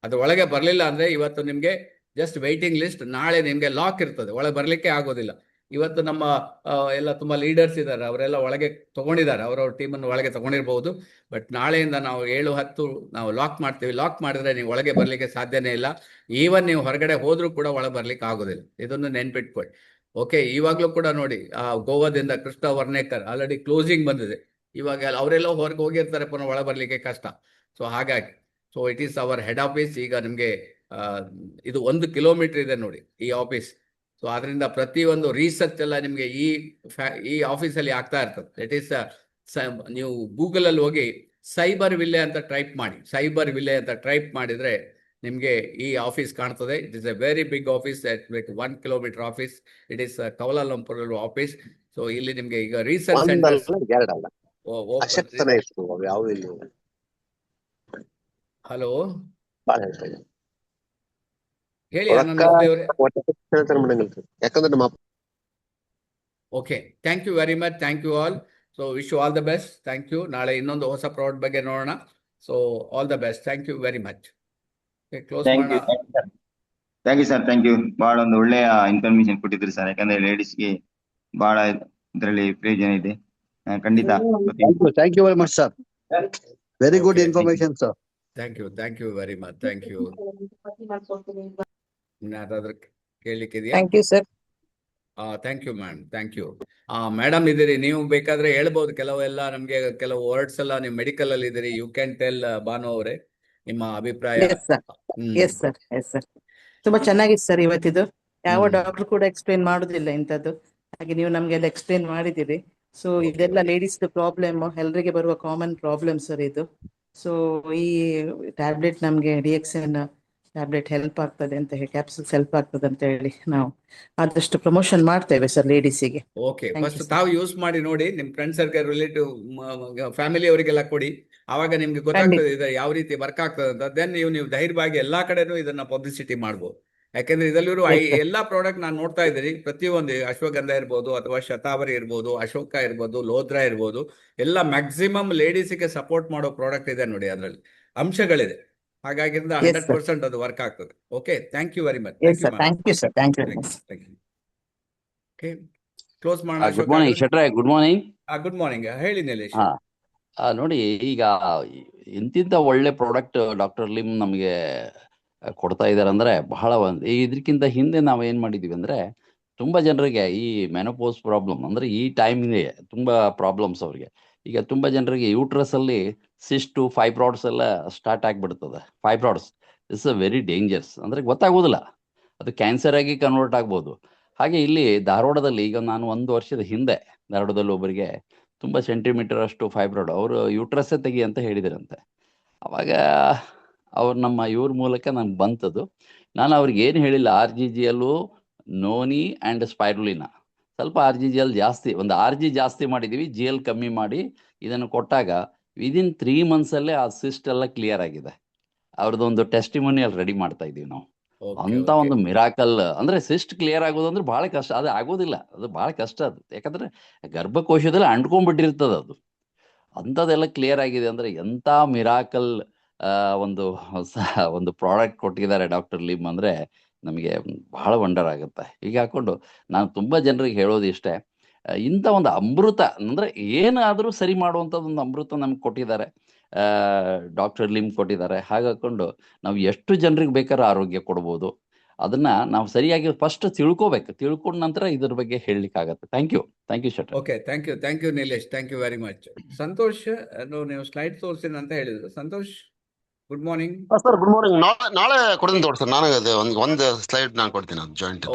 ಅದರೊಳಗೆ ಬರಲಿಲ್ಲ ಅಂದರೆ ಇವತ್ತು ನಿಮಗೆ ಜಸ್ಟ್ ವೆಯ್ಟಿಂಗ್ ಲಿಸ್ಟ್, ನಾಳೆ ನಿಮಗೆ ಲಾಕ್ ಇರ್ತದೆ, ಒಳಗೆ ಬರಲಿಕ್ಕೆ ಆಗೋದಿಲ್ಲ. ಇವತ್ತು ನಮ್ಮ ಎಲ್ಲ ತುಂಬಾ ಲೀಡರ್ಸ್ ಇದ್ದಾರೆ, ಅವರೆಲ್ಲ ಒಳಗೆ ತಗೊಂಡಿದ್ದಾರೆ, ಅವರವ್ರ ಟೀಮನ್ನು ಒಳಗೆ ತಗೊಂಡಿರ್ಬೋದು. ಬಟ್ ನಾಳೆಯಿಂದ ನಾವು 7-10 ನಾವು ಲಾಕ್ ಮಾಡ್ತೀವಿ. ಲಾಕ್ ಮಾಡಿದ್ರೆ ನೀವು ಒಳಗೆ ಬರ್ಲಿಕ್ಕೆ ಸಾಧ್ಯನೇ ಇಲ್ಲ. ಈವನ್ ನೀವು ಹೊರಗಡೆ ಹೋದ್ರೂ ಕೂಡ ಒಳಗೆ ಬರ್ಲಿಕ್ಕೆ ಆಗೋದಿಲ್ಲ. ಇದನ್ನು ನೆನ್ಪಿಟ್ಕೊಳ್ಳಿ. ಓಕೆ, ಇವಾಗ್ಲೂ ಕೂಡ ನೋಡಿ, ಗೋವಾದಿಂದ ಕೃಷ್ಣ ವರ್ಣೇಕರ್ ಆಲ್ರೆಡಿ ಕ್ಲೋಸಿಂಗ್ ಬಂದಿದೆ. ಇವಾಗ ಅವರೆಲ್ಲ ಹೊರಗೆ ಹೋಗಿರ್ತಾರೆ, ಪುನಃ ಒಳ ಬರ್ಲಿಕ್ಕೆ ಕಷ್ಟ. ಸೊ ಹಾಗಾಗಿ it is our head office. ಈಗ ನಿಮಗೆ ಇದು 1 ಕಿಲೋಮೀಟರ್ ಇದೆ ನೋಡಿ ಈ ಆಫೀಸ್. ಸೊ ಅದರಿಂದ ಪ್ರತಿಯೊಂದು ರಿಸರ್ಚ್ ಎಲ್ಲ ನಿಮಗೆ ಈ ಆಫೀಸಲ್ಲಿ ಆಗ್ತಾ ಇರ್ತದೆ. ದಟ್ ಈಸ್ ನೀವು ಗೂಗಲಲ್ಲಿ ಹೋಗಿ ಸೈಬರ್ ವಿಲ್ಲೆ ಅಂತ ಟೈಪ್ ಮಾಡಿ. ಸೈಬರ್ ವಿಲ್ಲೆ ಅಂತ ಟೈಪ್ ಮಾಡಿದ್ರೆ ನಿಮಗೆ ಈ ಆಫೀಸ್ ಕಾಣ್ತದೆ. It is a very big office, 1 kilometre office. It is Kuala Lumpur office. So ಇಲ್ಲಿ ನಿಮಗೆ ಈಗ ರಿಸರ್ಚ್ ಸೆಂಟರ್ ಹಲೋ ಹೇಳಿ ಆನಂದ್ ಅವರೇ. ಯಾಕಂದ್ರೆ ನಮ್ಮ okay, thank you very much. Thank you all. So wish you all the best. Thank you. ನಾಳೆ ಇನ್ನೊಂದು ಹೊಸ ಪ್ರಾಡಕ್ಟ್ ಬಗ್ಗೆ ನೋಡೋಣ. So all the best. Thank you very much. Close thank you ಮಾಡೋಣ. Thank you sir. Thank you. ಬಹಳ ಒಂದು ಒಳ್ಳೆಯ information ಕೊಟ್ಟಿದ್ರಿ sir. ಯಾಕಂದ್ರೆ ಲೇಡೀಸ್ಗೆ ಬಹಳ ಇದರಲ್ಲಿ ಪ್ರಯೋಜನ ಇದೆ. ಖಂಡಿತ. Thank you very much sir. Very good Okay, information sir. Thank you very much. Thank you. ಯಾರಾದ್ರೂ ಕೇಳಲಿಕ್ಕಿದೆಯಾ? Thank you sir. Thank you ma'am. Thank you. Madam ಇದ್ದೀರಿ, ನೀವು ಬೇಕಾದ್ರೆ ಹೇಳ್ಬೋದು ಕೆಲವೆಲ್ಲ. ನಮಗೆ ಕೆಲವು ವರ್ಡ್ಸ್ ಎಲ್ಲ ನೀವು ಮೆಡಿಕಲ್ ಅಲ್ಲಿ ಇದ್ದೀರಿ. ಯು ಕ್ಯಾನ್ ಟೆಲ್ ಭಾನು ಅವರೇ ನಿಮ್ಮ ಅಭಿಪ್ರಾಯ. Yes sir. Yes sir. Yes sir. ತುಂಬಾ ಚೆನ್ನಾಗಿತ್ತು ಸರ್ ಇವತ್ತಿದು. ಯಾವ ಡಾಕ್ಟರ್ ಕೂಡ ಎಕ್ಸ್ಪ್ಲೇನ್ ಮಾಡುದಿಲ್ಲ ಇಂಥದ್ದು. ಹಾಗೆ ನೀವು ನಮ್ಗೆಲ್ಲ ಎಕ್ಸ್ಪ್ಲೇನ್ ಮಾಡಿದ್ದೀರಿ. ಸೊ ಇದೆಲ್ಲ ಲೇಡೀಸ್ ಪ್ರಾಬ್ಲಮ್, ಎಲ್ರಿಗೆ ಬರುವ ಕಾಮನ್ ಪ್ರಾಬ್ಲಮ್ ಸರ್ ಇದು. ಸೊ ಈ ಟ್ಯಾಬ್ಲೆಟ್ ನಮ್ಗೆ ಡಿಎಕ್ಸನ್ ಟ್ಯಾಬ್ಲೆಟ್ ಹೆಲ್ಪ್ ಆಗ್ತದೆ ಅಂತ ಹೇಳಿ, ಕ್ಯಾಪ್ಸೂಲ್ಸ್ ಹೆಲ್ಪ್ ಆಗ್ತದೆ ಅಂತ ಹೇಳಿ ನಾವು ಆದಷ್ಟು ಪ್ರಮೋಷನ್ ಮಾಡ್ತೇವೆ ಸರ್ ಲೇಡೀಸಿಗೆ. ಓಕೆ, ಫಸ್ಟ್ ತಾವು ಯೂಸ್ ಮಾಡಿ ನೋಡಿ. ನಿಮ್ ಫ್ರೆಂಡ್ ಸರ್ಕಲ್, ರಿಲೇಟಿವ್, ಫ್ಯಾಮಿಲಿ ಅವರಿಗೆಲ್ಲ ಕೊಡಿ. ಆವಾಗ ನಿಮ್ಗೆ ಗೊತ್ತಾಗ್ತದೆ ಇದು ಯಾವ ರೀತಿ ವರ್ಕ್ ಆಗ್ತದೆ ಅಂತ. ದೆನ್ ನೀವು ಧೈರ್ಯವಾಗಿ ಎಲ್ಲಾ ಕಡೆನೂ ಇದನ್ನ ಪಬ್ಲಿಸಿಟಿ ಮಾಡ್ಬೋದು. ಯಾಕೆಂದ್ರೆ ಇದರಲ್ಲಿರುವ ಎಲ್ಲಾ ಪ್ರಾಡಕ್ಟ್ ನಾನು ನೋಡ್ತಾ ಇದ್ದೀನಿ. ಪ್ರತಿಯೊಂದು ಅಶ್ವಗಂಧ ಇರ್ಬೋದು, ಅಥವಾ ಶತಾವರಿ ಇರ್ಬೋದು, ಅಶೋಕ ಇರ್ಬೋದು, ಲೋದ್ರಾ ಇರ್ಬೋದು, ಎಲ್ಲ ಮ್ಯಾಕ್ಸಿಮಮ್ ಲೇಡೀಸಿಗೆ ಸಪೋರ್ಟ್ ಮಾಡೋ ಪ್ರಾಡಕ್ಟ್ ಇದೆ ನೋಡಿ. ಅದರಲ್ಲಿ ಅಂಶಗಳಿದೆ. ಹಾಗಾಗಿ 100% ಅದು ವರ್ಕ್ ಆಗ್ತದೆ. Okay, thank you very much. Thank you sir. Thank you. Okay, close ಮಾಡೋಣ. ಗುಡ್ ಮಾರ್ನಿಂಗ್ ಶೆಟ್ರೆ. Good morning. Good morning. ಹೇಳಿ ನಿಲೇಶ್. ನೋಡಿ, ಈಗ ಇಂತಿಂತ ಒಳ್ಳೆ ಪ್ರಾಡಕ್ಟ್ ಡಾಕ್ಟರ್ ಲಿಮ್ ನಮಗೆ ಕೊಡ್ತಾ ಇದಾರೆ ಅಂದ್ರೆ ಬಹಳ ಇದಕ್ಕಿಂತ ಹಿಂದೆ ನಾವು ಏನ್ ಮಾಡಿದೀವಿ ಅಂದ್ರೆ, ತುಂಬಾ ಜನರಿಗೆ ಈ ಮೆನೋಪೋಸ್ ಪ್ರಾಬ್ಲಮ್ ಅಂದ್ರೆ ಈ ಟೈಮ್ಗೆ ತುಂಬಾ ಪ್ರಾಬ್ಲಮ್ಸ್ ಅವ್ರಿಗೆ. ಈಗ ತುಂಬಾ ಜನರಿಗೆ ಯೂಟ್ರಸ್ ಅಲ್ಲಿ ಸಿಸ್ಟು, ಫೈಬ್ರಾಯ್ಡ್ಸ್ ಎಲ್ಲ ಸ್ಟಾರ್ಟ್ ಆಗ್ಬಿಡ್ತದೆ. Fibroids is a very dangers, ಅಂದ್ರೆ ಗೊತ್ತಾಗೋದಿಲ್ಲ, ಅದು ಕ್ಯಾನ್ಸರ್ ಆಗಿ ಕನ್ವರ್ಟ್ ಆಗ್ಬೋದು. ಹಾಗೆ ಇಲ್ಲಿ ಧಾರವಾಡದಲ್ಲಿ ಈಗ ನಾನು 1 ವರ್ಷದ ಹಿಂದೆ ಧಾರವಾಡದಲ್ಲಿ ಒಬ್ಬರಿಗೆ ತುಂಬಾ ಸೆಂಟಿಮೀಟರ್ ಅಷ್ಟು ಫೈಬ್ರಾಯ್ಡ್, ಅವರು ಯೂಟ್ರಸ್ಸೇ ತೆಗಿ ಅಂತ ಹೇಳಿದ್ರಂತೆ. ಅವಾಗ ಅವ್ರು ನಮ್ಮ ಇವ್ರ ಮೂಲಕ ನಂಗೆ ಬಂತದ್ದು. ನಾನು ಅವ್ರಿಗೆ ಏನು ಹೇಳಿಲ್ಲ, RGGL, ನೋನಿ ಆ್ಯಂಡ್ ಸ್ಪೈರುಲಿನ, ಸ್ವಲ್ಪ RGGL ಜಾಸ್ತಿ, ಒಂದು RG ಜಾಸ್ತಿ ಮಾಡಿದ್ದೀವಿ, GL ಕಮ್ಮಿ ಮಾಡಿ ಇದನ್ನು ಕೊಟ್ಟಾಗ ವಿದಿನ್ 3 monthsಲ್ಲೇ ಆ ಸಿಸ್ಟ್ ಎಲ್ಲ ಕ್ಲಿಯರ್ ಆಗಿದೆ. ಅವ್ರದ್ದೊಂದು ಟೆಸ್ಟಿಮೋನಿಯಲ್ ರೆಡಿ ಮಾಡ್ತಾ ಇದೀವಿ ನಾವು. ಅಂತ ಒಂದು ಮಿರಾಕಲ್ ಅಂದ್ರೆ ಸಿಸ್ಟ್ ಕ್ಲಿಯರ್ ಆಗೋದು ಅಂದ್ರೆ ಬಹಳ ಕಷ್ಟ. ಅದು ಆಗೋದಿಲ್ಲ, ಅದು ಬಹಳ ಕಷ್ಟ. ಅದು ಯಾಕಂದ್ರೆ ಗರ್ಭಕೋಶದಲ್ಲಿ ಅಂಟ್ಕೊಂಡ್ಬಿಟ್ಟಿರ್ತದ ಅದು. ಅಂಥದ್ದೆಲ್ಲ ಕ್ಲಿಯರ್ ಆಗಿದೆ ಅಂದ್ರೆ ಎಂಥ ಮಿರಾಕಲ್ ಒಂದು ಪ್ರಾಡಕ್ಟ್ ಕೊಟ್ಟಿದ್ದಾರೆ ಡಾಕ್ಟರ್ ಲಿಮ್ ಅಂದ್ರೆ ನಮಗೆ ಬಹಳ ವಂಡರ್ ಆಗುತ್ತೆ. ಈಗ ಹಾಕೊಂಡು ನಾನು ತುಂಬಾ ಜನರಿಗೆ ಹೇಳೋದು ಇಷ್ಟೇ, ಇಂಥ ಒಂದು ಅಮೃತ ಅಂದ್ರೆ ಏನಾದರೂ ಸರಿ ಮಾಡುವಂಥದ್ದು ಒಂದು ಅಮೃತ ನಮ್ಗೆ ಕೊಟ್ಟಿದ್ದಾರೆ, ಡಾಕ್ಟರ್ ಲಿಮ್ ಕೊಟ್ಟಿದ್ದಾರೆ. ಹಾಗಾಕೊಂಡು ನಾವು ಎಷ್ಟು ಜನರಿಗೆ ಬೇಕಾದ್ರೂ ಆರೋಗ್ಯ ಕೊಡ್ಬೋದು. ಅದನ್ನ ನಾವು ಸರಿಯಾಗಿ ಫಸ್ಟ್ ತಿಳ್ಕೊಬೇಕು. ತಿಳ್ಕೊಂಡ ನಂತರ ಇದ್ರ ಬಗ್ಗೆ ಹೇಳಲಿಕ್ಕಾಗತ್ತೆ. Thank you Shetty. Okay, thank you Nilesh. Thank you very much. Santosh, ನೀವು ಸ್ಲೈಡ್ ತೋರಿಸ್ತೀನಿ ಅಂತ ಹೇಳಿದ್ರು. Santosh, good morning. Sir good morning. ನಾಳೆ ಕೊಡ್ತೀನಿ ತೋರಿ ಸರ್. ನಾನು ಒಂದು ಸ್ಲೈಡ್ ನಾನು ಕೊಡ್ತೀನಿ, ಅದು ಜಾಯಿಂಟ್.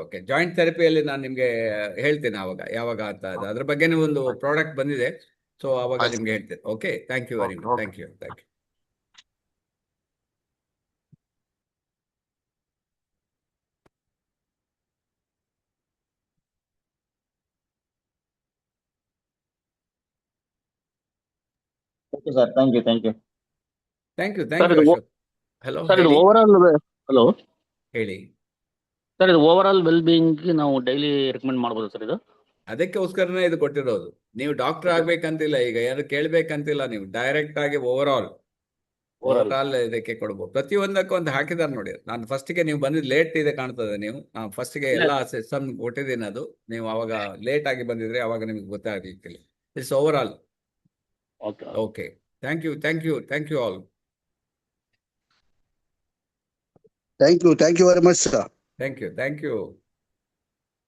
ಓಕೆ. ಜಾಯಿಂಟ್ ಥೆರಪಿಯಲ್ಲಿ ನಾನು ನಿಮ್ಗೆ ಹೇಳ್ತೇನೆ ಯಾವಾಗ ಅಂತ. ಅದ್ರ ಬಗ್ಗೆ ಒಂದು ಪ್ರಾಡಕ್ಟ್ ಬಂದಿದೆ. ಸೊ ಅವಾಗ ನಿಮ್ಗೆ ಹೇಳ್ತೇನೆ. Okay, thank you very much. Thank you. Sir. Thank you. Hello sir, ಇದು ಹಲೋ ಹೇಳಿ ಸರ್, ಇದು ಓವರ್ ವೆಲ್ ಬೀಯಿಂಗ್ ನಾವು ಡೈಲಿ ರೆಕಮೆಂಡ್ ಮಾಡ್ಬೋದು ಸರ್ ಇದು? ಅದಕ್ಕೋಸ್ಕರನೇ ಇದು ಕೊಟ್ಟಿರೋದು. ನೀವು ಡಾಕ್ಟರ್ ಆಗ್ಬೇಕಂತಿಲ್ಲ, ಈಗ ಯಾರು ಕೇಳ್ಬೇಕಂತಿಲ್ಲ. ನೀವು ಡೈರೆಕ್ಟ್ ಆಗಿ over all over over all ಇದಕ್ಕೆ ಕೊಡ್ಬೋದು. ಪ್ರತಿಯೊಂದಕ್ಕೂ ಒಂದು ಹಾಕಿದಾರೆ ನೋಡಿ. ನಾನು ಫಸ್ಟಿಗೆ ನೀವು ಬಂದಿದ್ದು ಲೇಟ್ ಇದೆ ಕಾಣ್ತದೆ. ನೀವು ನಾನು ಫಸ್ಟಿಗೆ ಎಲ್ಲ ಸೆಷನ್ ಕೊಟ್ಟಿದ್ದೀನಿ. ಅದು ನೀವು ಅವಾಗ ಲೇಟ್ ಆಗಿ ಬಂದಿದ್ರೆ ಅವಾಗ ನಿಮ್ಗೆ ಗೊತ್ತಾಗಲಿಕ್ಕಿಲ್ಲ. It's over all. Okay. Okay, thank you all. Thank you very much, sir. Thank you.